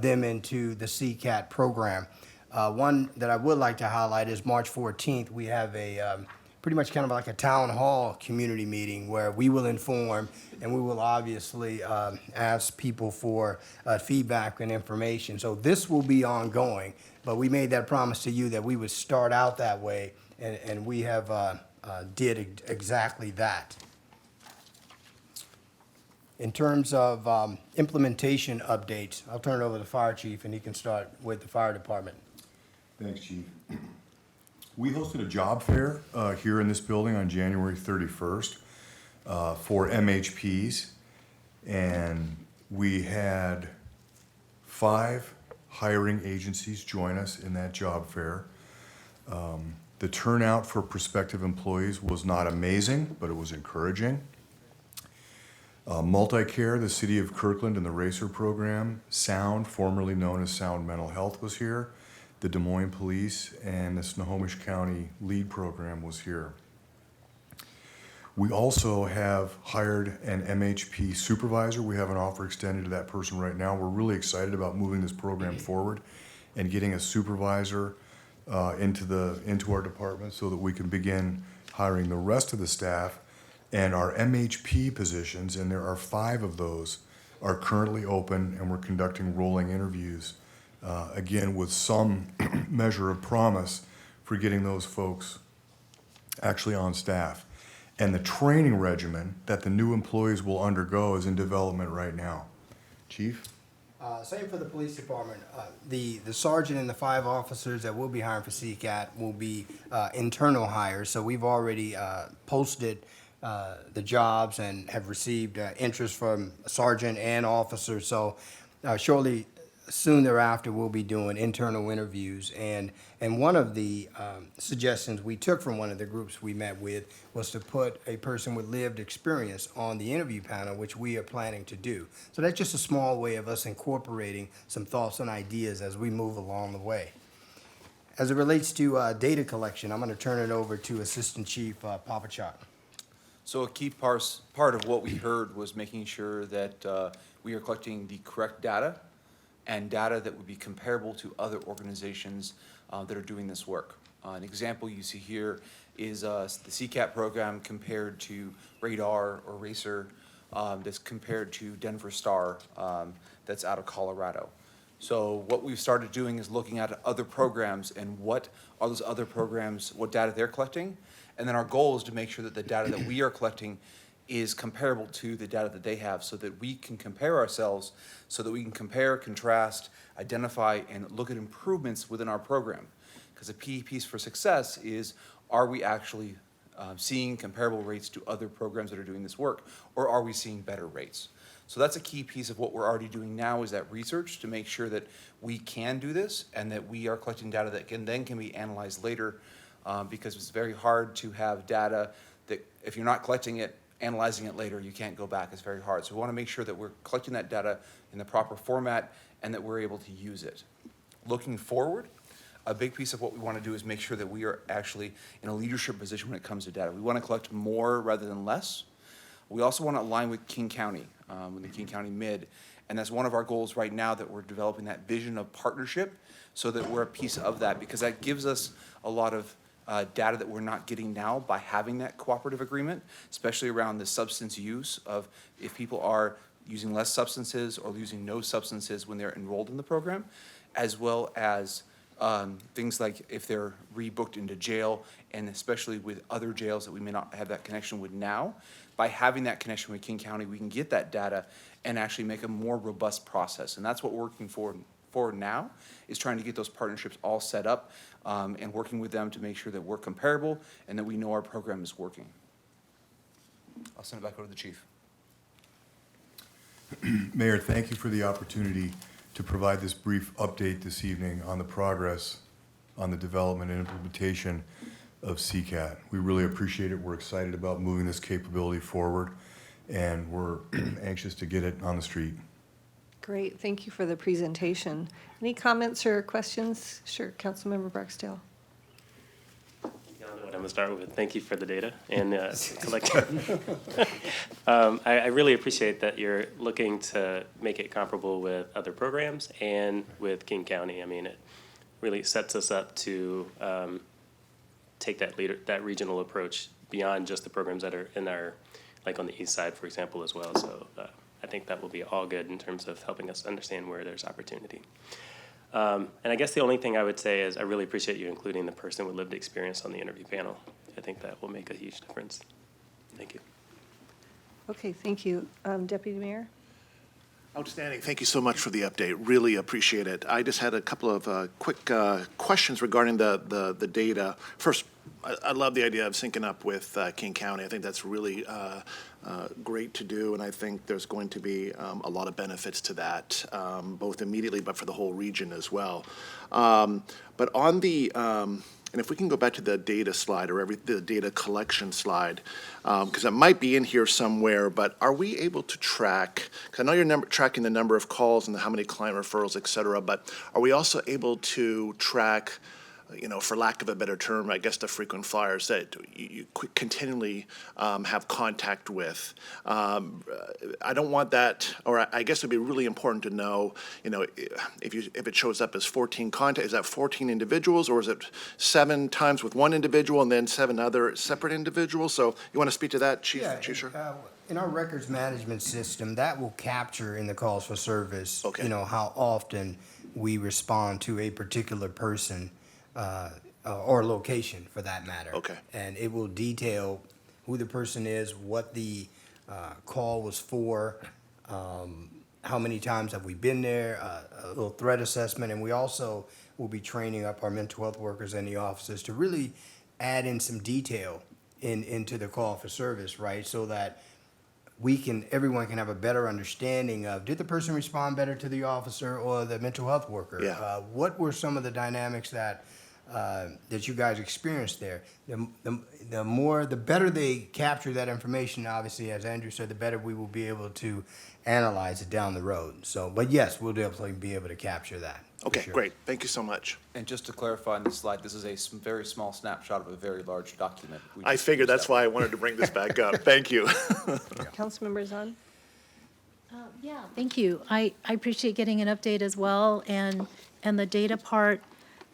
them into the CCAT program. One that I would like to highlight is March 14th. We have a pretty much kind of like a town hall community meeting where we will inform and we will obviously ask people for feedback and information. So this will be ongoing, but we made that promise to you that we would start out that way, and we have did exactly that. In terms of implementation updates, I'll turn it over to the fire chief and he can start with the fire department. Thanks, Chief. We hosted a job fair here in this building on January 31st for MHPs, and we had 5 hiring agencies join us in that job fair. The turnout for prospective employees was not amazing, but it was encouraging. Multicare, the City of Kirkland, and the RACER program, Sound, formerly known as Sound Mental Health, was here. The Des Moines Police and the Snohomish County LEAD program was here. We also have hired an MHP supervisor. We have an offer extended to that person right now. We're really excited about moving this program forward and getting a supervisor into our department so that we can begin hiring the rest of the staff. And our MHP positions, and there are 5 of those, are currently open, and we're conducting rolling interviews, again, with some measure of promise for getting those folks actually on staff. And the training regimen that the new employees will undergo is in development right now. Chief? Same for the police department. The sergeant and the 5 officers that we'll be hiring for CCAT will be internal hires. So we've already posted the jobs and have received interest from sergeant and officers. So shortly, soon thereafter, we'll be doing internal interviews. And one of the suggestions we took from one of the groups we met with was to put a person with lived experience on the interview panel, which we are planning to do. So that's just a small way of us incorporating some thoughts and ideas as we move along the way. As it relates to data collection, I'm going to turn it over to Assistant Chief Popchak. So a key part of what we heard was making sure that we are collecting the correct data and data that would be comparable to other organizations that are doing this work. An example you see here is the CCAT program compared to Radar or RACER that's compared to Denver Star that's out of Colorado. So what we've started doing is looking at other programs and what are those other programs, what data they're collecting. And then our goal is to make sure that the data that we are collecting is comparable to the data that they have so that we can compare ourselves, so that we can compare, contrast, identify, and look at improvements within our program. Because a key piece for success is, are we actually seeing comparable rates to other programs that are doing this work, or are we seeing better rates? So that's a key piece of what we're already doing now, is that research to make sure that we can do this and that we are collecting data that can be analyzed later, because it's very hard to have data that if you're not collecting it, analyzing it later, you can't go back. It's very hard. So we want to make sure that we're collecting that data in the proper format and that we're able to use it. Looking forward, a big piece of what we want to do is make sure that we are actually in a leadership position when it comes to data. We want to collect more rather than less. We also want to align with King County, with the King County Mid, and that's one of our goals right now, that we're developing that vision of partnership so that we're a piece of that, because that gives us a lot of data that we're not getting now by having that cooperative agreement, especially around the substance use of if people are using less substances or using no substances when they're enrolled in the program, as well as things like if they're rebooked into jail, and especially with other jails that we may not have that connection with now. By having that connection with King County, we can get that data and actually make a more robust process. And that's what we're working for now, is trying to get those partnerships all set up and working with them to make sure that we're comparable and that we know our program is working. I'll send it back over to the chief. Mayor, thank you for the opportunity to provide this brief update this evening on the progress on the development and implementation of CCAT. We really appreciate it. We're excited about moving this capability forward, and we're anxious to get it on the street. Great, thank you for the presentation. Any comments or questions? Sure, Councilmember Barksdale. Y'all know what I'm gonna start with. Thank you for the data and collecting. I really appreciate that you're looking to make it comparable with other programs and with King County. I mean, it really sets us up to take that regional approach beyond just the programs that are in our, like on the east side, for example, as well. So I think that will be all good in terms of helping us understand where there's opportunity. And I guess the only thing I would say is I really appreciate you including the person with lived experience on the interview panel. I think that will make a huge difference. Thank you. Okay, thank you. Deputy Mayor? Outstanding. Thank you so much for the update. Really appreciate it. I just had a couple of quick questions regarding the data. First, I love the idea of syncing up with King County. I think that's really great to do, and I think there's going to be a lot of benefits to that, both immediately but for the whole region as well. But on the and if we can go back to the data slide, or the data collection slide, because it might be in here somewhere, but are we able to track, because I know you're tracking the number of calls and how many client referrals, et cetera, but are we also able to track, you know, for lack of a better term, I guess the frequent flyers that you continually have contact with? I don't want that, or I guess it'd be really important to know, you know, if it shows up as 14 contact, is that 14 individuals, or is it 7 times with one individual and then 7 other separate individuals? So you want to speak to that, Chief? Yeah, Chief, sure. in our records management system, that will capture in the calls for service, you know, how often we respond to a particular person or location, for that matter. Okay. And it will detail who the person is, what the call was for, how many times have we been there, a little threat assessment, and we also will be training up our mental health workers and the officers to really add in some detail into the call for service, right? So that everyone can have a better understanding of, did the person respond better to the officer or the mental health worker? Yeah. What were some of the dynamics that you guys experienced there? The better they capture that information, obviously, as Andrew said, the better we will be able to analyze it down the road. So, but yes, we'll definitely be able to capture that. Okay, sure. great. Thank you so much. And just to clarify on this slide, this is a very small snapshot of a very large document. I figured that's why I wanted to bring this back up. Thank you. Councilmember Zahn? Yeah, thank you. I appreciate getting an update as well, and the data part.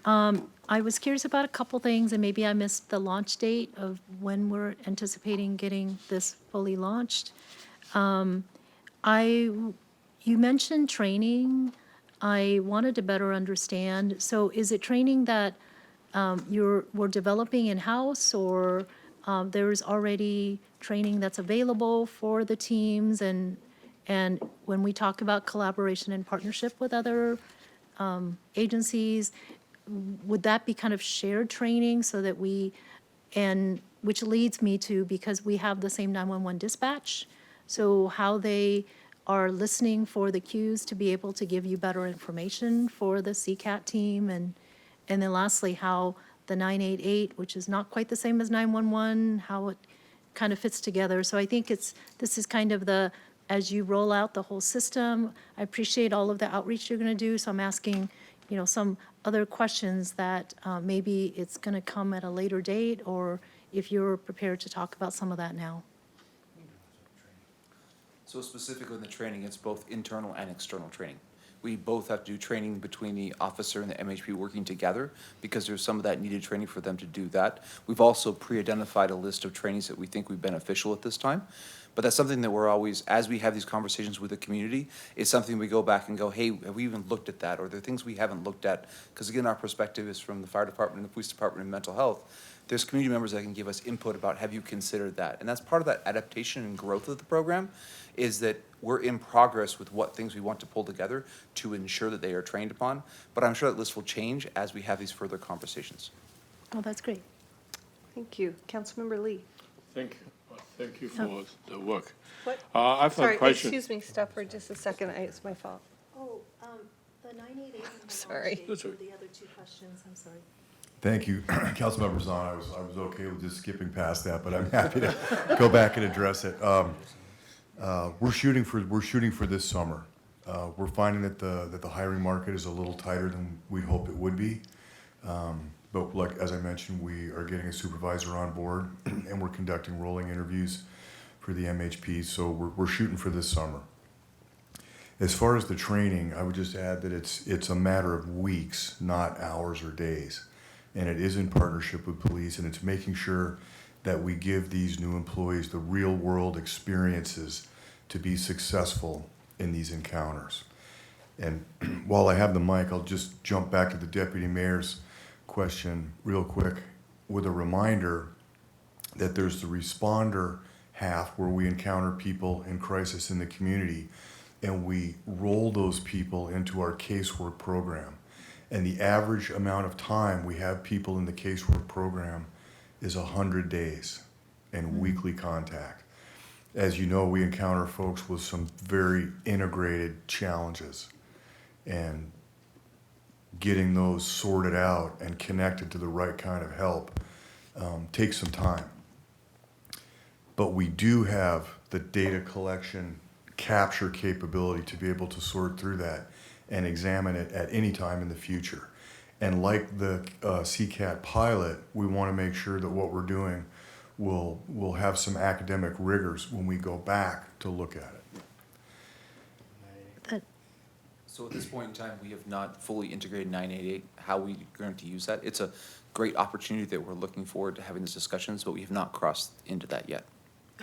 I was curious about a couple things, and maybe I missed the launch date of when we're anticipating getting this fully launched. You mentioned training. I wanted to better understand. So is it training that we're developing in-house, or There is already training that's available for the teams, and when we talk about collaboration and partnership with other agencies, would that be kind of shared training so that and which leads me to, because we have the same 911 dispatch, so how they are listening for the cues to be able to give you better information for the CCAT team, and then lastly, how the 988, which is not quite the same as 911, how it kind of fits together. So I think this is kind of as you roll out the whole system, I appreciate all of the outreach you're going to do, so I'm asking, some other questions that maybe it's going to come at a later date, or if you're prepared to talk about some of that now. So specifically in the training, it's both internal and external training. We both have to do training between the officer and the MHP working together, because there's some of that needed training for them to do that. We've also pre-identified a list of trainings that we think would be beneficial at this time. But that's something that we're always, as we have these conversations with the community, it's something we go back and go, hey, have we even looked at that? Or are there things we haven't looked at? Because again, our perspective is from the fire department and the police department and mental health. There's community members that can give us input about, have you considered that? And that's part of that adaptation and growth of the program, is that we're in progress with what things we want to pull together to ensure that they are trained upon. But I'm sure that list will change as we have these further conversations. Oh, that's great. Thank you. Councilmember Lee. Thank you. Thank you for the work. What? I have a Sorry, question. excuse me, stop for just a second. It's my fault. Oh, the 988 and Sorry. were the other two questions. I'm sorry. Thank you, Councilmember Zahn. I was okay with just skipping past that, but I'm happy to go back and address it. We're shooting for this summer. We're finding that the hiring market is a little tighter than we hoped it would be. But like, as I mentioned, we are getting a supervisor on board and we're conducting rolling interviews for the MHP. So we're shooting for this summer. As far as the training, I would just add that it's a matter of weeks, not hours or days. And it is in partnership with police, and it's making sure that we give these new employees the real world experiences to be successful in these encounters. And while I have the mic, I'll just jump back to the deputy mayor's question real quick with a reminder that there's the responder half where we encounter people in crisis in the community, and we roll those people into our casework program. And the average amount of time we have people in the casework program is 100 days and weekly contact. As you know, we encounter folks with some very integrated challenges, and getting those sorted out and connected to the right kind of help takes some time. But we do have the data collection capture capability to be able to sort through that and examine it at any time in the future. And like the CCAT pilot, we want to make sure that what we're doing will have some academic rigors when we go back to look at it. So at this point in time, we have not fully integrated 988, how we are going to use that. It's a great opportunity that we're looking forward to having these discussions, but we have not crossed into that yet.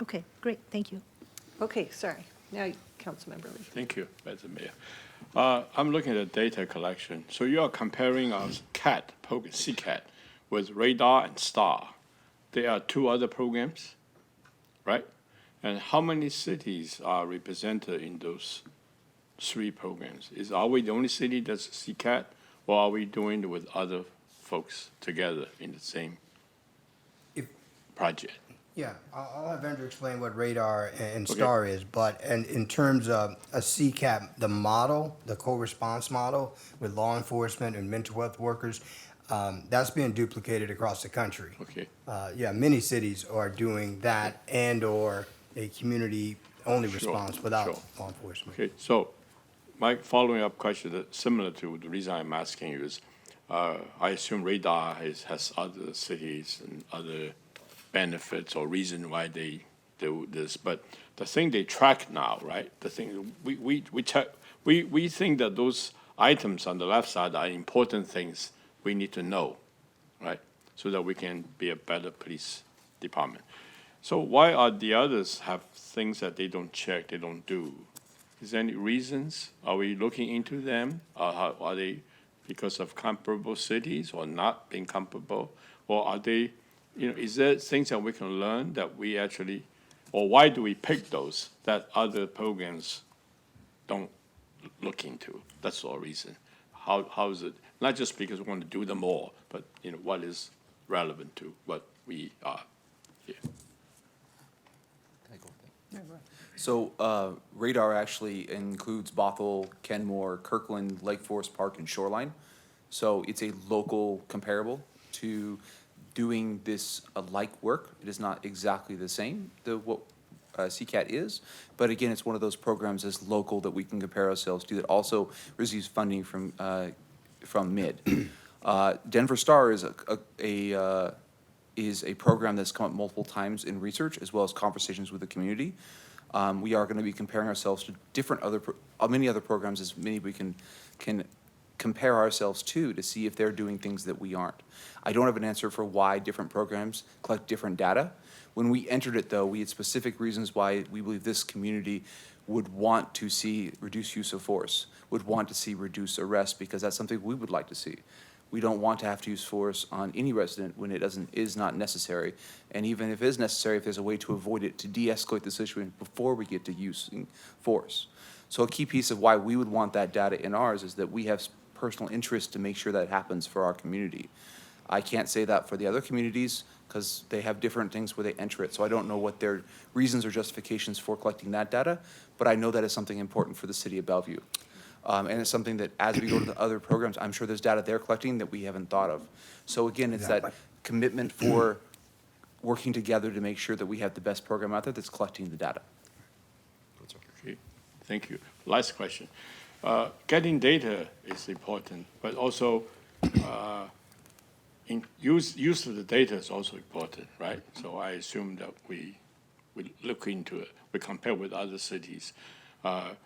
Okay, great. Thank you. Okay, sorry. Now, Councilmember Lee. Thank you, Madam Mayor. I'm looking at data collection. So you are comparing our CCAT with Radar and STAR. There are two other programs, right? And how many cities are represented in those three programs? Are we the only city that's CCAT, or are we doing it with other folks together in the same project? Yeah, I'll have Andrew explain what Radar and STAR is, but in terms of a CCAP, the model, the co-response model with law enforcement and mental health workers, that's being duplicated across the country. Okay. Yeah, many cities are doing that and/or a community-only response without law enforcement. Okay, so my following up question that's similar to the reason I'm asking you is, I assume Radar has other cities and other benefits or reason why they do this, but the thing they track now, right? The thing we think that those items on the left side are important things we need to know, right? So that we can be a better police department. So why are the others have things that they don't check, they don't do? Is there any reasons? Are we looking into them? Are they because of comparable cities or not being comparable? Or are they is there things that we can learn that we actually, or why do we pick those that other programs don't look into? That's the reason. How is it, not just because we want to do them all, but, what is relevant to what we are here? So radar actually includes Bothell, Kenmore, Kirkland, Lake Forest Park, and Shoreline. So it's a local comparable to doing this like work. It is not exactly the same to what CCAT is, but again, it's one of those programs that's local that we can compare ourselves to that also receives funding from MID. Denver Star is a program that's come up multiple times in research as well as conversations with the community. We are going to be comparing ourselves to many other programs as many we can compare ourselves to see if they're doing things that we aren't. I don't have an answer for why different programs collect different data. When we entered it, though, we had specific reasons why we believe this community would want to see reduced use of force, would want to see reduced arrest, because that's something we would like to see. We don't want to have to use force on any resident when it is not necessary. And even if it is necessary, if there's a way to avoid it, to de-escalate the situation before we get to using force. So a key piece of why we would want that data in ours is that we have personal interest to make sure that happens for our community. I can't say that for the other communities because they have different things where they enter it. So I don't know what their reasons or justifications for collecting that data, but I know that is something important for the city of Bellevue. And it's something that as we go to the other programs, I'm sure there's data they're collecting that we haven't thought of. So again, it's that commitment for working together to make sure that we have the best program out there that's collecting the data. Okay, thank you. Last question. Getting data is important, but also use of the data is also important, right? So I assume that we look into it, we compare with other cities.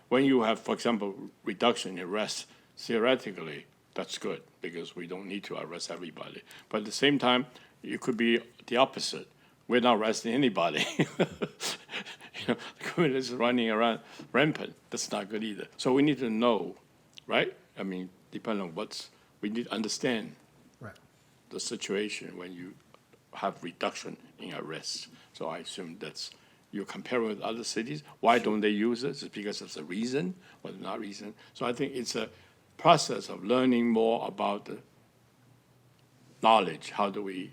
When you have, for example, reduction in arrests, theoretically, that's good because we don't need to arrest everybody. But at the same time, it could be the opposite. We're not arresting anybody. The community is running around rampant. That's not good either. So we need to know, right? I mean, depending on we need to understand the situation when you have reduction in arrests. So I assume you're comparing with other cities. Why don't they use it? Is it because it's a reason or not reason? So I think it's a process of learning more about the knowledge. How do we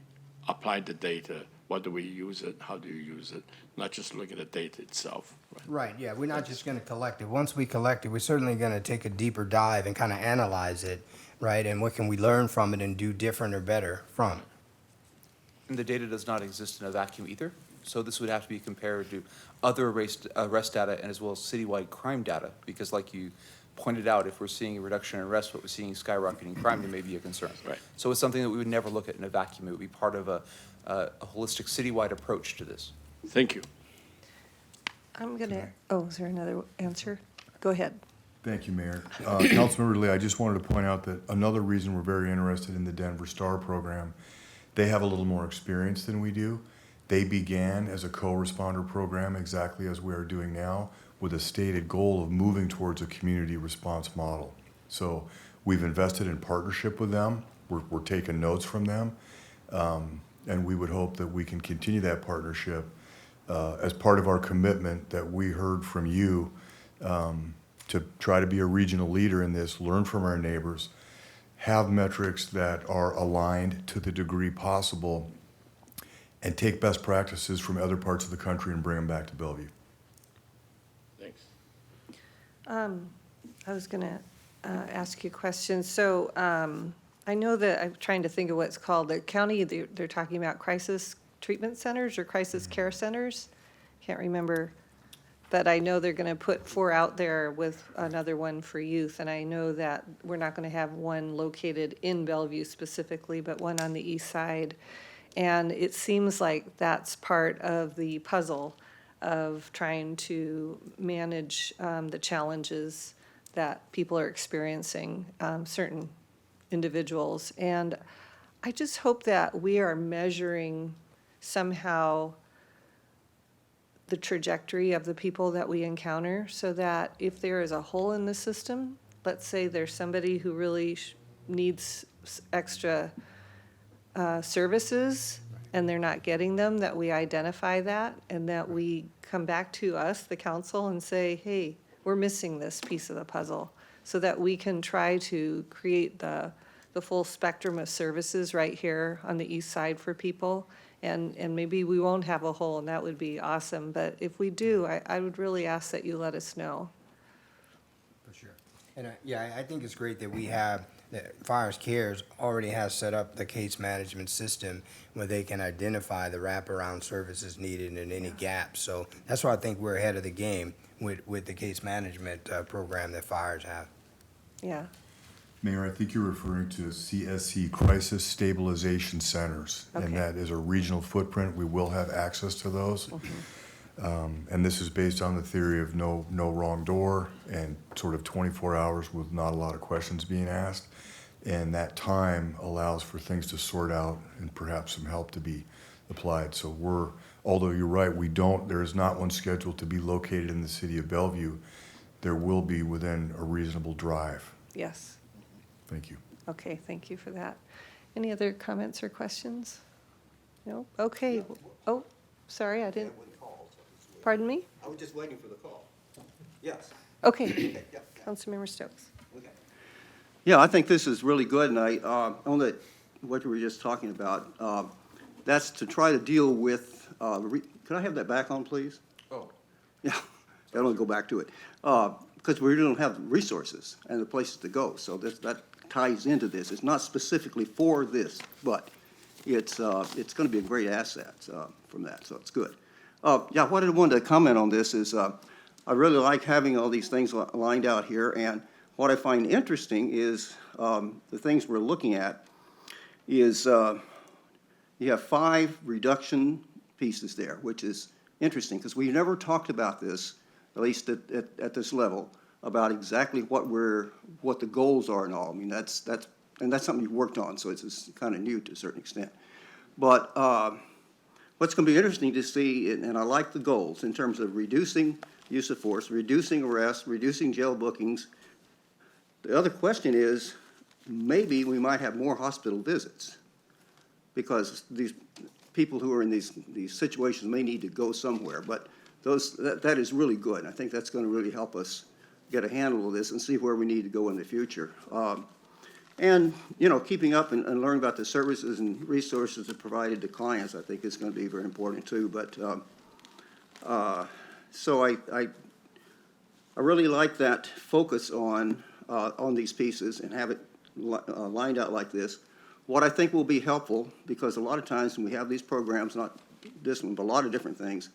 apply the data? What do we use it? How do you use it? Not just look at the data itself. Right, yeah, we're not just going to collect it. Once we collect it, we're certainly going to take a deeper dive and kind of analyze it, right? And what can we learn from it and do different or better from it? And the data does not exist in a vacuum either. So this would have to be compared to other arrest data and as well as citywide crime data, because like you pointed out, if we're seeing a reduction in arrests, but we're seeing skyrocketing crime, there may be a concern. Right. So it's something that we would never look at in a vacuum. It would be part of a holistic citywide approach to this. Thank you. I'm going to, is there another answer? Go ahead. Thank you, Mayor. Councilmember Lee, I just wanted to point out that another reason we're very interested in the Denver Star program, they have a little more experience than we do. They began as a co-responder program exactly as we are doing now with a stated goal of moving towards a community response model. So we've invested in partnership with them. We're taking notes from them. And we would hope that we can continue that partnership as part of our commitment that we heard from you to try to be a regional leader in this, learn from our neighbors, have metrics that are aligned to the degree possible, and take best practices from other parts of the country and bring them back to Bellevue. Thanks. I was going to ask you a question. So I know that I'm trying to think of what's called the county. They're talking about crisis treatment centers or crisis care centers. Can't remember. But I know they're going to put 4 out there with another one for youth. And I know that we're not going to have one located in Bellevue specifically, but one on the east side. And it seems like that's part of the puzzle of trying to manage the challenges that people are experiencing, certain individuals. And I just hope that we are measuring somehow the trajectory of the people that we encounter so that if there is a hole in the system, let's say there's somebody who really needs extra services and they're not getting them, that we identify that and that we come back to us, the council, and say, hey, we're missing this piece of the puzzle, so that we can try to create the full spectrum of services right here on the east side for people. And maybe we won't have a hole, and that would be awesome. But if we do, I would really ask that you let us know. For sure. And I think it's great that we have, that Fires Cares already has set up the case management system where they can identify the wraparound services needed and any gaps. So that's why I think we're ahead of the game with the case management program that Fires have. Yeah. Mayor, I think you're referring to CSC, Crisis Stabilization Centers. Okay. And that is a regional footprint. We will have access to those. And this is based on the theory of no wrong door and sort of 24 hours with not a lot of questions being asked. And that time allows for things to sort out and perhaps some help to be applied. So although you're right, there is not one scheduled to be located in the city of Bellevue. There will be within a reasonable drive. Yes. Thank you. Okay, thank you for that. Any other comments or questions? No? Okay. Oh, sorry, I didn't. Pardon me? I was just waiting for the call. Yes. Okay. Councilmember Stokes. Yeah, I think this is really good, and on what you were just talking about, that's to try to deal with, could I have that back on, please? Oh. Yeah, I don't go back to it. Because we don't have resources and the places to go, so that ties into this. It's not specifically for this, but it's going to be a great asset from that, so it's good. Yeah, what I wanted to comment on this is I really like having all these things lined out here, and what I find interesting is the things we're looking at is you have 5 reduction pieces there, which is interesting, because we never talked about this, at least at this level, about exactly what the goals are and all. I mean, that's something you've worked on, so it's kind of new to a certain extent. But what's going to be interesting to see, and I like the goals in terms of reducing use of force, reducing arrests, reducing jail bookings. The other question is, maybe we might have more hospital visits, because these people who are in these situations may need to go somewhere. But that is really good. I think that's going to really help us get a handle of this and see where we need to go in the future. And, keeping up and learning about the services and resources that are provided to clients, I think is going to be very important too. But so I really like that focus on these pieces and have it lined out like this. What I think will be helpful, because a lot of times when we have these programs, not this one, but a lot of different things,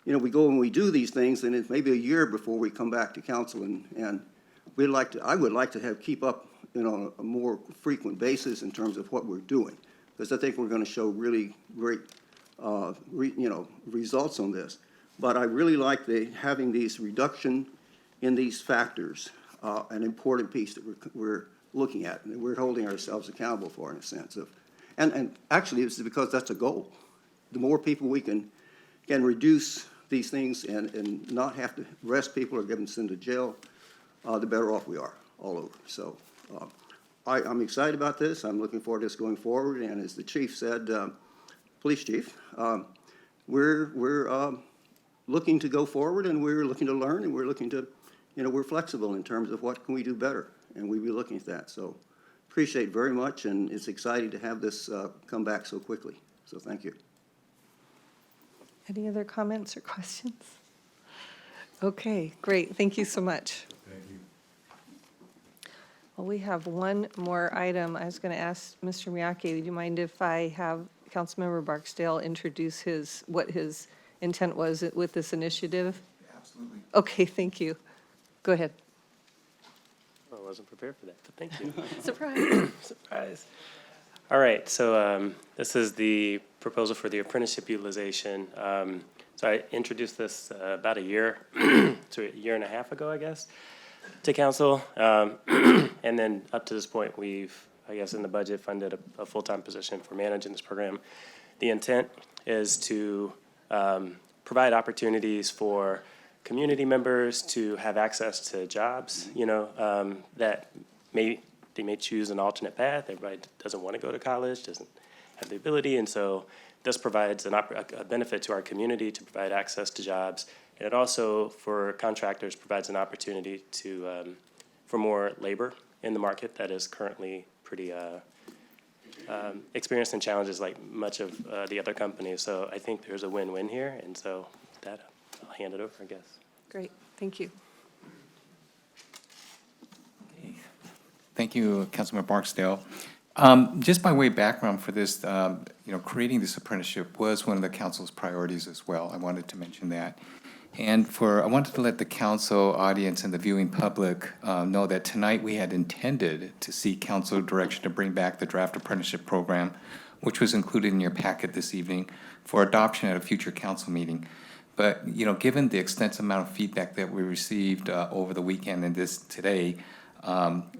we go and we do these things, and it's maybe a year before we come back to council, and I would like to keep up, on a more frequent basis in terms of what we're doing, because I think we're going to show really great, results on this. But I really like having these reduction in these factors, an important piece that we're looking at, and we're holding ourselves accountable for in a sense of, and actually it's because that's a goal. The more people we can reduce these things and not have to arrest people or get them sent to jail, the better off we are all over. So I'm excited about this. I'm looking forward to this going forward. And as the chief said, police chief, we're looking to go forward, and we're looking to learn, and we're looking to, we're flexible in terms of what can we do better, and we'll be looking at that. So appreciate it very much, and it's exciting to have this come back so quickly. So thank you. Any other comments or questions? Okay, great. Thank you so much. Thank you. Well, we have one more item. I was going to ask Mr. Miyake, would you mind if I have Councilmember Barksdale introduce what his intent was with this initiative? Absolutely. Okay, thank you. Go ahead. I wasn't prepared for that, but thank you. Surprise. Surprise. All right, so this is the proposal for the apprenticeship utilization. So I introduced this about a year to a year and a half ago, I guess, to council. And then up to this point, we've, I guess, in the budget funded a full-time position for managing this program. The intent is to provide opportunities for community members to have access to jobs, that they may choose an alternate path. Everybody doesn't want to go to college, doesn't have the ability, and so This provides a benefit to our community to provide access to jobs, and it also, for contractors, provides an opportunity to for more labor in the market that is currently pretty experiencing challenges like much of the other companies. So I think there's a win-win here, and so with that, I'll hand it over, I guess. Great, thank you. Thank you, Councilmember Barksdale. Just by way of background for this, creating this apprenticeship was one of the council's priorities as well. I wanted to mention that. And I wanted to let the council audience and the viewing public know that tonight we had intended to seek council direction to bring back the draft apprenticeship program, which was included in your packet this evening, for adoption at a future council meeting. But, given the extensive amount of feedback that we received over the weekend and today,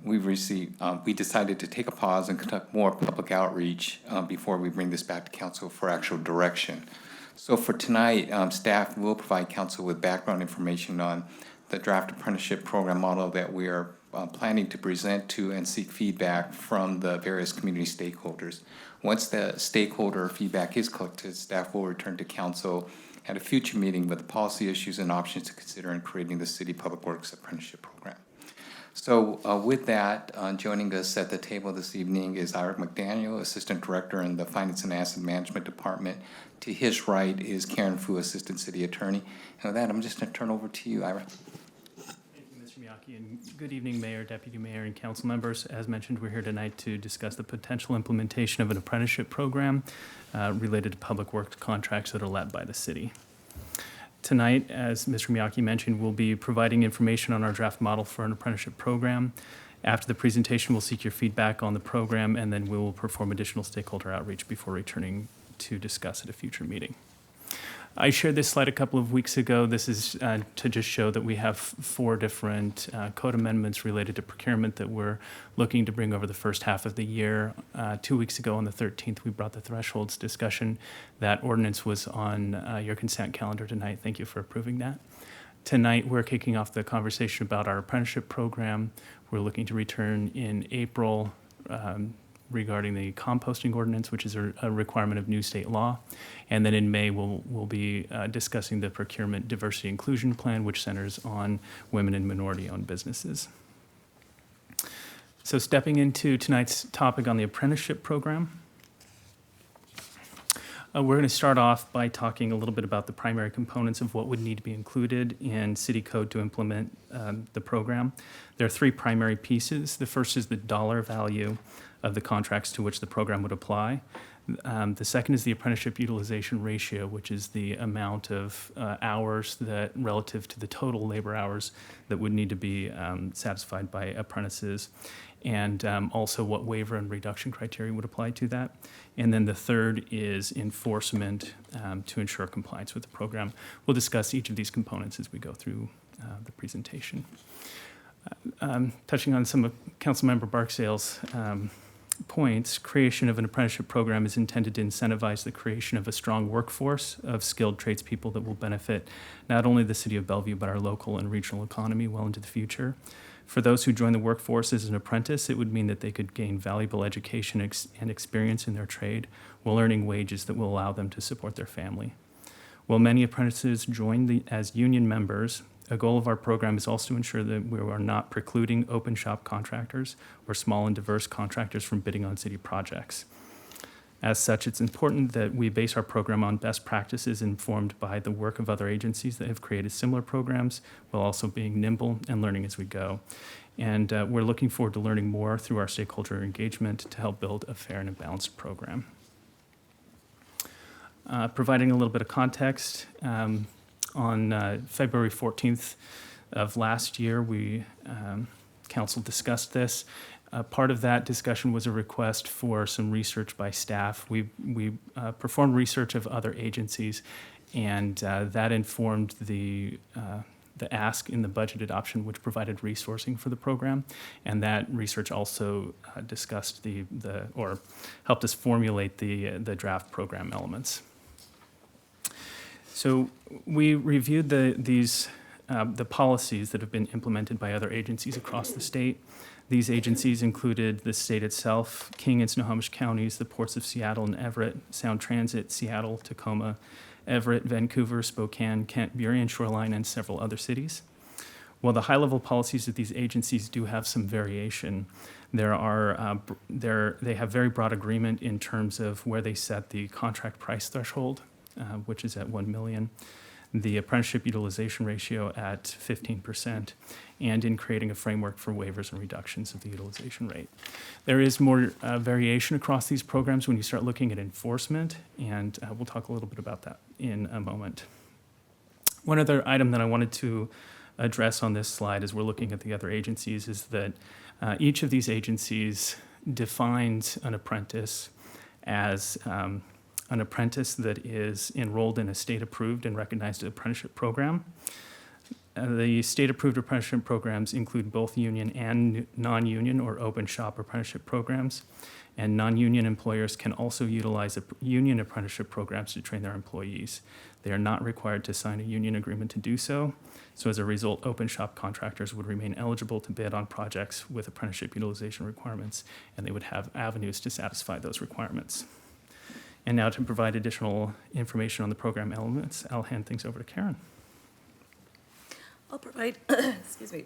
we decided to take a pause and conduct more public outreach before we bring this back to council for actual direction. So for tonight, staff will provide council with background information on the draft apprenticeship program model that we are planning to present to and seek feedback from the various community stakeholders. Once the stakeholder feedback is collected, staff will return to council at a future meeting with the policy issues and options to consider in creating the City Public Works Apprenticeship Program. So with that, joining us at the table this evening is Ira McDaniel, Assistant Director in the Finance and Asset Management Department. To his right is Karen Fu, Assistant City Attorney. And with that, I'm just going to turn over to you, Ira. Thank you, Mr. Miyake, and good evening, Mayor, Deputy Mayor, and council members. As mentioned, we're here tonight to discuss the potential implementation of an apprenticeship program related to public works contracts that are led by the city. Tonight, as Mr. Miyake mentioned, we'll be providing information on our draft model for an apprenticeship program. After the presentation, we'll seek your feedback on the program, and then we will perform additional stakeholder outreach before returning to discuss at a future meeting. I shared this slide a couple of weeks ago. This is to just show that we have 4 different code amendments related to procurement that we're looking to bring over the first half of the year. 2 weeks ago on the 13th, we brought the thresholds discussion. That ordinance was on your consent calendar tonight. Thank you for approving that. Tonight, we're kicking off the conversation about our apprenticeship program. We're looking to return in April regarding the composting ordinance, which is a requirement of new state law. And then in May, we'll be discussing the procurement diversity inclusion plan, which centers on women and minority-owned businesses. So stepping into tonight's topic on the apprenticeship program, we're going to start off by talking a little bit about the primary components of what would need to be included in city code to implement the program. There are 3 primary pieces. The first is the dollar value of the contracts to which the program would apply. The second is the apprenticeship utilization ratio, which is the amount of hours that relative to the total labor hours that would need to be satisfied by apprentices, and also what waiver and reduction criteria would apply to that. And then the third is enforcement to ensure compliance with the program. We'll discuss each of these components as we go through the presentation. Touching on some of Councilmember Barksdale's points, creation of an apprenticeship program is intended to incentivize the creation of a strong workforce of skilled tradespeople that will benefit not only the city of Bellevue, but our local and regional economy well into the future. For those who join the workforce as an apprentice, it would mean that they could gain valuable education and experience in their trade while earning wages that will allow them to support their family. While many apprentices join as union members, a goal of our program is also to ensure that we are not precluding open shop contractors or small and diverse contractors from bidding on city projects. As such, it's important that we base our program on best practices informed by the work of other agencies that have created similar programs, while also being nimble and learning as we go. And we're looking forward to learning more through our stakeholder engagement to help build a fair and a balanced program. Providing a little bit of context, on February 14th of last year, council discussed this. Part of that discussion was a request for some research by staff. We performed research of other agencies, and that informed the ask in the budget adoption, which provided resourcing for the program. And that research also discussed or helped us formulate the draft program elements. So we reviewed these the policies that have been implemented by other agencies across the state. These agencies included the state itself, King and Snohomish counties, the ports of Seattle and Everett, Sound Transit, Seattle, Tacoma, Everett, Vancouver, Spokane, Kent, Burien, Shoreline, and several other cities. While the high-level policies of these agencies do have some variation, they have very broad agreement in terms of where they set the contract price threshold, which is at $1 million, the apprenticeship utilization ratio at 15%, and in creating a framework for waivers and reductions of the utilization rate. There is more variation across these programs when you start looking at enforcement, and we'll talk a little bit about that in a moment. One other item that I wanted to address on this slide as we're looking at the other agencies is that each of these agencies defines an apprentice as an apprentice that is enrolled in a state-approved and recognized apprenticeship program. The state-approved apprenticeship programs include both union and non-union or open shop apprenticeship programs, and non-union employers can also utilize union apprenticeship programs to train their employees. They are not required to sign a union agreement to do so, so as a result, open shop contractors would remain eligible to bid on projects with apprenticeship utilization requirements, and they would have avenues to satisfy those requirements. And now to provide additional information on the program elements, I'll hand things over to Karen. I'll provide, excuse me,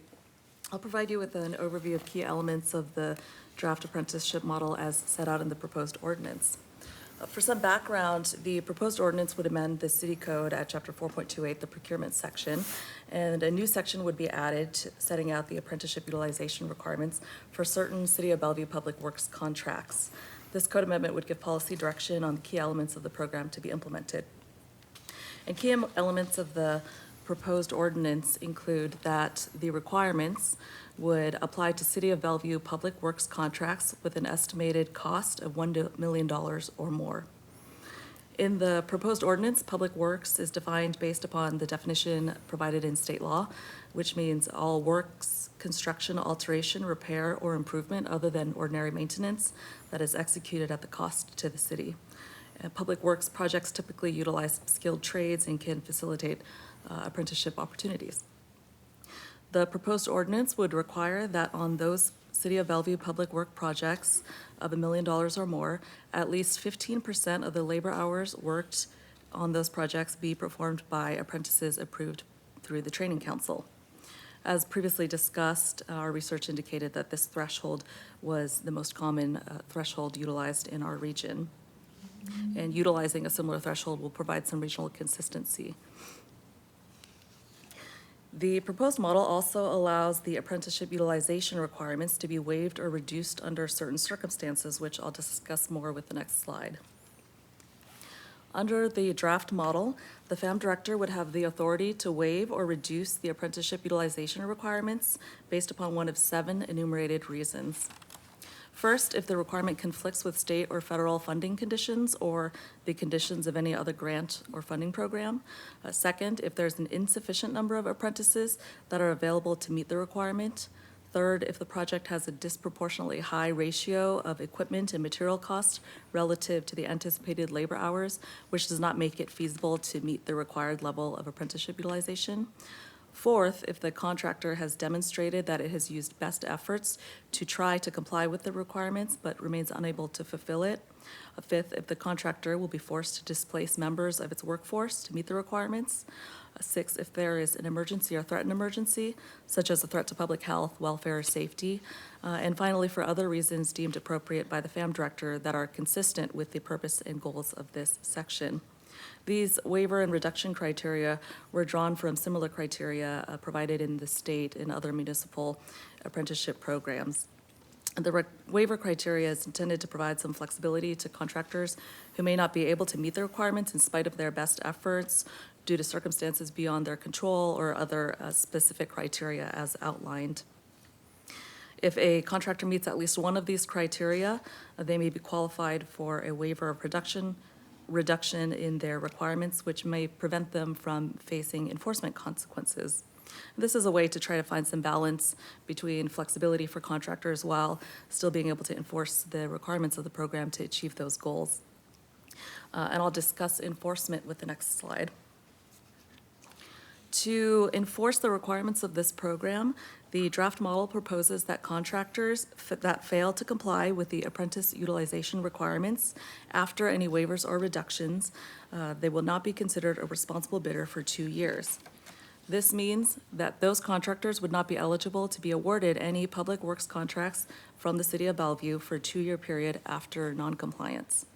I'll provide you with an overview of key elements of the draft apprenticeship model as set out in the proposed ordinance. For some background, the proposed ordinance would amend the city code at chapter 4.28, the procurement section, and a new section would be added setting out the apprenticeship utilization requirements for certain City of Bellevue Public Works contracts. This code amendment would give policy direction on the key elements of the program to be implemented. And key elements of the proposed ordinance include that the requirements would apply to City of Bellevue Public Works contracts with an estimated cost of $1 million or more. In the proposed ordinance, Public Works is defined based upon the definition provided in state law, which means all works, construction, alteration, repair, or improvement other than ordinary maintenance that is executed at the cost to the city. Public Works projects typically utilize skilled trades and can facilitate apprenticeship opportunities. The proposed ordinance would require that on those City of Bellevue public work projects of $1 million or more, at least 15% of the labor hours worked on those projects be performed by apprentices approved through the Training Council. As previously discussed, our research indicated that this threshold was the most common threshold utilized in our region. And utilizing a similar threshold will provide some regional consistency. The proposed model also allows the apprenticeship utilization requirements to be waived or reduced under certain circumstances, which I'll discuss more with the next slide. Under the draft model, the FAM director would have the authority to waive or reduce the apprenticeship utilization requirements based upon one of 7 enumerated reasons. First, if the requirement conflicts with state or federal funding conditions or the conditions of any other grant or funding program. Second, if there's an insufficient number of apprentices that are available to meet the requirement. Third, if the project has a disproportionately high ratio of equipment and material costs relative to the anticipated labor hours, which does not make it feasible to meet the required level of apprenticeship utilization. Fourth, if the contractor has demonstrated that it has used best efforts to try to comply with the requirements but remains unable to fulfill it. Fifth, if the contractor will be forced to displace members of its workforce to meet the requirements. Sixth, if there is an emergency or threatened emergency, such as a threat to public health, welfare, or safety. And finally, for other reasons deemed appropriate by the FAM director that are consistent with the purpose and goals of this section. These waiver and reduction criteria were drawn from similar criteria provided in the state and other municipal apprenticeship programs. The waiver criteria is intended to provide some flexibility to contractors who may not be able to meet the requirements in spite of their best efforts due to circumstances beyond their control or other specific criteria as outlined. If a contractor meets at least one of these criteria, they may be qualified for a waiver of reduction in their requirements, which may prevent them from facing enforcement consequences. This is a way to try to find some balance between flexibility for contractors while still being able to enforce the requirements of the program to achieve those goals. And I'll discuss enforcement with the next slide. To enforce the requirements of this program, the draft model proposes that contractors that fail to comply with the apprentice utilization requirements after any waivers or reductions, they will not be considered a responsible bidder for 2 years. This means that those contractors would not be eligible to be awarded any public works contracts from the City of Bellevue for a 2-year period after noncompliance.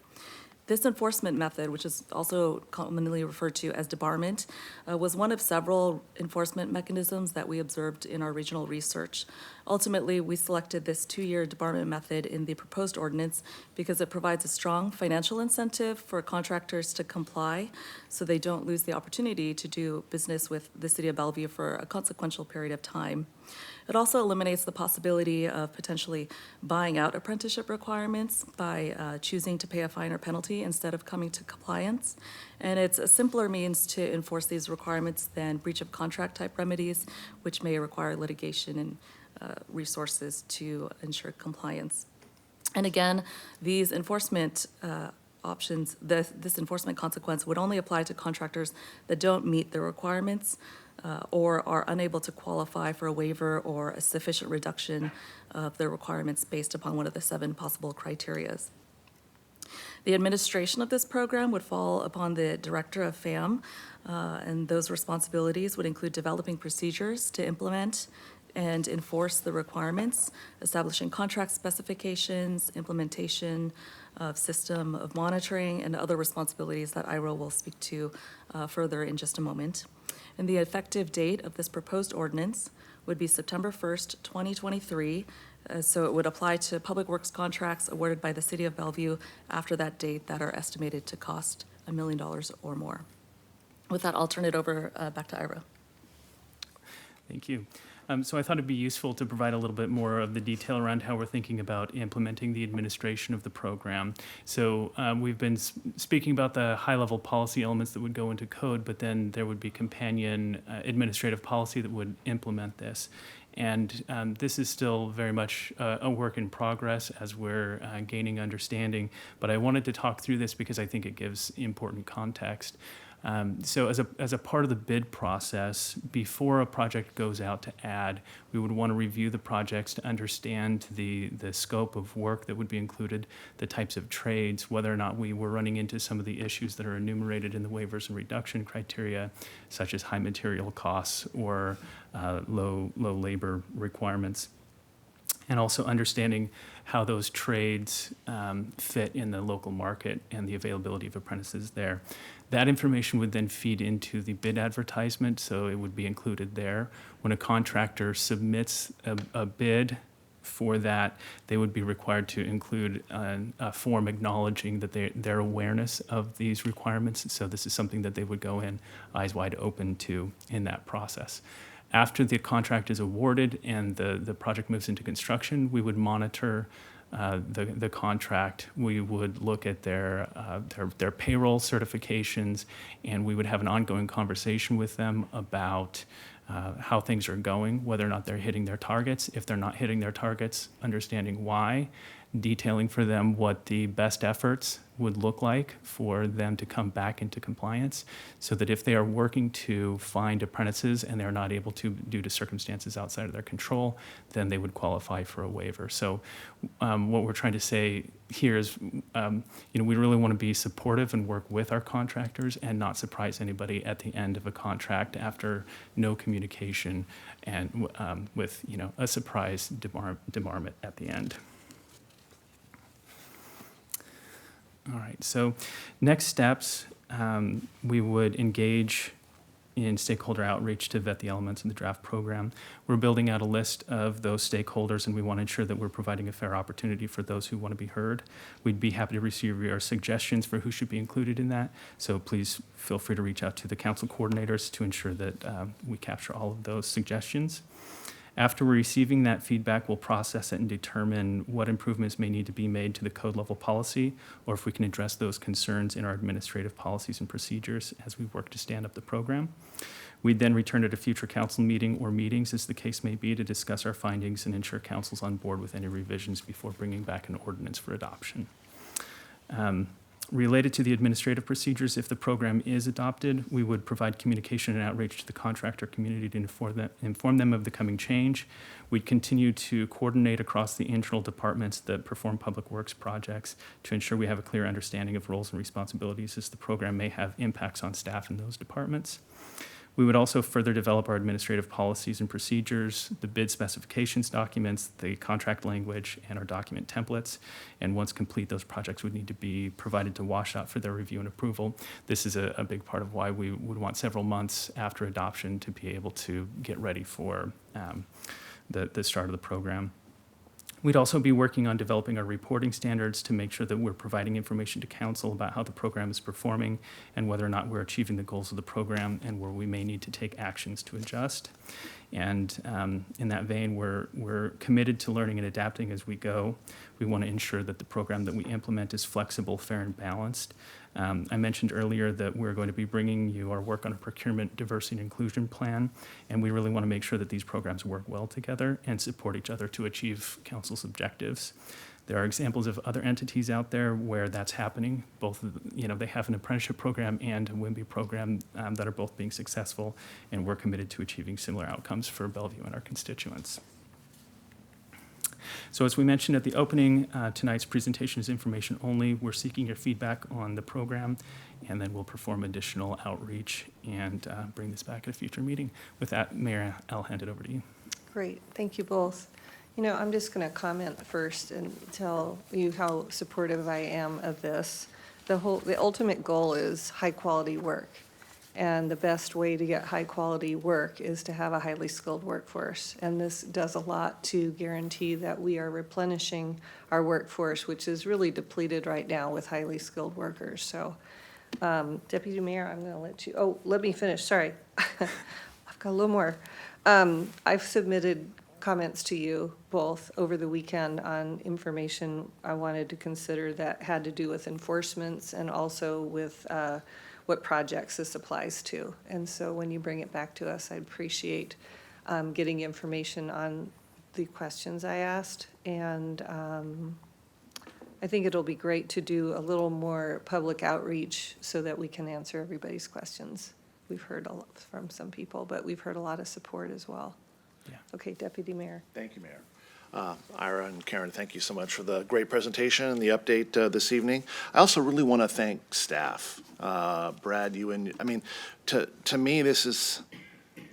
This enforcement method, which is also commonly referred to as debarment, was one of several enforcement mechanisms that we observed in our regional research. Ultimately, we selected this 2-year debarment method in the proposed ordinance because it provides a strong financial incentive for contractors to comply so they don't lose the opportunity to do business with the City of Bellevue for a consequential period of time. It also eliminates the possibility of potentially buying out apprenticeship requirements by choosing to pay a fine or penalty instead of coming to compliance. And it's a simpler means to enforce these requirements than breach of contract type remedies, which may require litigation and resources to ensure compliance. And again, these enforcement options, this enforcement consequence would only apply to contractors that don't meet the requirements or are unable to qualify for a waiver or a sufficient reduction of their requirements based upon one of the 7 possible criterias. The administration of this program would fall upon the Director of FAM, and those responsibilities would include developing procedures to implement and enforce the requirements, establishing contract specifications, implementation of system of monitoring, and other responsibilities that Ira will speak to further in just a moment. And the effective date of this proposed ordinance would be September 1st, 2023, so it would apply to public works contracts awarded by the City of Bellevue after that date that are estimated to cost $1 million or more. With that, I'll turn it over back to Ira. Thank you. So I thought it'd be useful to provide a little bit more of the detail around how we're thinking about implementing the administration of the program. So we've been speaking about the high-level policy elements that would go into code, but then there would be companion administrative policy that would implement this. And this is still very much a work in progress as we're gaining understanding. But I wanted to talk through this because I think it gives important context. So as a part of the bid process, before a project goes out to add, we would want to review the projects to understand the scope of work that would be included, the types of trades, whether or not we were running into some of the issues that are enumerated in the waivers and reduction criteria, such as high material costs or low labor requirements. And also understanding how those trades fit in the local market and the availability of apprentices there. That information would then feed into the bid advertisement, so it would be included there. When a contractor submits a bid for that, they would be required to include a form acknowledging that their awareness of these requirements. So this is something that they would go in eyes wide open to in that process. After the contract is awarded and the project moves into construction, we would monitor the contract. We would look at their payroll certifications, and we would have an ongoing conversation with them about how things are going, whether or not they're hitting their targets. If they're not hitting their targets, understanding why, detailing for them what the best efforts would look like for them to come back into compliance, so that if they are working to find apprentices and they're not able to due to circumstances outside of their control, then they would qualify for a waiver. So what we're trying to say here is, we really want to be supportive and work with our contractors and not surprise anybody at the end of a contract after no communication and with a surprise debarment at the end. All right, so next steps, we would engage in stakeholder outreach to vet the elements of the draft program. We're building out a list of those stakeholders, and we want to ensure that we're providing a fair opportunity for those who want to be heard. We'd be happy to receive your suggestions for who should be included in that, so please feel free to reach out to the council coordinators to ensure that we capture all of those suggestions. After we're receiving that feedback, we'll process it and determine what improvements may need to be made to the code level policy, or if we can address those concerns in our administrative policies and procedures as we work to stand up the program. We'd then return at a future council meeting or meetings, as the case may be, to discuss our findings and ensure council's on board with any revisions before bringing back an ordinance for adoption. Related to the administrative procedures, if the program is adopted, we would provide communication and outreach to the contractor community to inform them of the coming change. We'd continue to coordinate across the internal departments that perform public works projects to ensure we have a clear understanding of roles and responsibilities, as the program may have impacts on staff in those departments. We would also further develop our administrative policies and procedures, the bid specifications documents, the contract language, and our document templates. And once complete, those projects would need to be provided to WashDOT for their review and approval. This is a big part of why we would want several months after adoption to be able to get ready for the start of the program. We'd also be working on developing our reporting standards to make sure that we're providing information to council about how the program is performing and whether or not we're achieving the goals of the program and where we may need to take actions to adjust. And in that vein, we're committed to learning and adapting as we go. We want to ensure that the program that we implement is flexible, fair, and balanced. I mentioned earlier that we're going to be bringing you our work on a procurement diversity and inclusion plan, and we really want to make sure that these programs work well together and support each other to achieve council's objectives. There are examples of other entities out there where that's happening. Both, they have an apprenticeship program and a WIMBY program that are both being successful, and we're committed to achieving similar outcomes for Bellevue and our constituents. So as we mentioned at the opening, tonight's presentation is information only. We're seeking your feedback on the program, and then we'll perform additional outreach and bring this back at a future meeting. With that, Mayor, I'll hand it over to you. Great, thank you both. I'm just going to comment first and tell you how supportive I am of this. The ultimate goal is high-quality work. And the best way to get high-quality work is to have a highly skilled workforce. And this does a lot to guarantee that we are replenishing our workforce, which is really depleted right now with highly skilled workers. So, Deputy Mayor, I'm going to let you, let me finish, sorry. I've got a little more. I've submitted comments to you both over the weekend on information I wanted to consider that had to do with enforcements and also with what projects this applies to. And so when you bring it back to us, I'd appreciate getting information on the questions I asked. And I think it'll be great to do a little more public outreach so that we can answer everybody's questions. We've heard a lot from some people, but we've heard a lot of support as well. Yeah. Okay, Deputy Mayor. Thank you, Mayor. Ira and Karen, thank you so much for the great presentation and the update this evening. I also really want to thank staff. Brad, you and, to me, this is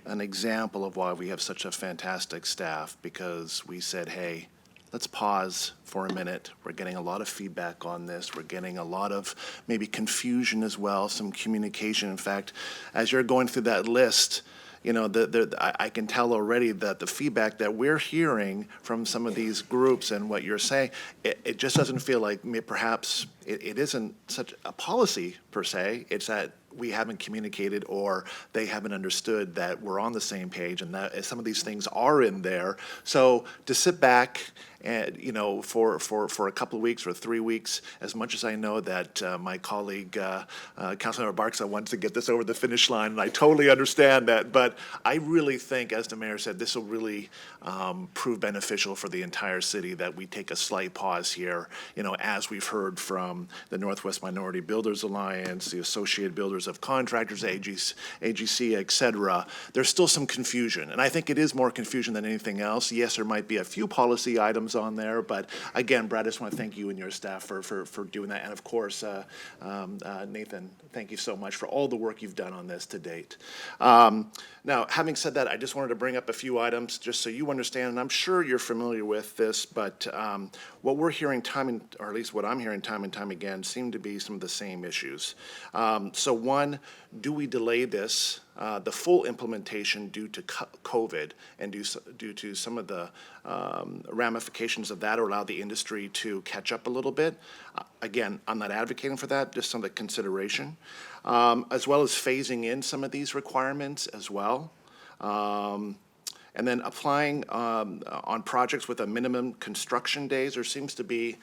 an example of why we have such a fantastic staff, because we said, hey, let's pause for a minute. We're getting a lot of feedback on this. We're getting a lot of maybe confusion as well, some communication. In fact, as you're going through that list, I can tell already that the feedback that we're hearing from some of these groups and what you're saying, it just doesn't feel like perhaps it isn't such a policy per se. It's that we haven't communicated or they haven't understood that we're on the same page and that some of these things are in there. So to sit back and, for a couple of weeks or 3 weeks, as much as I know that my colleague, Councilmember Barksa, wants to get this over the finish line, and I totally understand that, but I really think, as the mayor said, this will really prove beneficial for the entire city, that we take a slight pause here, as we've heard from the Northwest Minority Builders Alliance, the Associated Builders of Contractors, AGC, et cetera. There's still some confusion, and I think it is more confusion than anything else. Yes, there might be a few policy items on there, but again, Brad, I just want to thank you and your staff for doing that, and of course, Nathan, thank you so much for all the work you've done on this to date. Now, having said that, I just wanted to bring up a few items just so you understand, and I'm sure you're familiar with this, but what we're hearing or at least what I'm hearing time and time again, seem to be some of the same issues. So one, do we delay this, the full implementation due to COVID and due to some of the ramifications of that, or allow the industry to catch up a little bit? Again, I'm not advocating for that, just some of the consideration, as well as phasing in some of these requirements as well. And then applying on projects with a minimum construction days. There seems to be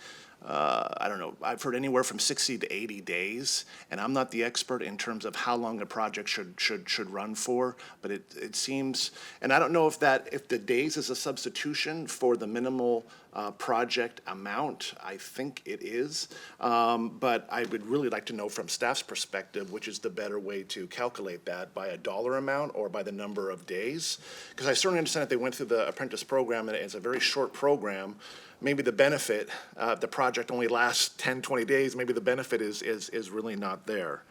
I don't know, I've heard anywhere from 60 to 80 days, and I'm not the expert in terms of how long a project should run for, but it seems, and I don't know if the days is a substitution for the minimal project amount. I think it is, but I would really like to know from staff's perspective, which is the better way to calculate that, by a dollar amount or by the number of days? Because I certainly understand that they went through the apprentice program, and it's a very short program. Maybe the benefit, the project only lasts 10, 20 days, maybe the benefit is really not there.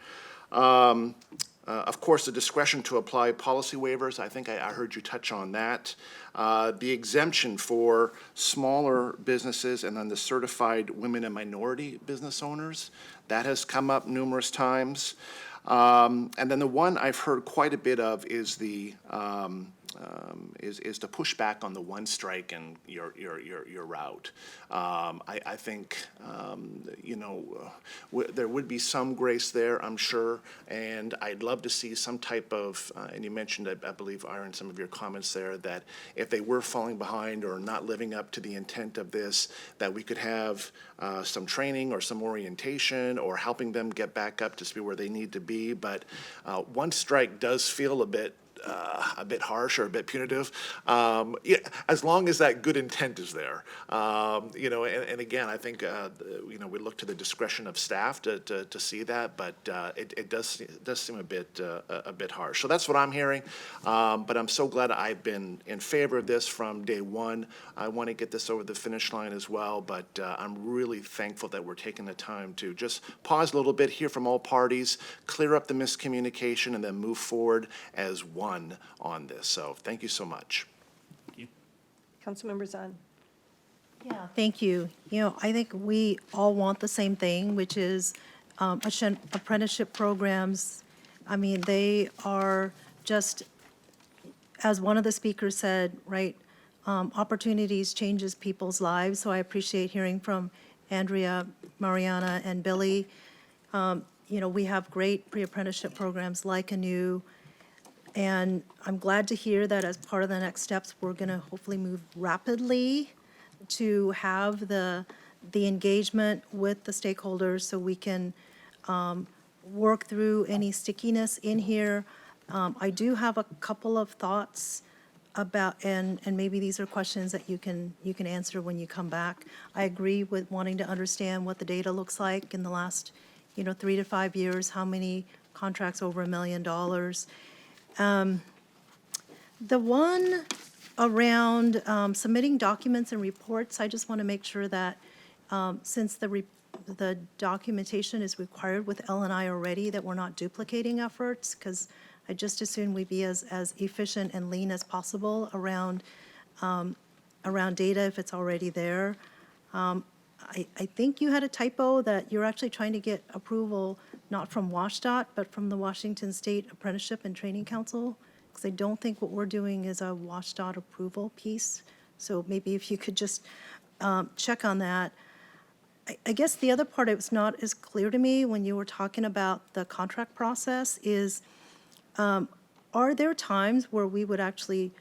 Of course, the discretion to apply policy waivers, I think I heard you touch on that. The exemption for smaller businesses and then the certified women and minority business owners, that has come up numerous times. And then the one I've heard quite a bit of is the push back on the one strike and your route. I think there would be some grace there, I'm sure, and I'd love to see some type of. And you mentioned, I believe, Ira, some of your comments there, that if they were falling behind or not living up to the intent of this, that we could have some training or some orientation or helping them get back up to speed where they need to be. But one strike does feel a bit harsh or a bit punitive, yeah, as long as that good intent is there. And again, I think, we look to the discretion of staff to see that, but it does seem a bit harsh. So that's what I'm hearing, but I'm so glad I've been in favor of this from day one. I want to get this over the finish line as well, but I'm really thankful that we're taking the time to just pause a little bit, hear from all parties, clear up the miscommunication, and then move forward as one on this. So thank you so much. Councilmember Zahn. Yeah, thank you. I think we all want the same thing, which is apprenticeship programs. I mean, they are just, as one of the speakers said, right, opportunities changes people's lives. So I appreciate hearing from Andrea, Mariana, and Billy. We have great pre-apprenticeship programs like ANU. And I'm glad to hear that as part of the next steps, we're going to hopefully move rapidly to have the engagement with the stakeholders so we can work through any stickiness in here. I do have a couple of thoughts about, and maybe these are questions that you can answer when you come back. I agree with wanting to understand what the data looks like in the last 3 to 5 years, how many contracts over $1 million. The one around submitting documents and reports, I just want to make sure that since the documentation is required with L&I already, that we're not duplicating efforts, because I just assume we be as efficient and lean as possible around data if it's already there. I think you had a typo that you're actually trying to get approval not from WashDOT, but from the Washington State Apprenticeship and Training Council, because I don't think what we're doing is a WashDOT approval piece. So maybe if you could just check on that. I guess the other part, it was not as clear to me when you were talking about the contract process is, are there times where we would actually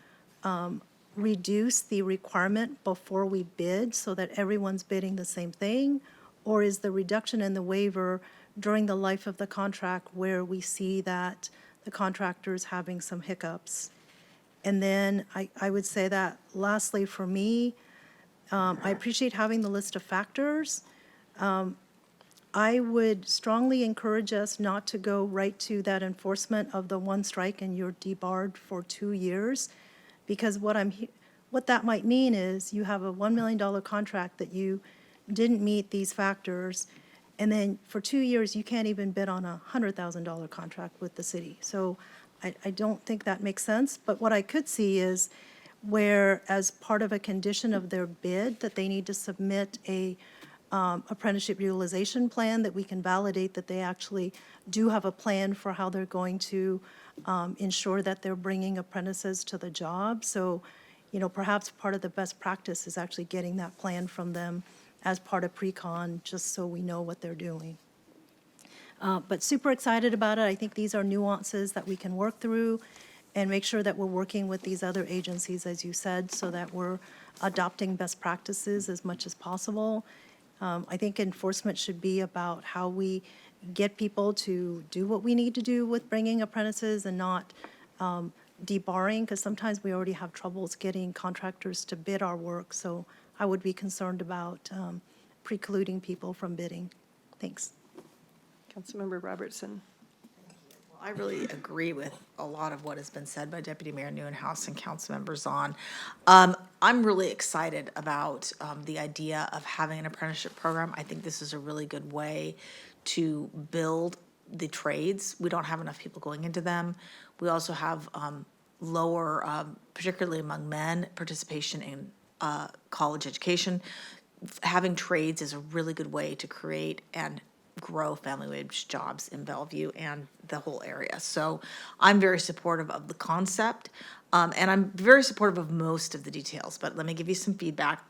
reduce the requirement before we bid so that everyone's bidding the same thing? Or is the reduction in the waiver during the life of the contract where we see that the contractor's having some hiccups? And then I would say that lastly for me, I appreciate having the list of factors. I would strongly encourage us not to go right to that enforcement of the one strike and you're debarred for 2 years, because what that might mean is you have a $1 million contract that you didn't meet these factors, and then for 2 years you can't even bid on a $100,000 contract with the city. So I don't think that makes sense. But what I could see is where, as part of a condition of their bid, that they need to submit a apprenticeship utilization plan that we can validate that they actually do have a plan for how they're going to ensure that they're bringing apprentices to the job. So, perhaps part of the best practice is actually getting that plan from them as part of pre-con, just so we know what they're doing. But super excited about it. I think these are nuances that we can work through and make sure that we're working with these other agencies, as you said, so that we're adopting best practices as much as possible. I think enforcement should be about how we get people to do what we need to do with bringing apprentices and not debarring, because sometimes we already have troubles getting contractors to bid our work. So I would be concerned about precluding people from bidding. Thanks. Councilmember Robertson. I really agree with a lot of what has been said by Deputy Mayor Neuenhuis and council members on. I'm really excited about the idea of having an apprenticeship program. I think this is a really good way to build the trades. We don't have enough people going into them. We also have lower, particularly among men, participation in college education. Having trades is a really good way to create and grow family wage jobs in Bellevue and the whole area. So I'm very supportive of the concept, and I'm very supportive of most of the details, but let me give you some feedback.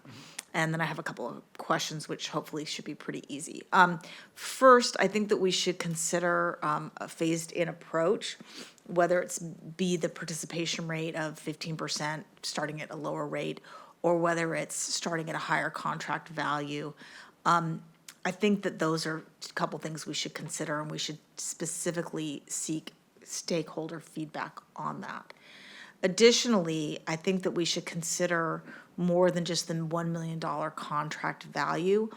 And then I have a couple of questions, which hopefully should be pretty easy. First, I think that we should consider a phased-in approach, whether it's be the participation rate of 15%, starting at a lower rate, or whether it's starting at a higher contract value. I think that those are a couple things we should consider, and we should specifically seek stakeholder feedback on that. Additionally, I think that we should consider more than just the $1 million contract value.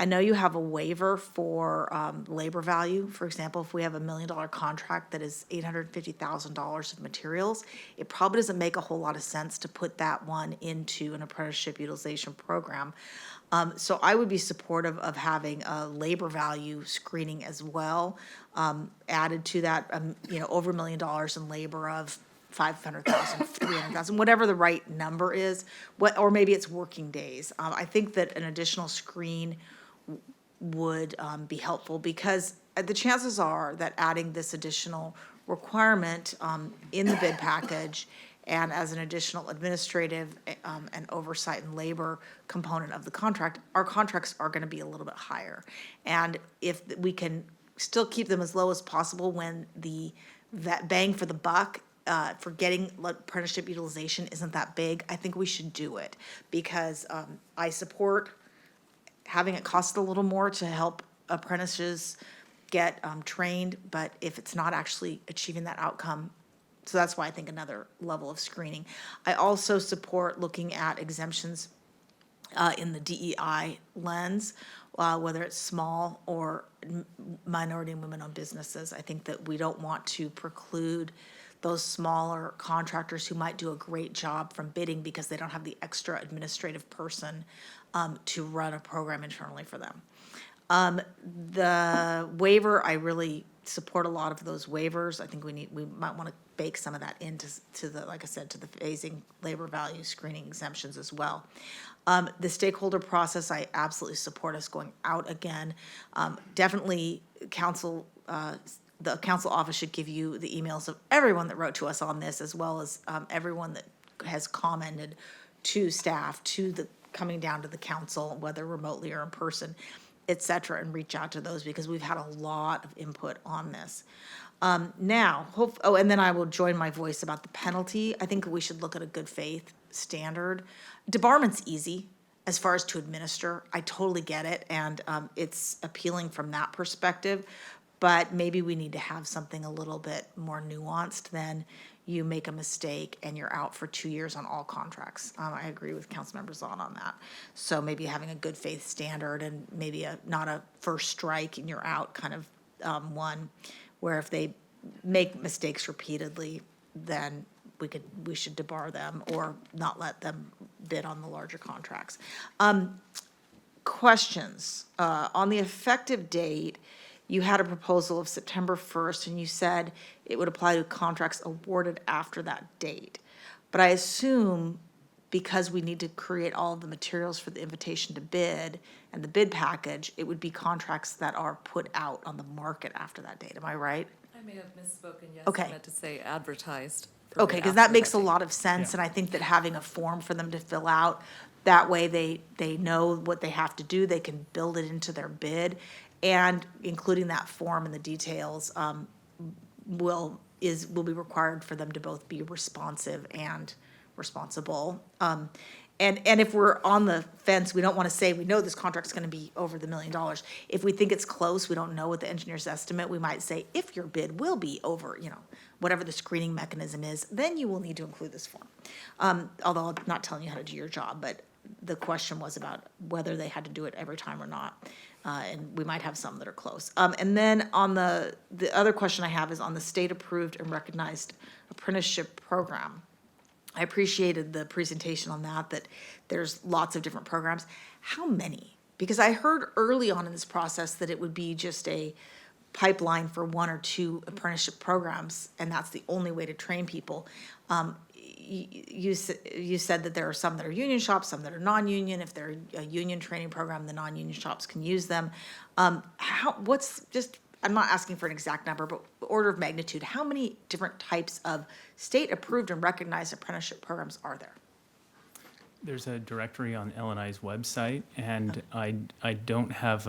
I know you have a waiver for labor value. For example, if we have $1 million contract that is $850,000 of materials, it probably doesn't make a whole lot of sense to put that one into an apprenticeship utilization program. So I would be supportive of having a labor value screening as well, added to that, over $1 million in labor of 500,000, 300,000, whatever the right number is, or maybe it's working days. I think that an additional screen would be helpful, because the chances are that adding this additional requirement in the bid package and as an additional administrative and oversight and labor component of the contract, our contracts are going to be a little bit higher. And if we can still keep them as low as possible when the bang for the buck for getting apprenticeship utilization isn't that big, I think we should do it, because I support having it cost a little more to help apprentices get trained, but if it's not actually achieving that outcome, so that's why I think another level of screening. I also support looking at exemptions in the DEI lens, whether it's small or minority and women-owned businesses. I think that we don't want to preclude those smaller contractors who might do a great job from bidding because they don't have the extra administrative person to run a program internally for them. The waiver, I really support a lot of those waivers. I think we might want to bake some of that into the, like I said, to the phasing labor value screening exemptions as well. The stakeholder process, I absolutely support us going out again. Definitely council, the council office should give you the emails of everyone that wrote to us on this, as well as everyone that has commented to staff, to the coming down to the council, whether remotely or in person, et cetera, and reach out to those, because we've had a lot of input on this. And then I will join my voice about the penalty. I think we should look at a good faith standard. Debarment's easy as far as to administer. I totally get it, and it's appealing from that perspective, but maybe we need to have something a little bit more nuanced than you make a mistake and you're out for 2 years on all contracts. I agree with Councilmember Zahn on that. So maybe having a good faith standard, and maybe not a first strike and you're out kind of one, where if they make mistakes repeatedly, then we should debar them or not let them bid on the larger contracts. Questions on the effective date. You had a proposal of September 1st, and you said it would apply to contracts awarded after that date. But I assume, because we need to create all of the materials for the invitation to bid and the bid package, it would be contracts that are put out on the market after that date. Am I right? I may have misspoken, yes. Okay. I meant to say advertised. for Okay, bid because that after makes a date. lot of sense, and I think that having a form for them to fill out, that way they know what they have to do, they can build it into their bid, and including that form and the details will be required for them to both be responsive and responsible. And if we're on the fence, we don't want to say, we know this contract's going to be over the $1 million. If we think it's close, we don't know what the engineer's estimate, we might say, if your bid will be over, whatever the screening mechanism is, then you will need to include this form. Although I'm not telling you how to do your job, but the question was about whether they had to do it every time or not. And we might have some that are close. And then on the other question I have is on the state-approved and recognized apprenticeship program. I appreciated the presentation on that there's lots of different programs. How many? Because I heard early on in this process that it would be just a pipeline for 1 or 2 apprenticeship programs, and that's the only way to train people. You said that there are some that are union shops, some that are non-union. If they're a union training program, the non-union shops can use them. I'm not asking for an exact number, but order of magnitude, how many different types of state-approved and recognized apprenticeship programs are there? There's a directory on L&I's website, and I don't have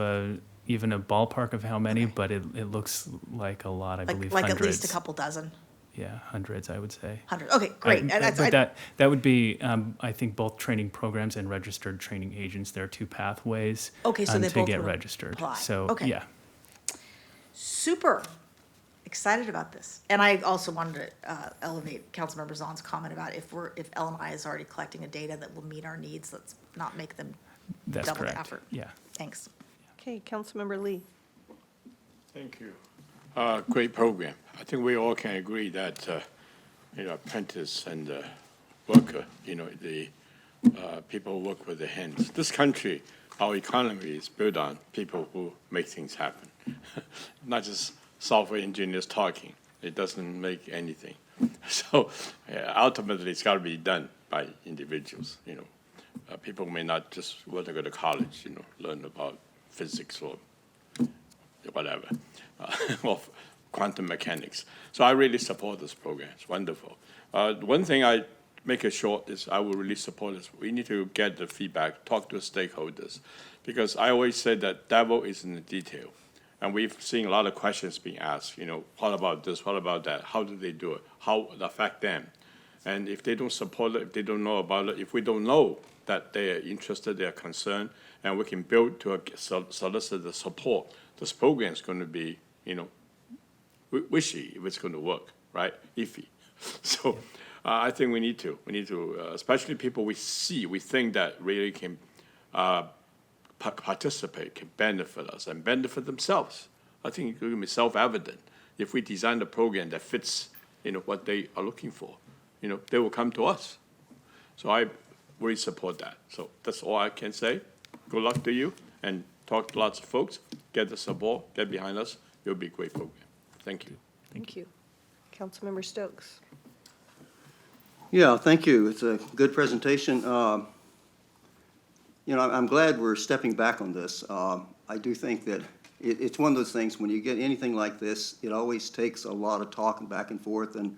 even a ballpark of how many, but it looks like a lot. I believe like hundreds. at least a couple dozen. Yeah, hundreds, I would say. 100. Okay, great. But that would be, I think, both training programs and registered training agents. There are 2 pathways okay, so they to both get would registered. apply. So okay. yeah. Super excited about this. And I also wanted to elevate Councilmember Zahn's comment about if L&I is already collecting a data that will meet our needs, let's not make them That's double correct. the effort. Yeah. Thanks. Okay, Councilmember Lee. Thank you. Great program. I think we all can agree that, apprentice and worker, the people who work with their hands. This country, our economy is built on people who make things happen. Not just software engineers talking. It doesn't make anything. So ultimately, it's got to be done by individuals. People may not just want to go to college, learn about physics or whatever, or quantum mechanics. So I really support this program. It's wonderful. One thing I make it short is I will really support this. We need to get the feedback, talk to stakeholders, because I always say that devil is in the detail. And we've seen a lot of questions being asked, what about this, what about that, how do they do it, how it affect them? And if they don't support it, if they don't know about it, if we don't know that they are interested, they are concerned, and we can build to solicit the support, this program is going to be, wishy if it's going to work, right? Iffy. So I think we need to, especially people we think that really can participate, can benefit us and benefit themselves. I think it will be self-evident. If we design a program that fits, what they are looking for, they will come to us. So I really support that. So that's all I can say. Good luck to you, and talk to lots of folks, get the support, get behind us. It'll be a great program. Thank you. Thank you. Councilmember Stokes. Yeah, thank you. It's a good presentation. I'm glad we're stepping back on this. I do think that it's one of those things, when you get anything like this, it always takes a lot of talking back and forth, and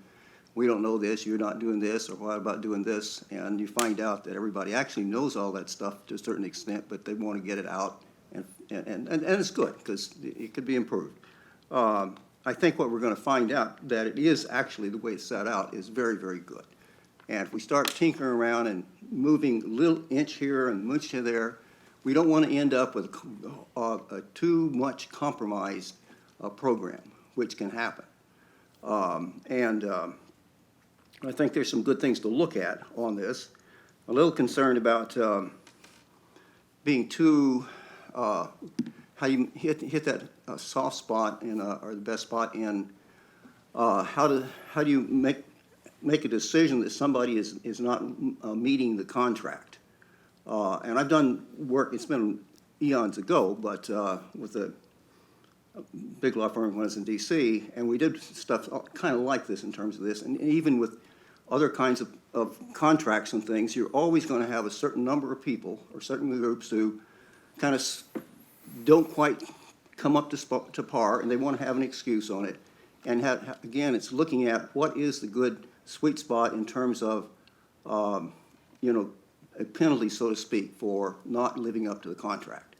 we don't know this, you're not doing this, or what about doing this? And you find out that everybody actually knows all that stuff to a certain extent, but they want to get it out, and it's good, because it could be improved. I think what we're going to find out, that it is actually the way it's set out, is very, very good. And if we start tinkering around and moving a little inch here and inch there, we don't want to end up with a too much compromised program, which can happen. I think there's some good things to look at on this. A little concerned about being too, how you hit that soft spot or the best spot in how do you make a decision that somebody is not meeting the contract. And I've done work, it's been eons ago, but with a big law firm when I was in D.C., and we did stuff kind of like this in terms of this, and even with other kinds of contracts and things, you're always going to have a certain number of people or certain groups who kind of don't quite come up to par, and they want to have an excuse on it. And again, it's looking at what is the good sweet spot in terms of, a penalty, so to speak, for not living up to the contract.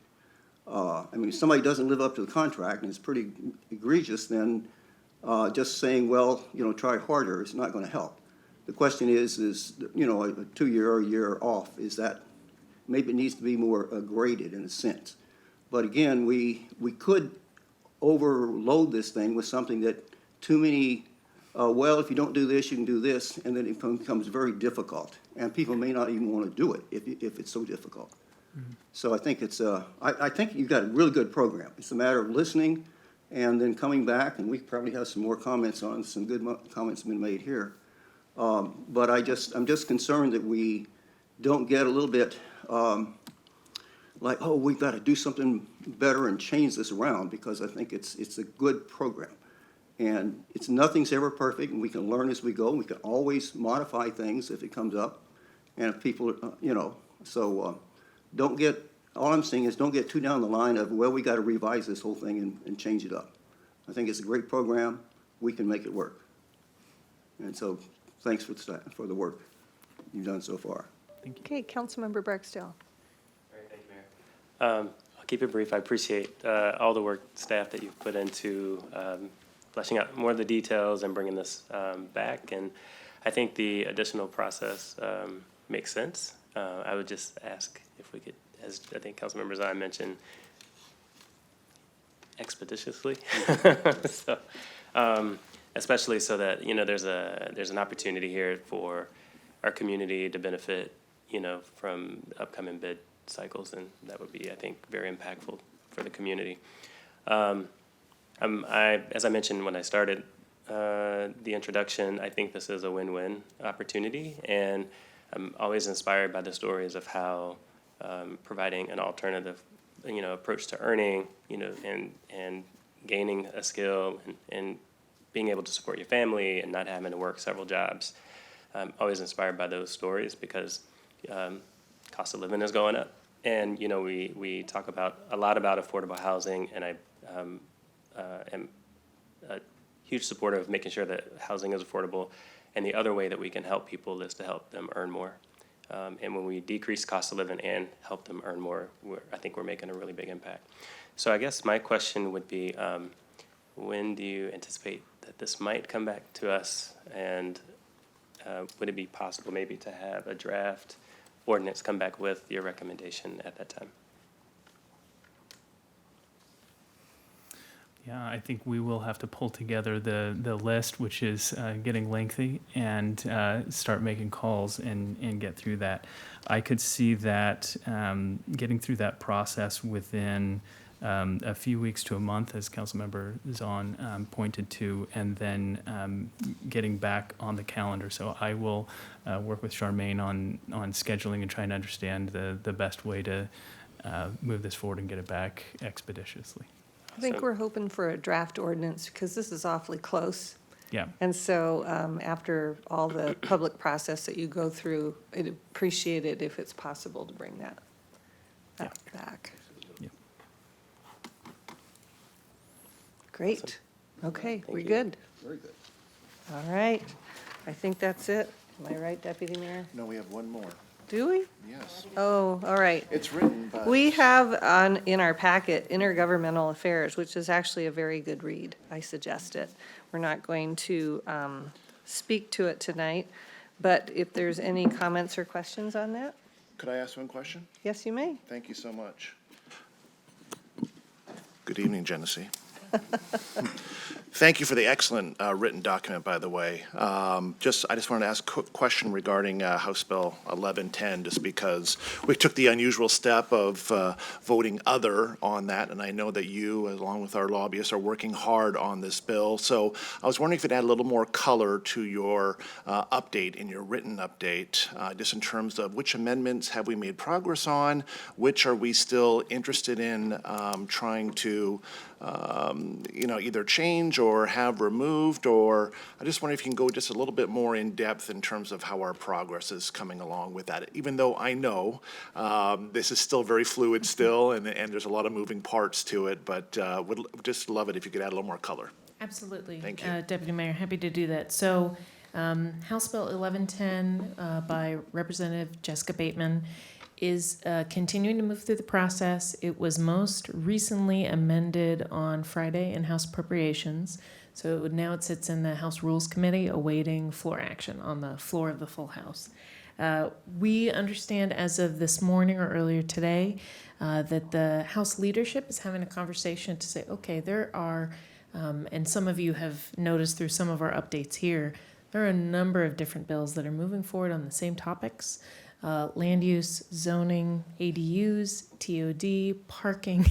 If somebody doesn't live up to the contract and it's pretty egregious, then just saying, well, try harder is not going to help. The question is, you know, a 2-year or a year off, is that, maybe it needs to be more graded in a sense. But again, we could overload this thing with something that too many, well, if you don't do this, you can do this, and then it becomes very difficult. And people may not even want to do it if it's so difficult. So I think it's, I think you've got a really good program. It's a matter of listening and then coming back, and we probably have some more comments on, some good comments have been made here. But I'm just concerned that we don't get a little bit like, oh, we've got to do something better and change this around, because I think it's a good program. And nothing's ever perfect, and we can learn as we go. We can always modify things if it comes up. And if people, you know, so don't get, all I'm saying is don't get too down the line of, well, we got to revise this whole thing and change it up. I think it's a great program. We can make it work. And so thanks for the work you've done so far. Okay, Councilmember Barksdale. I'll keep it brief. I appreciate all the work, staff, that you've put into fleshing out more of the details and bringing this back. And I think the additional process makes sense. I would just ask if we could, as I think Councilmember Zion mentioned, expeditiously. So, especially so that, you know, there's an opportunity here for our community to benefit, you know, from upcoming bid cycles, and that would be, I think, very impactful for the community. As I mentioned when I started the introduction, I think this is a win-win opportunity, and I'm always inspired by the stories of how providing an alternative, you know, approach to earning, you know, and gaining a skill and being able to support your family and not having to work several jobs. I'm always inspired by those stories because cost of living is going up. And, you know, we talk a lot about affordable housing, and I am a huge supporter of making sure that housing is affordable. And the other way that we can help people is to help them earn more. And when we decrease cost of living and help them earn more, I think we're making a really big impact. So I guess my question would be, when do you anticipate that this might come back to us? And would it be possible maybe to have a draft ordinance come back with your recommendation at that time? Yeah, I think we will have to pull together the list, which is getting lengthy, and start making calls and get through that. I could see that getting through that process within a few weeks to a month, as Councilmember Zahn pointed to, and then getting back on the calendar. So I will work with Charmaine on scheduling and trying to understand the best way to move this forward and get it back expeditiously. I think we're hoping for a draft ordinance because this is awfully close. Yeah. And so after all the public process that you go through, I'd appreciate it if it's possible to bring that back. Yeah. Great. Okay, we're good. Very good. All right. I think that's it. Am I right, Deputy Mayor? No, we have one more. Do we? Yes. Oh, all right. It's written, but. We have in our packet intergovernmental affairs, which is actually a very good read. I suggest it. We're not going to speak to it tonight, but if there's any comments or questions on that? Could I ask one question? Yes, you may. Thank you so much. Good evening, Genesee. Thank you for the excellent written document, by the way. I just wanted to ask a quick question regarding House Bill 1110, just because we took the unusual step of voting other on that, and I know that you, along with our lobbyists, are working hard on this bill. So I was wondering if you'd add a little more color to your update, in your written update, just in terms of which amendments have we made progress on, which are we still interested in trying to either change or have removed, or I just wonder if you can go just a little bit more in depth in terms of how our progress is coming along with that, even though I know this is still very fluid still, and there's a lot of moving parts to it, but would just love it if you could add a little more color. Absolutely. Thank you. Deputy Mayor, happy to do that. So House Bill 1110 by Representative Jessica Bateman is continuing to move through the process. It was most recently amended on Friday in House Appropriations. So now it sits in the House Rules Committee awaiting floor action on the floor of the full House. We understand as of this morning or earlier today that the House leadership is having a conversation to say, okay, there are, and some of you have noticed through some of our updates here, there are a number of different bills that are moving forward on the same topics. Land use, zoning, ADUs, TOD, parking,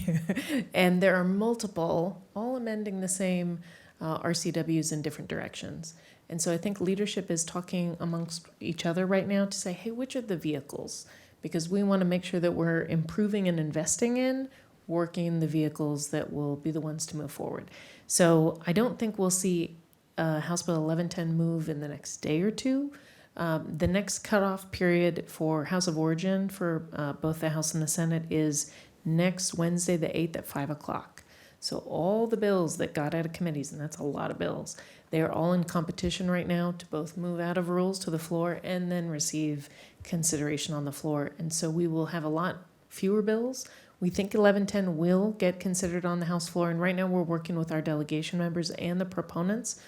and there are multiple, all amending the same RCWs in different directions. And so I think leadership is talking amongst each other right now to say, hey, which are the vehicles? Because we want to make sure that we're improving and investing in working the vehicles that will be the ones to move forward. So I don't think we'll see House Bill 1110 move in the next day or two. The next cutoff period for House of Origin for both the House and the Senate is next Wednesday, the 8th at 5 o'clock. So all the bills that got out of committees, and that's a lot of bills, they are all in competition right now to both move out of rules to the floor and then receive consideration on the floor. And so we will have a lot fewer bills. We think 1110 will get considered on the House floor, and right now we're working with our delegation members and the proponents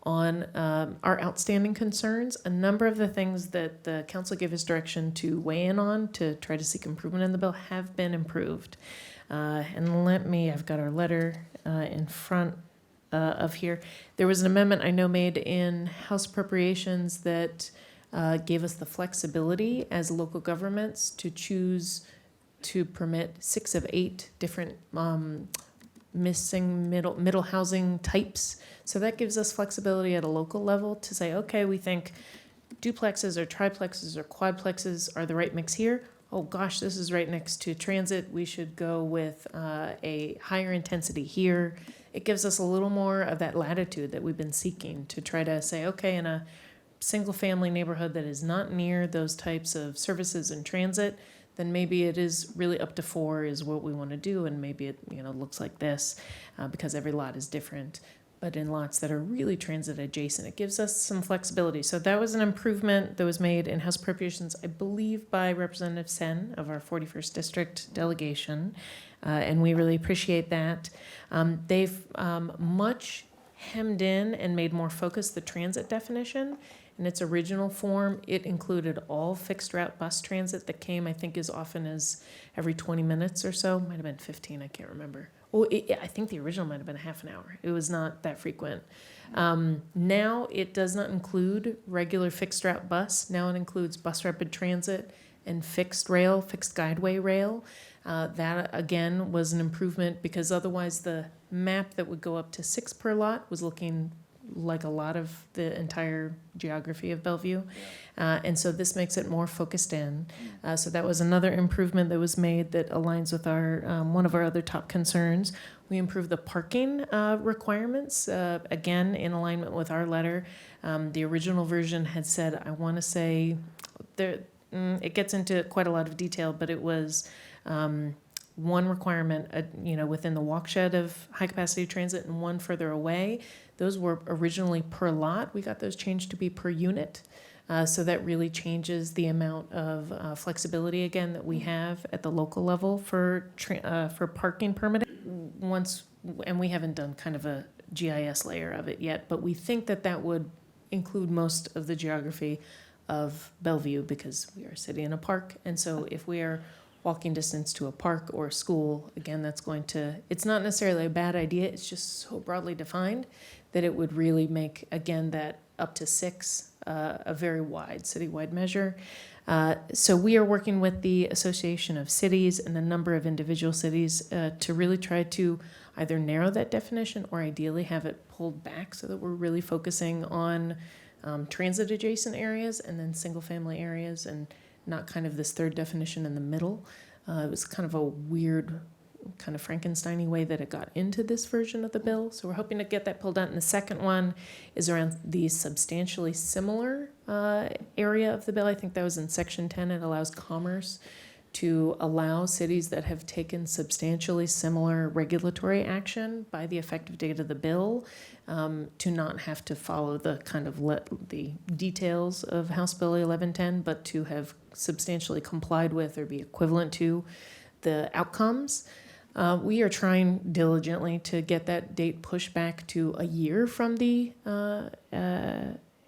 on our outstanding concerns. A number of the things that the council gave us direction to weigh in on to try to seek improvement in the bill have been improved. And I've got our letter in front of here. There was an amendment I know made in House Appropriations that gave us the flexibility as local governments to choose to permit 6 of 8 different missing middle housing types. So that gives us flexibility at a local level to say, okay, we think duplexes or triplexes or quadplexes are the right mix here. Oh gosh, this is right next to transit. We should go with a higher intensity here. It gives us a little more of that latitude that we've been seeking to try to say, okay, in a single family neighborhood that is not near those types of services and transit, then maybe it is really up to 4 is what we want to do, and maybe it looks like this because every lot is different. But in lots that are really transit adjacent, it gives us some flexibility. So that was an improvement that was made in House Appropriations, I believe, by Representative Sen of our 41st District delegation, and we really appreciate that. They've much hemmed in and made more focused the transit definition. In its original form, it included all fixed route bus transit that came, I think, as often as every 20 minutes or so. Might have been 15, I can't remember. Oh, I think the original might have been half an hour. It was not that frequent. Now it does not include regular fixed route bus. Now it includes bus rapid transit and fixed rail, fixed guideway rail. That, again, was an improvement because otherwise the map that would go up to 6 per lot was looking like a lot of the entire geography of Bellevue. And so this makes it more focused in. So that was another improvement that was made that aligns with our one of our other top concerns. We improved the parking requirements, again, in alignment with our letter. The original version had said, I want to say, it gets into quite a lot of detail, but it was one requirement, within the walkshed of high-capacity transit and one further away. Those were originally per lot. We got those changed to be per unit. So that really changes the amount of flexibility, again, that we have at the local level for parking permitting. And we haven't done kind of a GIS layer of it yet, but we think that would include most of the geography of Bellevue because we are a city in a park. And so if we are walking distance to a park or a school, again, it's not necessarily a bad idea, it's just so broadly defined that it would really make, again, that up to 6 a very wide, citywide measure. So we are working with the Association of Cities and a number of individual cities to really try to either narrow that definition or ideally have it pulled back so that we're really focusing on transit adjacent areas and then single family areas and not kind of this third definition in the middle. It was kind of a weird, kind of Frankenstein-y way that it got into this version of the bill. So we're hoping to get that pulled out. And the second one is around the substantially similar area of the bill. I think that was in Section 10. It allows commerce to allow cities that have taken substantially similar regulatory action by the effective date of the bill to not have to follow the kind of the details of House Bill 1110, but to have substantially complied with or be equivalent to the outcomes. We are trying diligently to get that date pushed back to a year from the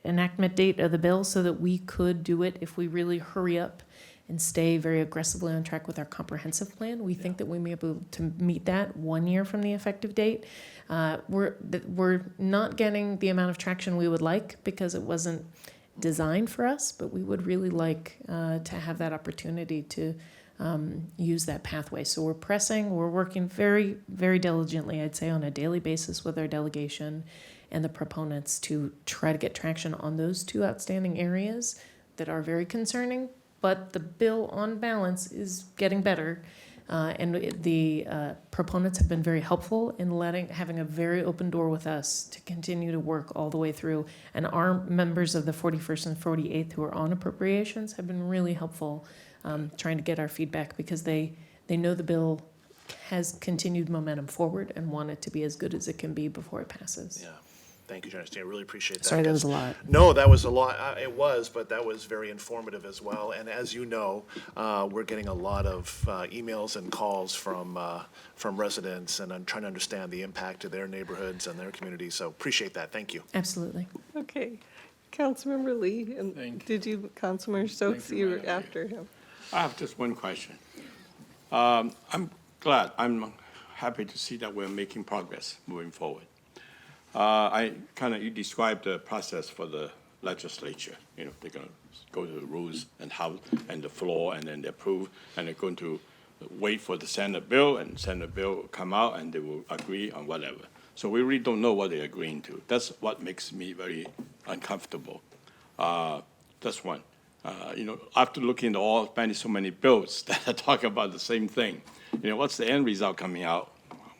enactment date of the bill so that we could do it if we really hurry up and stay very aggressively on track with our comprehensive plan. We think that we may be able to meet that 1 year from the effective date. We're not getting the amount of traction we would like because it wasn't designed for us, but we would really like to have that opportunity to use that pathway. So we're pressing, we're working very, very diligently, I'd say, on a daily basis with our delegation and the proponents to try to get traction on those two outstanding areas that are very concerning, but the bill on balance is getting better. And the proponents have been very helpful in having a very open door with us to continue to work all the way through. And our members of the 41st and 48th who are on appropriations have been really helpful trying to get our feedback because they know the bill has continued momentum forward and want it to be as good as it can be before it passes. Yeah. Thank you, Jennifer. I really appreciate that. Sorry, that was a lot. No, that was a lot. It was, but that was very informative as well. And as you know, we're getting a lot of emails and calls from residents, and I'm trying to understand the impact to their neighborhoods and their communities. So appreciate that. Thank you. Absolutely. Okay. Councilmember Lee, and did you, Councilmember Stokes, you were after him. I have just one question. I'm I'm happy to see that we're making progress moving forward. You described the process for the legislature. You know, they're going to go to the rules and House and the floor, and then they approve, and they're going to wait for the Senate bill, and Senate bill will come out, and they will agree on whatever. So we really don't know what they're agreeing to. That's what makes me very uncomfortable. That's one. After looking at so many bills that are talking about the same thing, what's the end result coming out?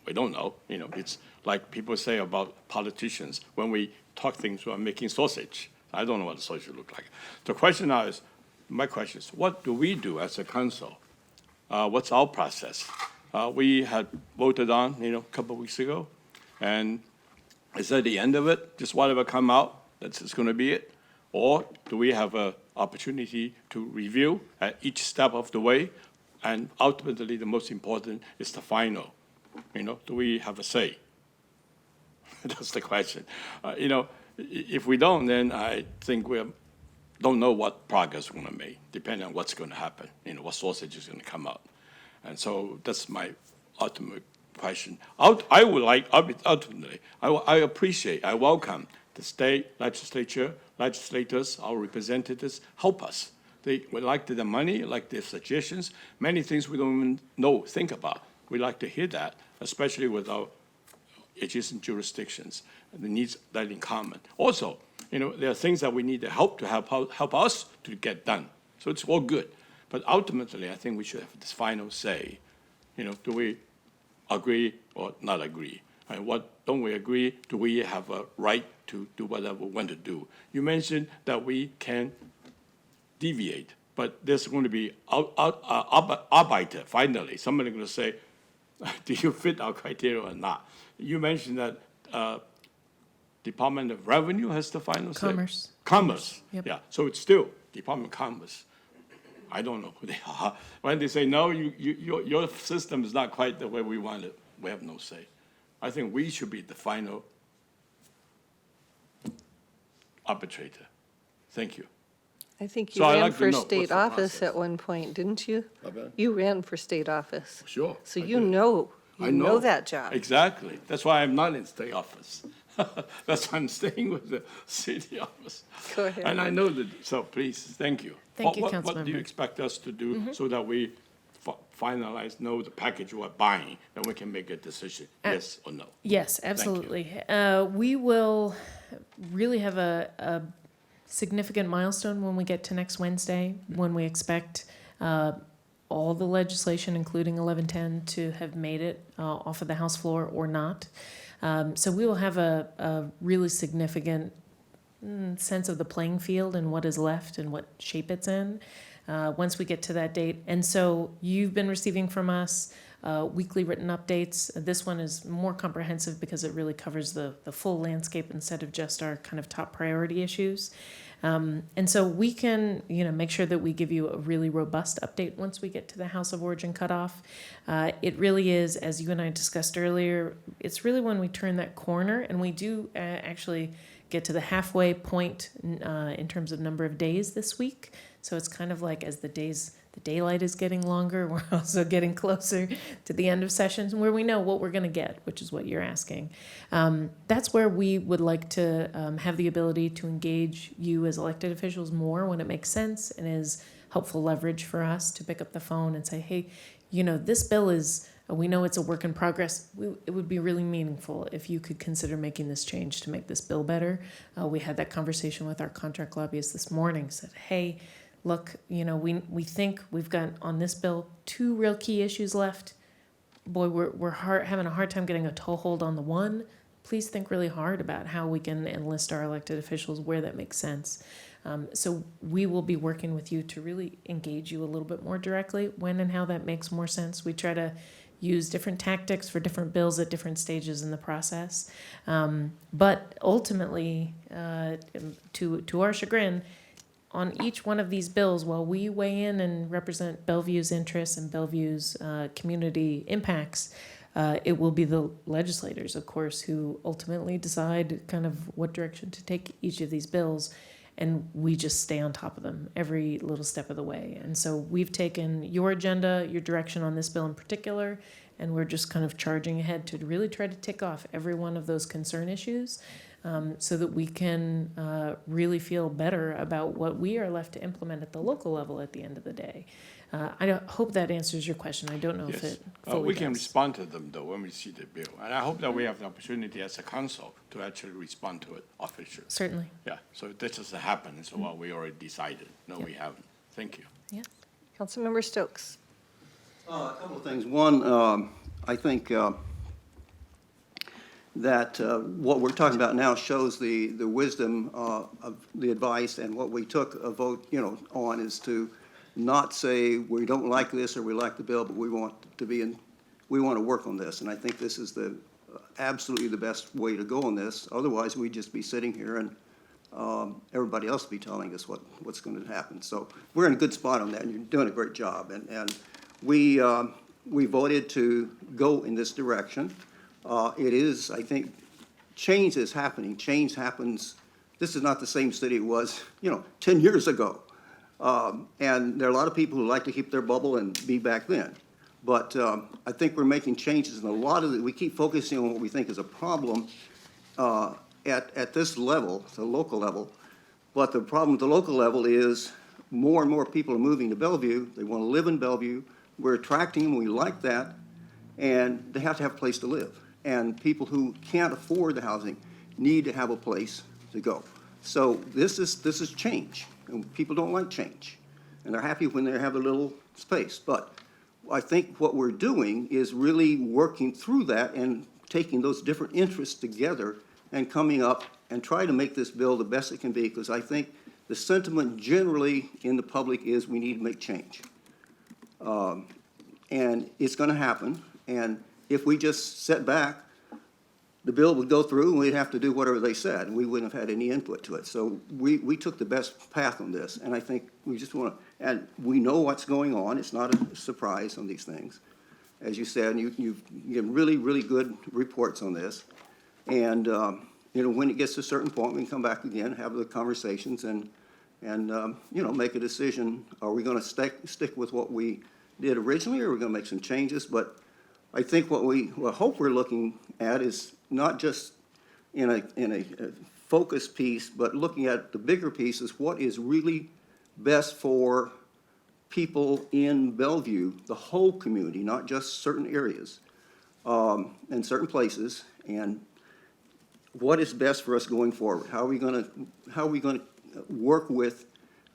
We don't know. It's like people say about politicians. When we talk things, we're making sausage. I don't know what the sausage looks like. The question now is, my question is, what do we do as a council? What's our process? We had voted on, a couple of weeks ago, and is that the end of it? Just whatever come out, that's just going to be it? Or do we have an opportunity to review at each step of the way? And ultimately, the most important is the final. Do we have a say? That's the question. If we don't, then I think we don't know what progress we're going to make, depending on what's going to happen, what sausage is going to come out. And so that's my ultimate question. I welcome the state legislators, our representatives, help us. They would like the money, like their suggestions, many things we don't even think about. We like to hear that, especially with our adjacent jurisdictions, and the needs that in common. Also, there are things that we need to help us to get done. So it's all good. But ultimately, I think we should have this final say. Do we agree or not agree? And what don't we agree? Do we have a right to do whatever we want to do? You mentioned that we can deviate, but there's going to be arbiter, finally. Somebody's going to say, do you fit our criteria or not? You mentioned that Department of Revenue has the final say. Commerce. Yep. Yeah. So it's still Department of Commerce. I don't know who they are. When they say, no, your system is not quite the way we want it, we have no say. I think we should be the final arbitrator. Thank you. I think So you I'd ran like to for know, state what's the office process? at one point, didn't you? Okay. You ran for state office. Sure. So I you did. know, I you know that job. Exactly. That's why I'm not in state office. That's why I'm staying with the city office. Go ahead. And I know that, so please, thank you. Thank you, What do Councilmember. you expect us to do so that we know the package we're buying, and we can make a decision, yes or no? Yes, you. absolutely. We will really have a significant milestone when we get to next Wednesday, when we expect all the legislation, including 1110, to have made it off of the House floor or not. So we will have a really significant sense of the playing field and what is left and what shape it's in once we get to that date. And so you've been receiving from us weekly written updates. This one is more comprehensive because it really covers the full landscape instead of just our kind of top priority issues. And so we can, make sure that we give you a really robust update once we get to the House of Origin cutoff. It really is, as you and I discussed earlier, it's really when we turn that corner, and we do actually get to the halfway point in terms of number of days this week. So it's kind of like as the daylight is getting longer, we're also getting closer to the end of sessions where we know what we're going to get, which is what you're asking. That's where we would like to have the ability to engage you as elected officials more when it makes sense and is helpful leverage for us to pick up the phone and say, hey, this bill is, we know it's a work in progress. It would be really meaningful if you could consider making this change to make this bill better. We had that conversation with our contract lobbyists this morning, said, hey, look, we think we've got on this bill 2 real key issues left. Boy, we're having a hard time getting a toehold on the one. Please think really hard about how we can enlist our elected officials where that makes sense. So we will be working with you to really engage you a little bit more directly when and how that makes more sense. We try to use different tactics for different bills at different stages in the process. But ultimately, to our chagrin, on each one of these bills, while we weigh in and represent Bellevue's interests and Bellevue's community impacts, it will be the legislators, of course, who ultimately decide kind of what direction to take each of these bills. And we just stay on top of them every little step of the way. And so we've taken your agenda, your direction on this bill in particular, and we're just kind of charging ahead to really try to tick off every one of those concern issues. So that we can really feel better about what we are left to implement at the local level at the end of the day. I hope that answers your question. I don't know if it fully we can does. respond to them, though, when we see the bill. And I hope that we have the opportunity as a council to actually respond to it officially. Certainly. Yeah, so this has happened, so what we already decided. No, we haven't. Thank you. Yeah. Councilmember Stokes. A couple of things. One, I think that what we're talking about now shows the wisdom of the advice, and what we took a vote, on is to not say we don't like this or we like the bill, but we want to work on this. And I think this is absolutely the best way to go on this. Otherwise, we'd just be sitting here and everybody else be telling us what's going to happen. So we're in a good spot on that, and you're doing a great job. And we voted to go in this direction. It is, I think, change is happening. Change happens. This is not the same city it was, 10 years ago. And there are a lot of people who like to keep their bubble and be back then. But I think we're making changes, and a lot of it, we keep focusing on what we think is a problem at this level, the local level. But the problem at the local level is more and more people are moving to Bellevue. They want to live in Bellevue. We're attracting them. We like that. And they have to have a place to live. And people who can't afford the housing need to have a place to go. So this is change, and people don't like change, and they're happy when they have a little space. But I think what we're doing is really working through that and taking those different interests together and coming up and try to make this bill the best it can be, because I think the sentiment generally in the public is we need to make change. And it's going to happen. And if we just sat back, the bill would go through and we'd have to do whatever they said, and we wouldn't have had any input to it. So we took the best path on this, and I think we just want to, and we know what's going on. It's not a surprise on these things. As you said, you've given really, really good reports on this. And, when it gets to a certain point, we can come back again, have the conversations, and make a decision. Are we going to stick with what we did originally, or are we going to make some changes? But I think what I hope we're looking at is not just in a focus piece, but looking at the bigger pieces, what is really best for people in Bellevue, the whole community, not just certain areas and certain places, and what is best for us going forward. How are we going to work with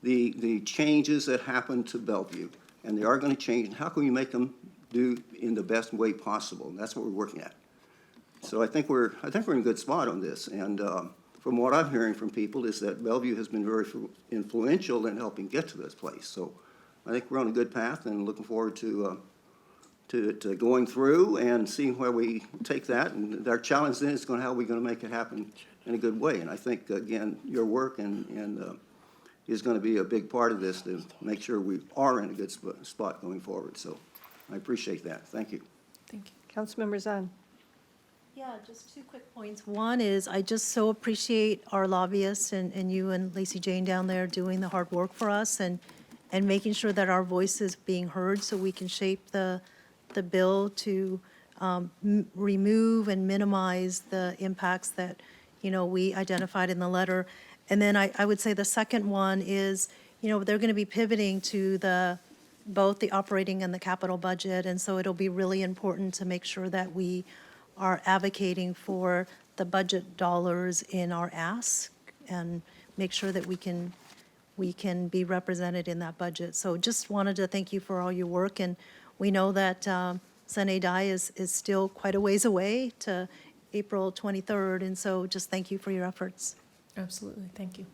the changes that happen to Bellevue, and they are going to change, and how can we make them do in the best way possible? And that's what we're working at. So I think we're in a good spot on this. And from what I'm hearing from people is that Bellevue has been very influential in helping get to this place. So I think we're on a good path, and looking forward to going through and seeing where we take that. And our challenge then is how are we going to make it happen in a good way. And I think, again, your work and is going to be a big part of this to make sure we are in a good spot going forward. So I appreciate that. Thank you. Thank you. Councilmember Zahn. Yeah, just two quick points. One is I just so appreciate our lobbyists and you and Lacey Jane down there doing the hard work for us and making sure that our voice is being heard so we can shape the bill to remove and minimize the impacts that, we identified in the letter. And then I would say the second one is, they're going to be pivoting to both the operating and the capital budget. And so it'll be really important to make sure that we are advocating for the budget dollars in our ask and make sure that we can be represented in that budget. So just wanted to thank you for all your work. And we know that Sunny Dai is still quite a ways away to April 23rd. And so just thank you for your efforts. Absolutely. Thank you.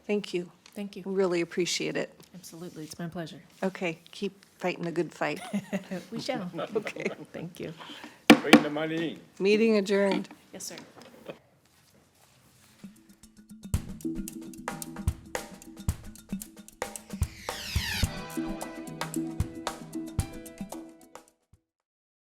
Thank you. Thank you. Really appreciate it. Absolutely. It's my pleasure. Okay, keep fighting the good fight. We shall. Okay. Thank you. Bring the money. Meeting adjourned. Yes, sir.